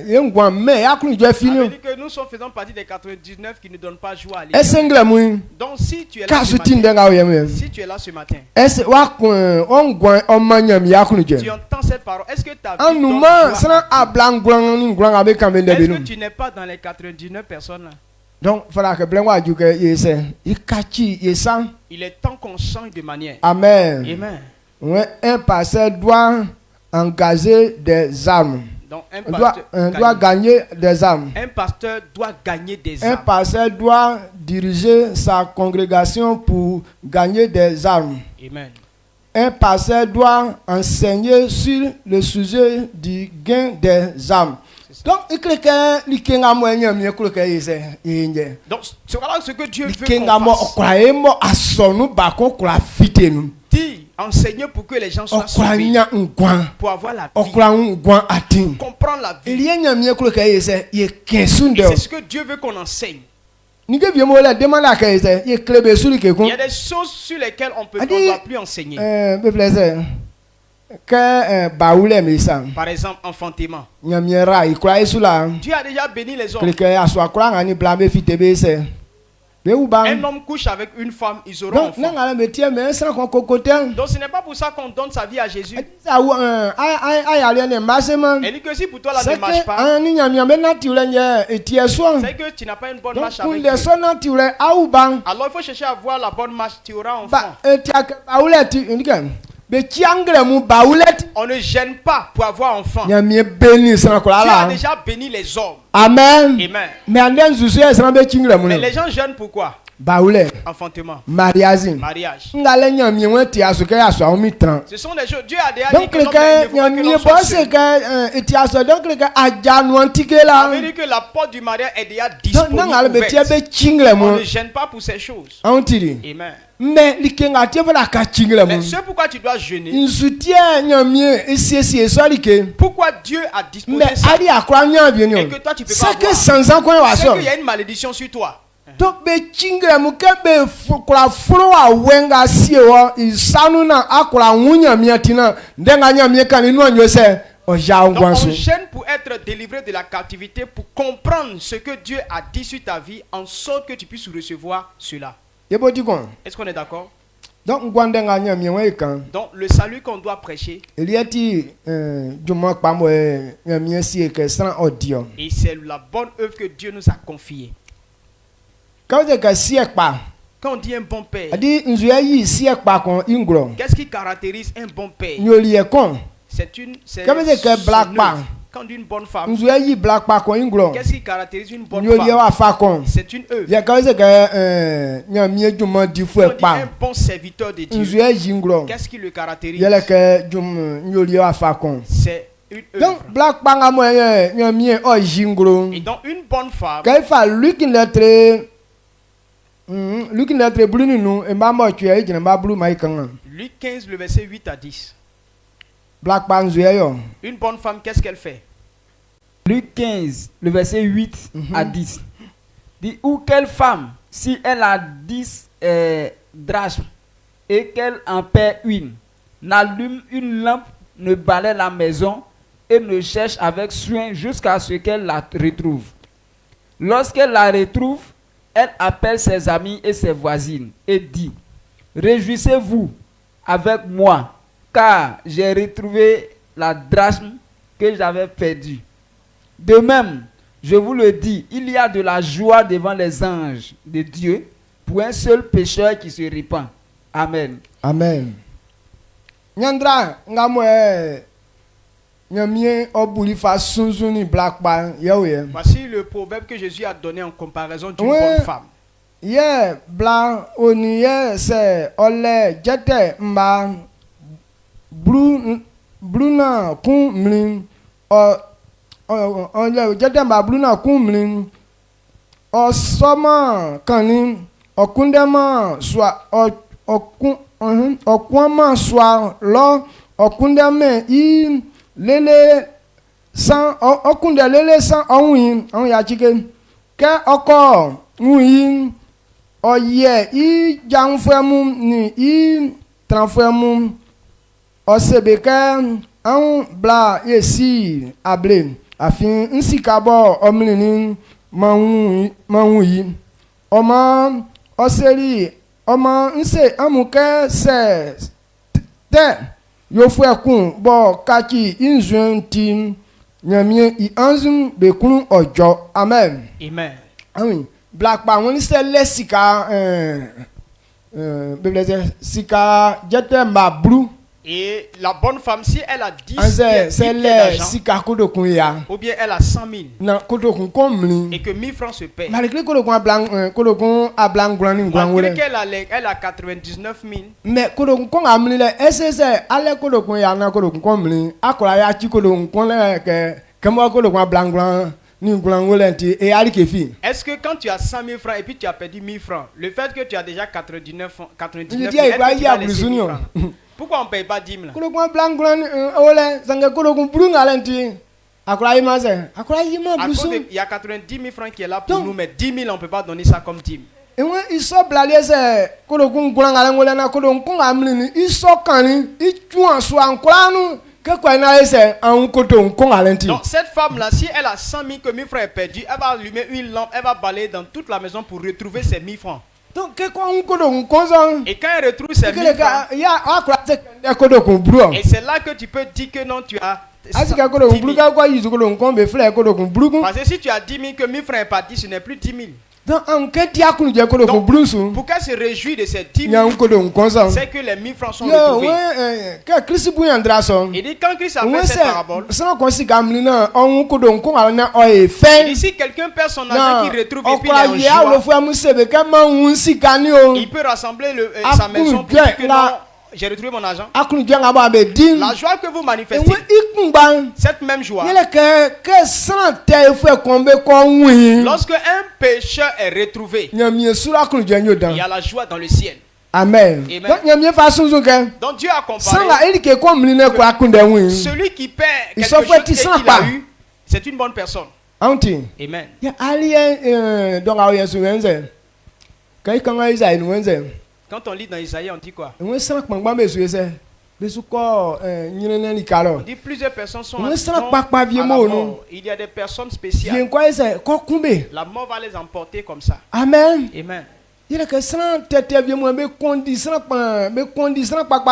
ye ngwa me ya kunu je ça veut fini dire que nous sommes faisant partie des 99 qui ne donnent pas joie à l'Église. esengla mu Donc si tu es là ka ce su matin, tinde nga ye me si tu es là ce matin, ese wa kun on gwa on manyam ya kunu tu je entends cette parole. Est-ce que ta vie donne anuma joie sana à Dieu? ablangula ni gwa nga be ka me Est-ce de que binu tu n'es pas dans les 99 personnes là? donc fala ke blen wa ju ke ye se ikachi ye san Il est temps qu'on change de manière. amen Amen. ouais un pasteur doit engager des armes Donc doit gagner des armes. un pasteur doit gagner des Un âmes. pasteur doit diriger sa congrégation pour gagner des armes. Amen. Un pasteur doit enseigner sur le sujet du gain des âmes. Donc, il crée que l'ikenga mo enya mi ekuru ke yese yenje. Donc c'est voilà ce que Dieu veut L'ikenga qu'on mo fasse. okra emo asonu ba ko kura fitenu. Dis, enseigner pour que les gens soient Okra sauvés, nya ngwan. pour avoir la vie, Okra ngwan atin. comprendre la Il vie. y enya mi ekuru ke yese ye Et kensunde. c'est ce que Dieu veut qu'on enseigne. Ni ke viemo la demanda ke yese ye klebe suri ke Il kun. y a des choses sur lesquelles on ne Adi- doit plus enseigner. Be plaisir. Que baoule me sam. Par exemple, enfantement. Nyamiera ikura isula. Dieu a déjà béni les hommes. Kleke aswa kura ngani blambe fitebe se. Be uba. Un homme couche avec une femme, ils auront Donc enfant. nangala metie me sra kon kokoten. Donc ce n'est pas pour ça qu'on donne sa vie à Jésus. Sa wo ay ale ne masema. Elle dit que si pour toi là C'est ne marche que pas, ani nyamia me natule nye etie so. c'est que tu n'as pas une bonne Donc marche avec kunde Dieu. so natule auba. Alors il faut chercher à voir la bonne marche, tu auras enfant. Ba etia baoule ti ndikan. Be chiangre mu baoule. On ne gêne pas pour avoir enfant. Dieu Nyamie beni sra kula a la. déjà béni les hommes. Amen. Amen. Mais anden zuzu sra be chingre mu. Mais les gens gênent pourquoi? Baoule. Enfantement, Mariage. mariage. Ngale nyamie won ti asuke aso omi tran. Ce sont des choses. Dieu a déjà dit Donc que le l'homme gars ne voit que nyamie l'homme soit bosse seul. que ti aso donc le gars ajanu antike Ça la. veut dire que la porte du mariage est déjà Donc disponible. nangale be ti Ouverte. be chingre On mu. ne gêne pas pour ces choses. Antiri. Amen. Mais likenga ti bala ka chingre mu. Mais ce pourquoi tu dois jeûner, Il soutient nyamie esi so like. pourquoi Dieu a disposé Mais ça, ali akra nyamie ni. et que toi tu peux pas C'est que avoir. sans en quoi wa C'est so. qu'il y a une malédiction sur toi. Donc be chingre mu ke be kula furo wa wenga siewo isanu na akura nyamie tina ndenga nyamie kan inu anyo se oja Donc ngwanso. on gêne pour être délivré de la captivité, pour comprendre ce que Dieu a dit sur ta vie, en sorte que tu puisses recevoir cela. Yebo di kon. Est-ce qu'on est d'accord? Donc ngwandenga nyamie we kan. Donc le salut qu'on doit prêcher, Eliati juma kpamo nyamie si ke san odio. et c'est la bonne œuvre que Dieu nous a confiée. Quand de ka si ekpa. Quand on dit un bon père, Adi nzuya yi si ekpa kon ingro. qu'est-ce qui caractérise un bon père? Nyoli ekon. C'est une... c'est Quand veut dire que son black œuvre. man. Quand on dit une bonne femme, Nzuya yi black pa kon ingro. qu'est-ce qui caractérise une bonne Nyoli femme? wa fa kon. C'est une œuvre. Ya quand de ka nyamie juma di fu Quand on dit ekpa. un bon serviteur de Dieu, Nzuya yi ingro. qu'est-ce qui le caractérise? Yele ke jum nyoli wa fa kon. C'est une œuvre. Donc black pa nga mo nyamie o jingro. Et donc une bonne femme, Quand il fa looking lettre looking lettre blue nu e ba mo tue e jina ba blue mai kan. Luc 15, le verset 8 à 10. Black Panzuya yo. Une bonne femme, qu'est-ce qu'elle fait? Luc 15, le verset 8 à 10. Dit, ou quelle femme, si elle a 10 drachmes et qu'elle en perd une, n'allume une lampe, ne balaie la maison et ne cherche avec soin jusqu'à ce qu'elle la retrouve. Lorsqu'elle la retrouve, elle appelle ses amis et ses voisines et dit, réjouissez-vous avec moi, car j'ai retrouvé la drachme que j'avais perdue. De même, je vous le dis, il y a de la joie devant les anges de Dieu pour un seul pécheur qui se répand. Amen. Amen. Nyandra ngamwe nyamie obuli fa sunzuni black ban yewe. Voici le proverbe que Jésus a donné en comparaison d'une Ouais. bonne femme. Ye blanc oni ye se ole jete mba bluna kun mlin o le jete mba bluna kun mlin o soma kanin o kundema swa o kwama swa lo o kundeme I lele san o kunde lele san on ya chike ke oko wi oye I janfemu ni I transfemu osebeka an bla esi able afin nsikabo omlini manwu yi oma oseri oma nse amuke se te yofu ekun bo kaki inzun tim nyamie I anzun bekun ojo. Amen. Amen. Amen. Black pa woni se le sika sika jete ma blue. Et la bonne femme, si elle a 10 c'est le sika kodo kun ya. ou bien elle a 100 000 Na kodo kun komli. et que 1000 francs se paient, Malgré kodo kun blanc kodo kun a blanc grani malgré ngwangole. elle a 99 000, Mais kodo kun amli le esse ale kodo kun ya na kodo kun komli. Akola ya chi kodo kun le ke mo kodo kun blanc grani ngwangole nti e ali ke fi. est-ce que quand tu as 100 000 francs et puis tu as perdu 1000 francs, le fait que tu as déjà 99 000, Il est-ce dit, que il tu va vas y avoir laisser besoin. 1000 francs? Pourquoi on ne paye pas 10 000 là? Kodo kun blanc grani ole zanga kodo kun blue ngalenti. Akola yima se. Akola yima À cause blue. il y a 90 000 francs qui est là pour Donc- nous, mais 10 000 on ne peut pas donner ça comme 10 000. Ewe iso blalie se kodo kun ngulanga ngole na kodo kun amli ni iso kani ichuan so ankwanu ke kwa na ese an kodo kun alenti. Donc cette femme-là, si elle a 100 000 que 1000 francs est perdu, elle va allumer une lampe, elle va balayer dans toute la maison pour retrouver ses 1000 francs. Donc ke kwa un kodo kun so Et quand elle retrouve ses ke 1000 le francs, ka ya akwa se ke kodo kun bru. et c'est là que tu peux dire que non, tu as Asika kodo kun 10 bru 000. ka kwa yizu kodo kun be fle kodo kun bru kun. Parce que si tu as 10 000 que 1000 francs est parti, ce n'est plus 10 000. Donc an ke dia kun je kodo kun Donc, bru su. pour qu'elle se réjouisse de ces 10 Nya 000, un kodo kun so. c'est que les 1000 francs sont Yo retrouvés. we ke Christ bu yandra so. Il dit quand Christ a We fait se cette parabole, sana ko si gamli na on kodo kun alna o e il fe. dit si quelqu'un perd son argent qu'il retrouve et puis Okwa il est ya en lo joie, fu amusebe ka ma un sikani o. il peut rassembler Ah, sa maison pour bien, dire que là. non, j'ai retrouvé mon argent. Akunu janga ba be din. La joie que vous Ewe manifestez, ikunban. cette même joie, Yele ke sante fe kombe ko wi. lorsque un pécheur est retrouvé, Nyamie sura akunu janyo il dan. y a la joie dans le ciel. Amen. Amen. Donc nyamie fa sunsun ke. Donc Dieu a comparé Sanga elike ko mline ko akunde wi. celui qui perd Il quelque s'en chose fait et qu'il sans a pas. eu, c'est une bonne personne. Anti. Amen. Ya alien donc awo yesu wenze. Kai kanga isa inu wenze. Quand on lit dans Isaïe, on dit quoi? Ewe sana kpangba be su yese. Be su ko nyinene ni On kalo. dit plusieurs personnes sont Oui, ça sont n'a pas à la vieux mot, non. mort. Il y a des personnes spéciales. Vien kwa yese ko kumbe. La mort va les emporter comme ça. Amen. Amen. Yele ke sana tete vie mo be kondi sana pa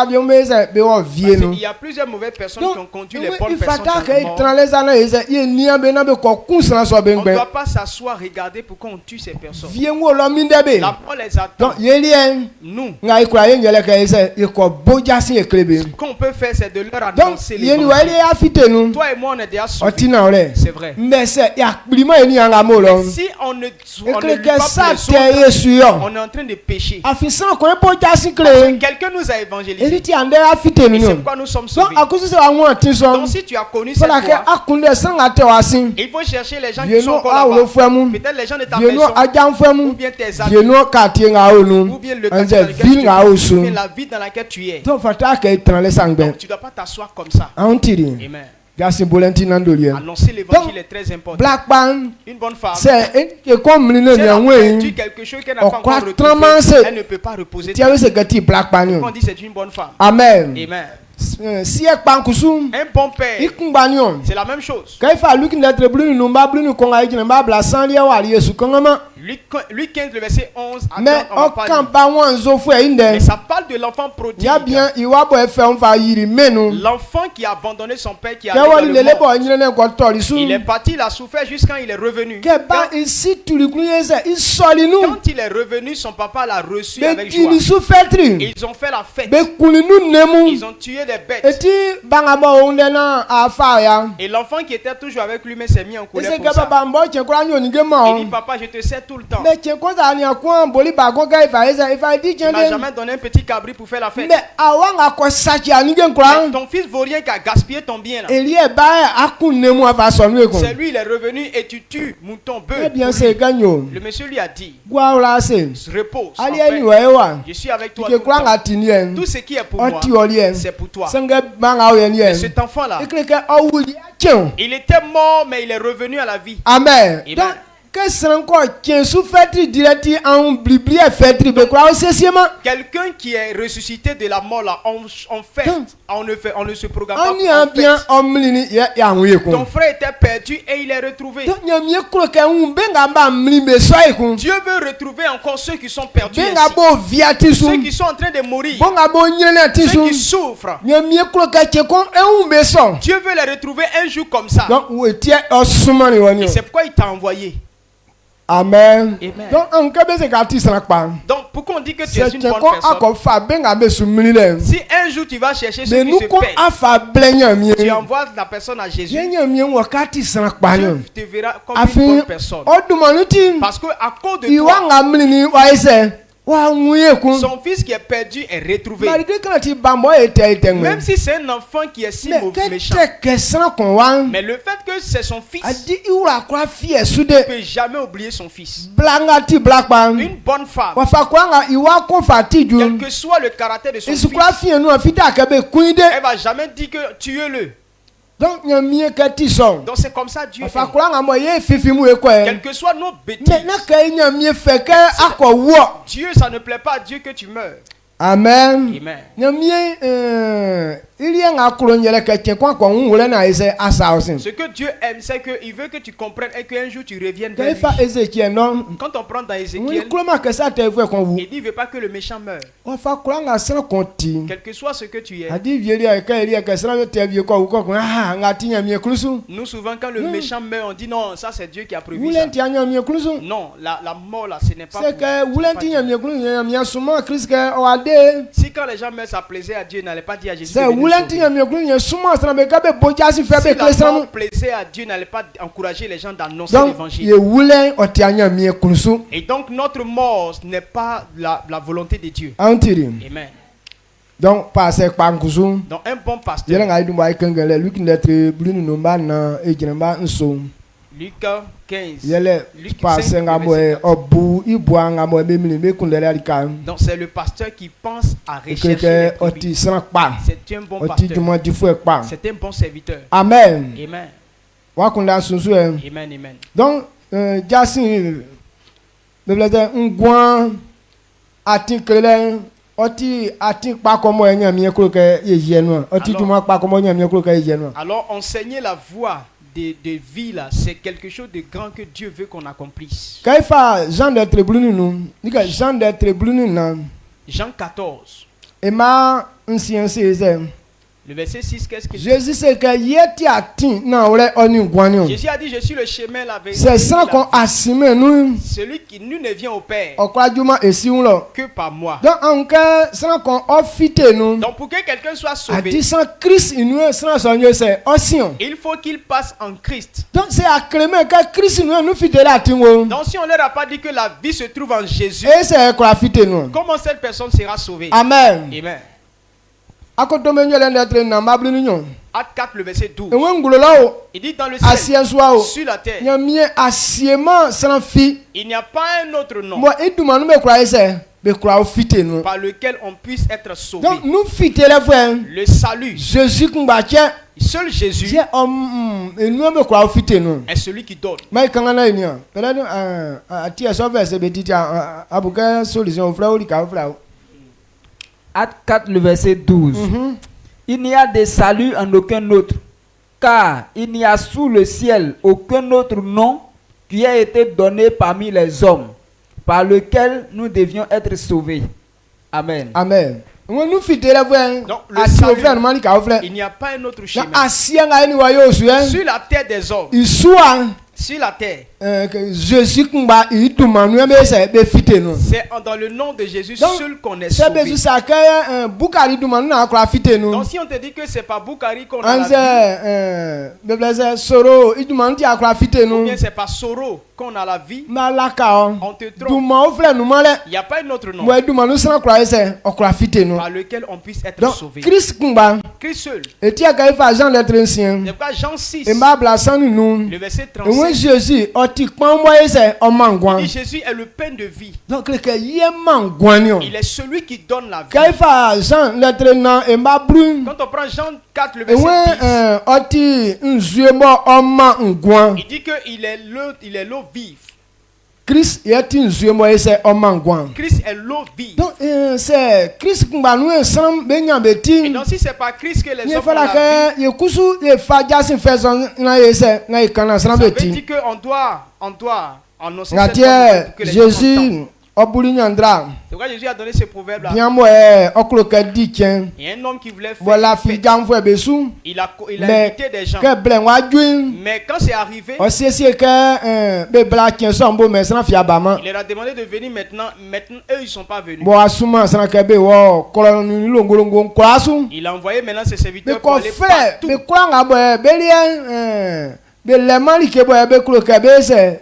vie mo yese be o vie Parce no. qu'il y a plusieurs mauvaises personnes qui ont conduit les il bonnes personnes fata dans ke la mort. tranleza na yese ye nia be na be ko kun sana so be On ne ngbe. doit pas s'asseoir, regarder pourquoi on tue ces personnes. Vie mo lo mi de be. La mort les attend. Donc yeli en Nous, nga ikura ye ngele ke yese e ko boja sin e klebe. ce qu'on peut faire, c'est de leur Donc annoncer yeli les wa yeli afite nu. Toi et moi, on est déjà sauvés. Otina ore. C'est vrai. Mais c'est ya klima eni anga mo lo. Si on ne E lutte kle pas ke sa pour te les autres, yesu yo. on On est en train de pécher. Afisan ko epo jasi Parce que kle. quelqu'un nous a évangélisés. Eliti ande afite Et mi c'est no. pourquoi nous sommes So sauvés. akusi se awon atinso. Donc si tu as connu cette Fala ke voie, akunde sanga te wasin. il faut chercher les gens qui Vienu sont encore awolo là-bas. fuemu. Peut-être les gens de ta Vienu maison, ajam ou fuemu. bien tes amis, Vienu kati nga onu. ou bien le Anze quartier dans lequel ville tu nga es, ou osu. bien la ville dans laquelle tu es. Donc fata ke tranle sangbe. Donc tu ne dois pas t'asseoir comme ça. Antiri. Amen. Jasi bolenti nandolien. Annoncer l'évangile est très important. Black band. Une bonne femme, C'est que comme si mline elle a perdu nyangwe. quelque chose qu'elle n'a pas Okwa encore retrouvé, tramanse. elle ne peut pas reposer. Ti awe se gati black band. On dit c'est une bonne femme. Amen. Amen. Si ek pankusu. Un bon père, Ikungbanion. c'est la même chose. Kai fa luki ndatre blunu numba blunu konga ijina ba bla san lia wali Yesu kongama. Luc 15, le verset 11. Mais Attends, on va pas okan lire. ba wan zo fu e Mais inde. ça parle de l'enfant prodigue. Ya bien iwa bo e fe on fa yiri menu. L'enfant qui a abandonné son père, qui a Ke allé wali dans lele le bo monde. nyine ne ko tori su. Il est parti, il a souffert jusqu'à il est revenu. Ke ba isi tuli kunu yese isoli nu. Quand il est revenu, son papa l'a reçu Be avec joie. tili su fetri. Ils ont fait la fête. Be kuli nu nemu. Ils ont tué des bêtes. Eti banga bo onde na afa ya. Et l'enfant qui était toujours avec lui-même s'est mis en colère Ese pour ke ça. baba mbo che kura nyo ni ge Il mo. dit, papa, je te sers tout le temps. Mais che ko za ni akwa boli ba ko ga ifa ifa di Tu m'as chende. jamais donné un petit cabri pour faire la fête. Mais awanga ko sachi ani ge nkura. Mais ton fils vaurien qui a gaspillé ton bien là. Eli e ba akun nemu afa sonu e ko. C'est lui, il est revenu et tu tues mouton, Eh bœuf. bien pour c'est lui. ganyo. Le monsieur lui a dit, Gwa ora se. repose. Ali en eni paix. wa ewa. Je suis avec toi. Ke Tout le kura temps. nga tini en. Tout ce qui est pour moi, Oti oli en. c'est pour toi. Senge banga o en Et yen. cet enfant-là, Ekle ke awuli chen. il était mort, mais il est revenu à la vie. Amen. Amen. Donc que sera encore chen su fetri direti en bibli e fetri be kura o sesiema. Quelqu'un qui est ressuscité de la mort là, on fait, on ne se programme pas. Ani pour a en bien fête. omlini ya nwe ko. Ton frère était perdu et il est retrouvé. Donc nyamie kuro ke un benga ba mli be so e ko. Dieu veut retrouver encore ceux qui sont perdus. Benga ainsi. bo viati su. Ceux qui sont en train de mourir. Bonga bo nyene ti Ceux qui su. souffrent. Nyamie kuro ke che ko un be so. Dieu veut les retrouver un jour comme ça. Donc où était osumani woni. Et c'est pourquoi il t'a envoyé. Amen. Amen. Donc on ka be se ka ti sra pa. Donc pourquoi on dit que tu es C'est une che bonne ko personne? akofa benga be su mli le. Si un jour tu vas chercher ceux Mais qui nous se ko perdent, afa blenya mi. tu envoies la personne à Jésus, Nyamie wo ka ti sra pa Dieu ni. te verra comme une Afi bonne personne. odumanuti. Parce que à cause de Iwa toi, nga mli ni wa ise. Wa nwuye ku. son fils qui est perdu est retrouvé. Malgré que ti bambo ete Même si c'est un enfant qui est si mais mauvais, méchant. que sans qu'on wa. Mais le fait que c'est son fils, Adi iwa kwa fie ne sude. peut jamais oublier son fils. Blanga ti black ban. Une bonne femme, Wa fa kwa nga iwa ko fati ju. quel que soit le caractère de son Isu fils, kwa fie nu afita ka be kuinde. elle va jamais dire que tuez-le. Donc nyamie ka ti so. Donc c'est comme ça Dieu Wa fa est. kwa nga mo ye fifi mu e ko Quelles e. que soient nos Mais bêtises, na ka nyamie fe ke akọ wo. Dieu, ça ne plaît pas à Dieu que tu meurs. Amen. Amen. Nyamie ili nga kuro nyele ka chen kwa ko nwule na ise asa osin. Ce que Dieu aime, c'est qu'il veut que tu comprennes et qu'un jour tu reviennes Ka vers fa lui. Ezekiel non. Quand on prend dans Nwule Ézéchiel, kuro ma ka sa te fu e kon wu. il dit il ne veut pas que le méchant meure. Wa fa kura nga sra konti. Quel que soit ce que tu es. Adi vieri a ka eri a ka sra te vie ko ko nga tinya mi krusu. Nous, souvent, quand le méchant meurt, on dit non, ça c'est Dieu qui a prévu ça. Wulen ti anya mi krusu. Non, la mort là, ce n'est pas. C'est pour- que c'est wulen pas ti Dieu. nya mi krusu nya mi suma Christ ke o ade. Si quand les gens meurent, ça plaisait à Dieu, n'allait pas dire à Jésus. C'est de venir wulen ti sauver. nya mi krusu nya suma sra be ka be bojasi fe be Si kle sra la mu. mort plaisait à Dieu, n'allait pas encourager les gens d'annoncer Donc l'évangile. ye wulen o ti anya mi krusu. Et donc notre mort n'est pas la volonté de Dieu. Antiri. Amen. Donc passe pa nkusu. Donc un bon Yele pasteur, nga idu ba ikengele luki netre blunu no ba na ejinba nso. Luc 15. Yele Luc passe 5, nga mo verset 4. obu ibu anga mo be mi be kundele alika. Donc c'est le pasteur qui pense à rechercher les Ekeke brebis. oti sra pa. C'est un bon Oti pasteur. duma di fu e pa. C'est un bon serviteur. Amen. Amen. Wakunda sunsu e. Amen. Amen. Donc jasin bebelete ngwan ati kele oti ati pa komo enya mi ekuro ke yeje no. Oti Alors- duma pa komo enya mi ekuro ke yeje no. Alors enseigner la voie de vie là, c'est quelque chose de grand que Dieu veut qu'on accomplisse. Kaifa Jean de Trebluni nu. Nika Jean de Trebluni na. Jean 14. Ema nsiense ze. Le verset 6, qu'est-ce qu'il dit? Jésus c'est que yeti atin na ore oni ngwanio. Jésus a dit, je suis le chemin, la vérité. C'est ça qu'on assume nous. Celui qui nul ne vient au Père Okwadjuma esiunlo. que par moi. Donc anke ça qu'on offite nous. Donc pour que quelqu'un soit A sauvé, dit sans Christ nous sans sonyo c'est osion. il faut qu'il passe en Christ. Donc c'est à clamer que Christ nous fite la tingo. Donc si on ne leur a pas dit que la vie se trouve en Jésus, Et c'est quoi fite nous. comment cette personne sera sauvée? Amen. Amen. Akotomenyo le netre na mablu nyo. Acte 4, le verset 12. Ewe ngulolo Il dit dans le asien ciel, soa o. sur la terre, Nyamie asiema sans fi. il n'y a pas un autre nom Moi iduma nous me croire c'est be croire fite nous. par lequel on puisse être sauvé. Donc nous fite le frère. Le salut, Jésus kumbache. seul Jésus C'est nous me croire fite nous. est celui qui donne. Mais quand on a une peut-être a tia sauver ce petit abuka solution frère ou ka frère. Acte 4, le verset 12. Il n'y a de salut en aucun autre, car il n'y a sous le ciel aucun autre nom qui a été donné parmi les hommes, par lequel nous devions être sauvés. Amen. Amen. Nous fite le frère. Donc, le Salut salut, il n'y a pas un autre chemin. Asien ga ni wa yo su Sur la terre des hommes, Isua sur la terre, Jésus kumba ituma nu be se be fite nous. c'est dans le nom de Jésus Donc, seul qu'on est C'est sauvé. bezu sa que bukari duma nu na croire fite nous. Donc si on te dit que c'est pas Boukari qu'on a la Anze vie, be blaze soro ituma nu ti croire fite ou nous. bien c'est pas Soro qu'on a la vie, Malaka o. on te trompe. Duma o frère nous male. Il n'y a pas un autre nom Moi duma nu sans croire se o croire fite nous. par lequel on puisse être Donc sauvé. Christ kumba Christ seul. et ti ka fa Jean lettre ancien. C'est pas Jean 6, Et ma blasan nous. le verset Et moi 37. Jésus o ti pon moi se o mangwan. Il dit Jésus est le pain de vie. Donc le que yé mangwan. Il est celui qui donne la vie. Kaifa Jean lettre nan e ma brun. Quand on prend Jean 4, le Et verset ouais 10, oti nzuemo oma ngwan. il dit qu'il est l'eau vive. Christ yeti nzuemo ese oma ngwan. Christ est l'eau vive. Donc c'est Christ kumba nous ensemble benya Et beti. donc si c'est pas Christ que les Ye hommes ont fala la vie, que ye kusu ye fa jasin faison na ese na ikana ça sran veut beti. dire qu'on doit annoncer cette Ngatie parole pour que les gens entendent. Jésus obuli nyandra. C'est pourquoi Jésus a donné ce proverbe-là. Bien moi okloka di tien. Il y a un homme qui voulait faire Voilà une fi fête. jam fwe besu. Il a Mais invité des gens. que blen wa dwin. Mais quand c'est arrivé, Aussi c'est que be bla tien so mbo mais sran fi abama. il leur a demandé de venir maintenant. Maintenant, eux, ils ne sont pas venus. Bo asuma sran ke be wo kolonu longolongo kwasu. Il a envoyé maintenant ses Be serviteurs pour ko aller frère partout. be kwa nga bo be lien be le mali ke bo be klo ke be se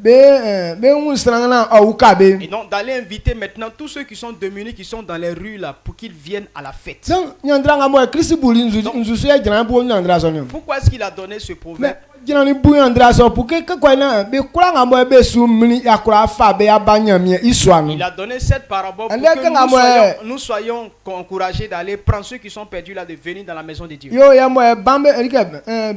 be un sran na o ka be. Et donc d'aller inviter maintenant tous ceux qui sont démunis, qui sont dans les rues là, pour qu'ils viennent à la fête. Donc nyandra nga mo Christ buli nzu ya jran bo nyandra so nyam. Pourquoi est-ce qu'il a donné ce proverbe? Mais jran ni bu nyandra so pour que ko na be kwa nga mo be su mini ya kura fa be abanya mi iswa no. Il a donné cette parabole pour And then que quand nous soyons encouragés d'aller prendre ceux qui sont perdus là, de venir dans la maison de Dieu. Yo ya mo bambe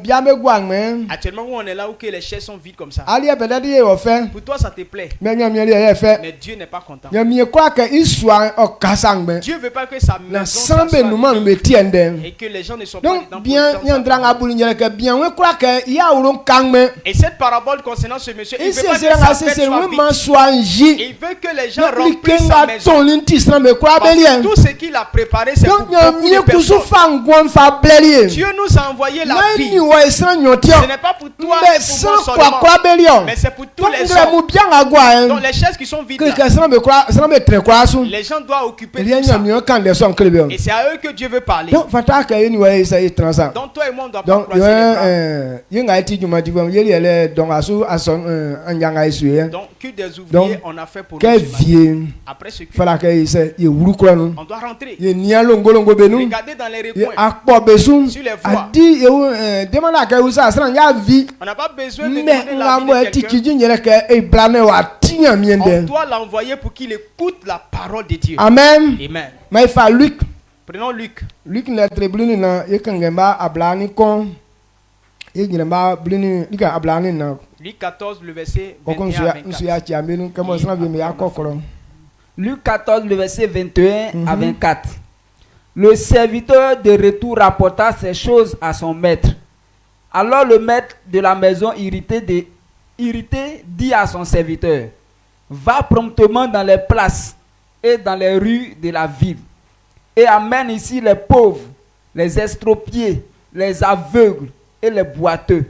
bien me gwa men. Actuellement où on est là, où que les chaises sont vides comme ça. Ali e peut-être ye o fait. Pour toi ça te plaît, Mais nyam ye ye fait. mais Dieu n'est pas content. Nyam ye kwa ke iswa o kasang ben. Dieu veut pas que sa Na maison sambe soit nous man be tiende. et que les gens ne soient pas Donc dedans pour bien entendre sa nyandra nga parole. buli nyele ke bien we kwa ke ya urun kang men. Et cette parabole concernant ce monsieur, il Et veut pas c'est que ça sa c'est fête soit we vide. man soit nji. Il veut que les gens Na remplissent sa likenga maison. ton linti sran be kwa Parce que belien. tout ce qu'il a préparé, c'est pour Donc nyam beaucoup ye de kusu personnes. fa ngwan fa blelie. Dieu nous a envoyé la vie. Nani wa esran nyotio. Ce n'est pas pour toi Mais et pour sans moi quoi seulement, quoi belion. mais c'est pour tous Donc les ngre mu hommes. bien agwa Donc hein. les chaises qui sont vides, Que là, sran be tre kwa su. les gens doivent occuper Rien tout ça. nyam yo kan de son klebe. Et c'est à eux que Dieu veut parler. Donc fata ka yeni wa esa transa. Donc toi et moi, on ne doit pas Donc croiser les bras. yenga ti juma ti bam yeli ele donc asu ason anjanga isu. Donc que des Donc, ouvriers on a fait pour Que nous ce matin. vie Après ce culte, fala ka ise ye wuru kro no. on doit rentrer. Ye nia longo benu. Regardez dans les Ye recoins. akpo besu. Sur les voies. Adi ye demanda ka usa sran ya vie. On n'a pas besoin de Mais demander la la vie mo de ti quelqu'un. kiji nyele ke e blane wa tinya On miende. doit l'envoyer pour qu'il écoute la parole de Dieu. Amen. Amen. Mais fa Luc Prenons Luc. Luc lettre blini na ye kangamba ablani kon. Ye nyamba blini lika ablani na. Luc 14, le verset Koko 21 à 24. nsuya chi amenu kama sna bi me akokoro. Luc 14, le verset 21 à 24. Le serviteur de retour rapporta ces choses à son maître. Alors le maître de la maison, irrité, dit à son serviteur, va promptement dans les places et dans les rues de la ville et amène ici les pauvres, les estropiés, les aveugles et les boiteux.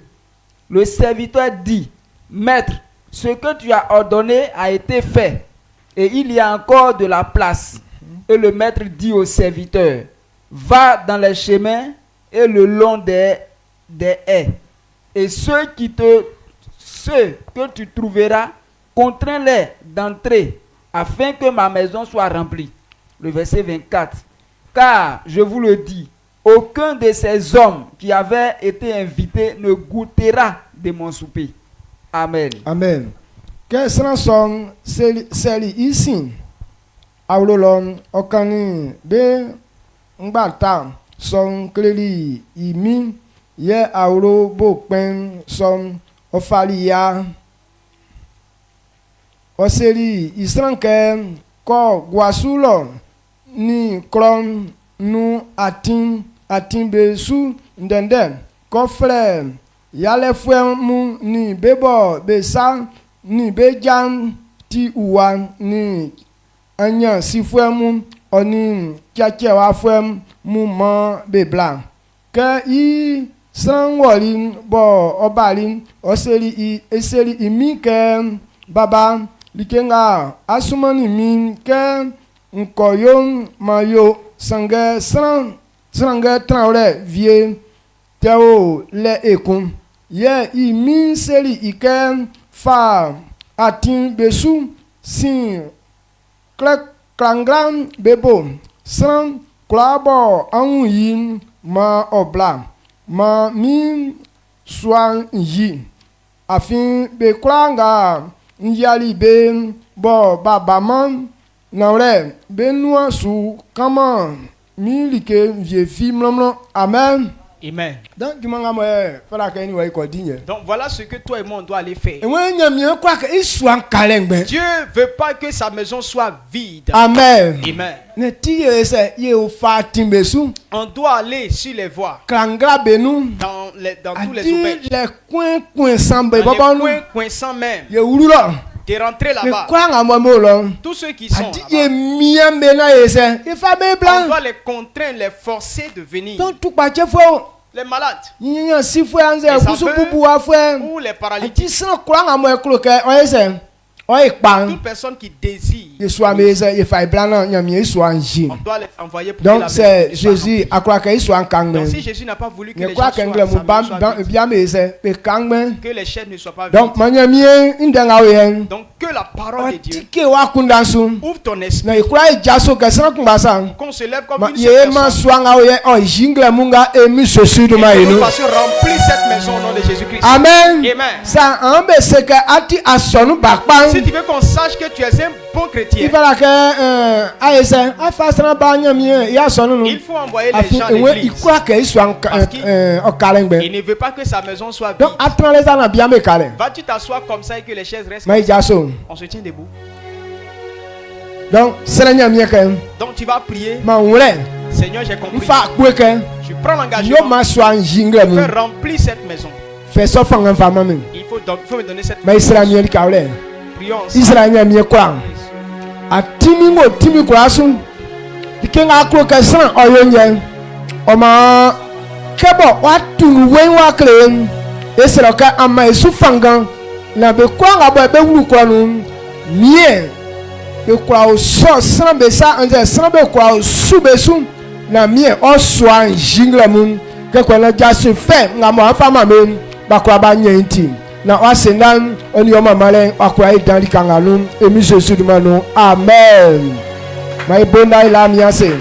Le serviteur dit, Maître, ce que tu as ordonné a été fait, et il y a encore de la place. Et le maître dit au serviteur, va dans les chemins et le long des haies, et ceux que tu trouveras, contrains-les d'entrer, afin que ma maison soit remplie. Le verset 24. Car, je vous le dis, aucun de ces hommes qui avaient été invités ne goûtera de mon souper. Amen. Amen. Que son seli ici. Aulolon okani be ngbata son kleli imi ye aulo bo pen son ofalia oseli isranke ko guasulo ni kron nu atin besu ndende ko frère yale fwemu ni bebo besa ni bejan ti uwa ni anya si fwemu oni chache wa fwemu mu mo bebla ke i sanwoli bo obali eseli imi ke baba likenga asumani mi ke nkoyo mayo sange trangle vie teo le ekun ye imi seli ike fa atin besu sin klanglan bebo san klabo an yin ma obla ma mi swan yi afin be klanga nyali be bo baba man nawre be nuwa su kama mi like vie fi mlomlo amen. Amen. Donc voilà ce que toi et moi on doit aller faire. Dieu veut pas que sa maison soit vide. Amen. Amen. On doit aller sur les voies. Dans tous les auberges. Dans les coins coincants même. De rentrer là-bas. Tous ceux qui sont là-bas, on doit les contraindre, les forcer de venir. Les malades, les aveugles ou les paralytiques. Toute personne qui désire, on doit les envoyer pour donc c'est Jésus à quoi qu'il soit en Kangme. Donc si Jésus n'a pas voulu que les gens soient que les chaînes ne soient pas vides. Donc que la parole de Dieu ouvre ton esprit. Qu'on se lève comme une seule personne. Que nous fassions remplir cette maison au nom de Jésus-Christ. Amen. Amen. Si tu veux qu'on sache que tu es un bon chrétien, il faut envoyer les gens à l'église. Parce qu'il ne veut pas que sa maison soit vide. Vas-tu t'asseoir comme ça et que les chaises restent comme ça? On se tient debout. Donc tu vas prier. Seigneur, j'ai compris. Je prends l'engagement de faire remplir cette maison. Il faut me donner cette maison. Prions ensemble. Atimi kwasu dikenga akroka san oyonye oma kebo watu wenwa klen esroka ama esu fangan na be kwanga bo be wulu kwanu mie be kwa oso san be sa anje san be kwa osu besu na mie oswa jingla mun ke kwa na jasu fe ngamo afama men ba kwa ba nyenti na wasendan oni o mamale akwa idan kangalun emi Jésus de manu amen mai bonda ila miase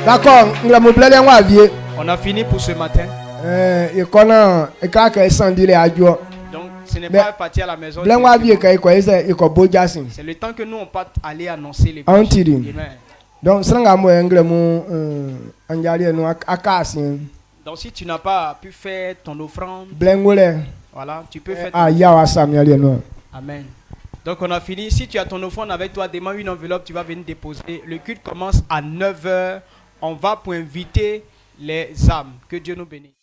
d'accord ngla mo blele wa vie on a fini pour ce matin ikona ikaka esandile ajo donc ce n'est pas partir à la maison blele wa vie kai ko ese ikobo jasin c'est le temps que nous on part aller annoncer les amen donc sanga mo ngla mo anjali no akasin. Donc si tu n'as pas pu faire ton offrande, voilà, tu peux faire Amen. Donc on a fini. Si tu as ton offrande avec toi, demande une enveloppe, tu vas venir déposer. Le culte commence à 9h. On va pour inviter les âmes. Que Dieu nous bénisse.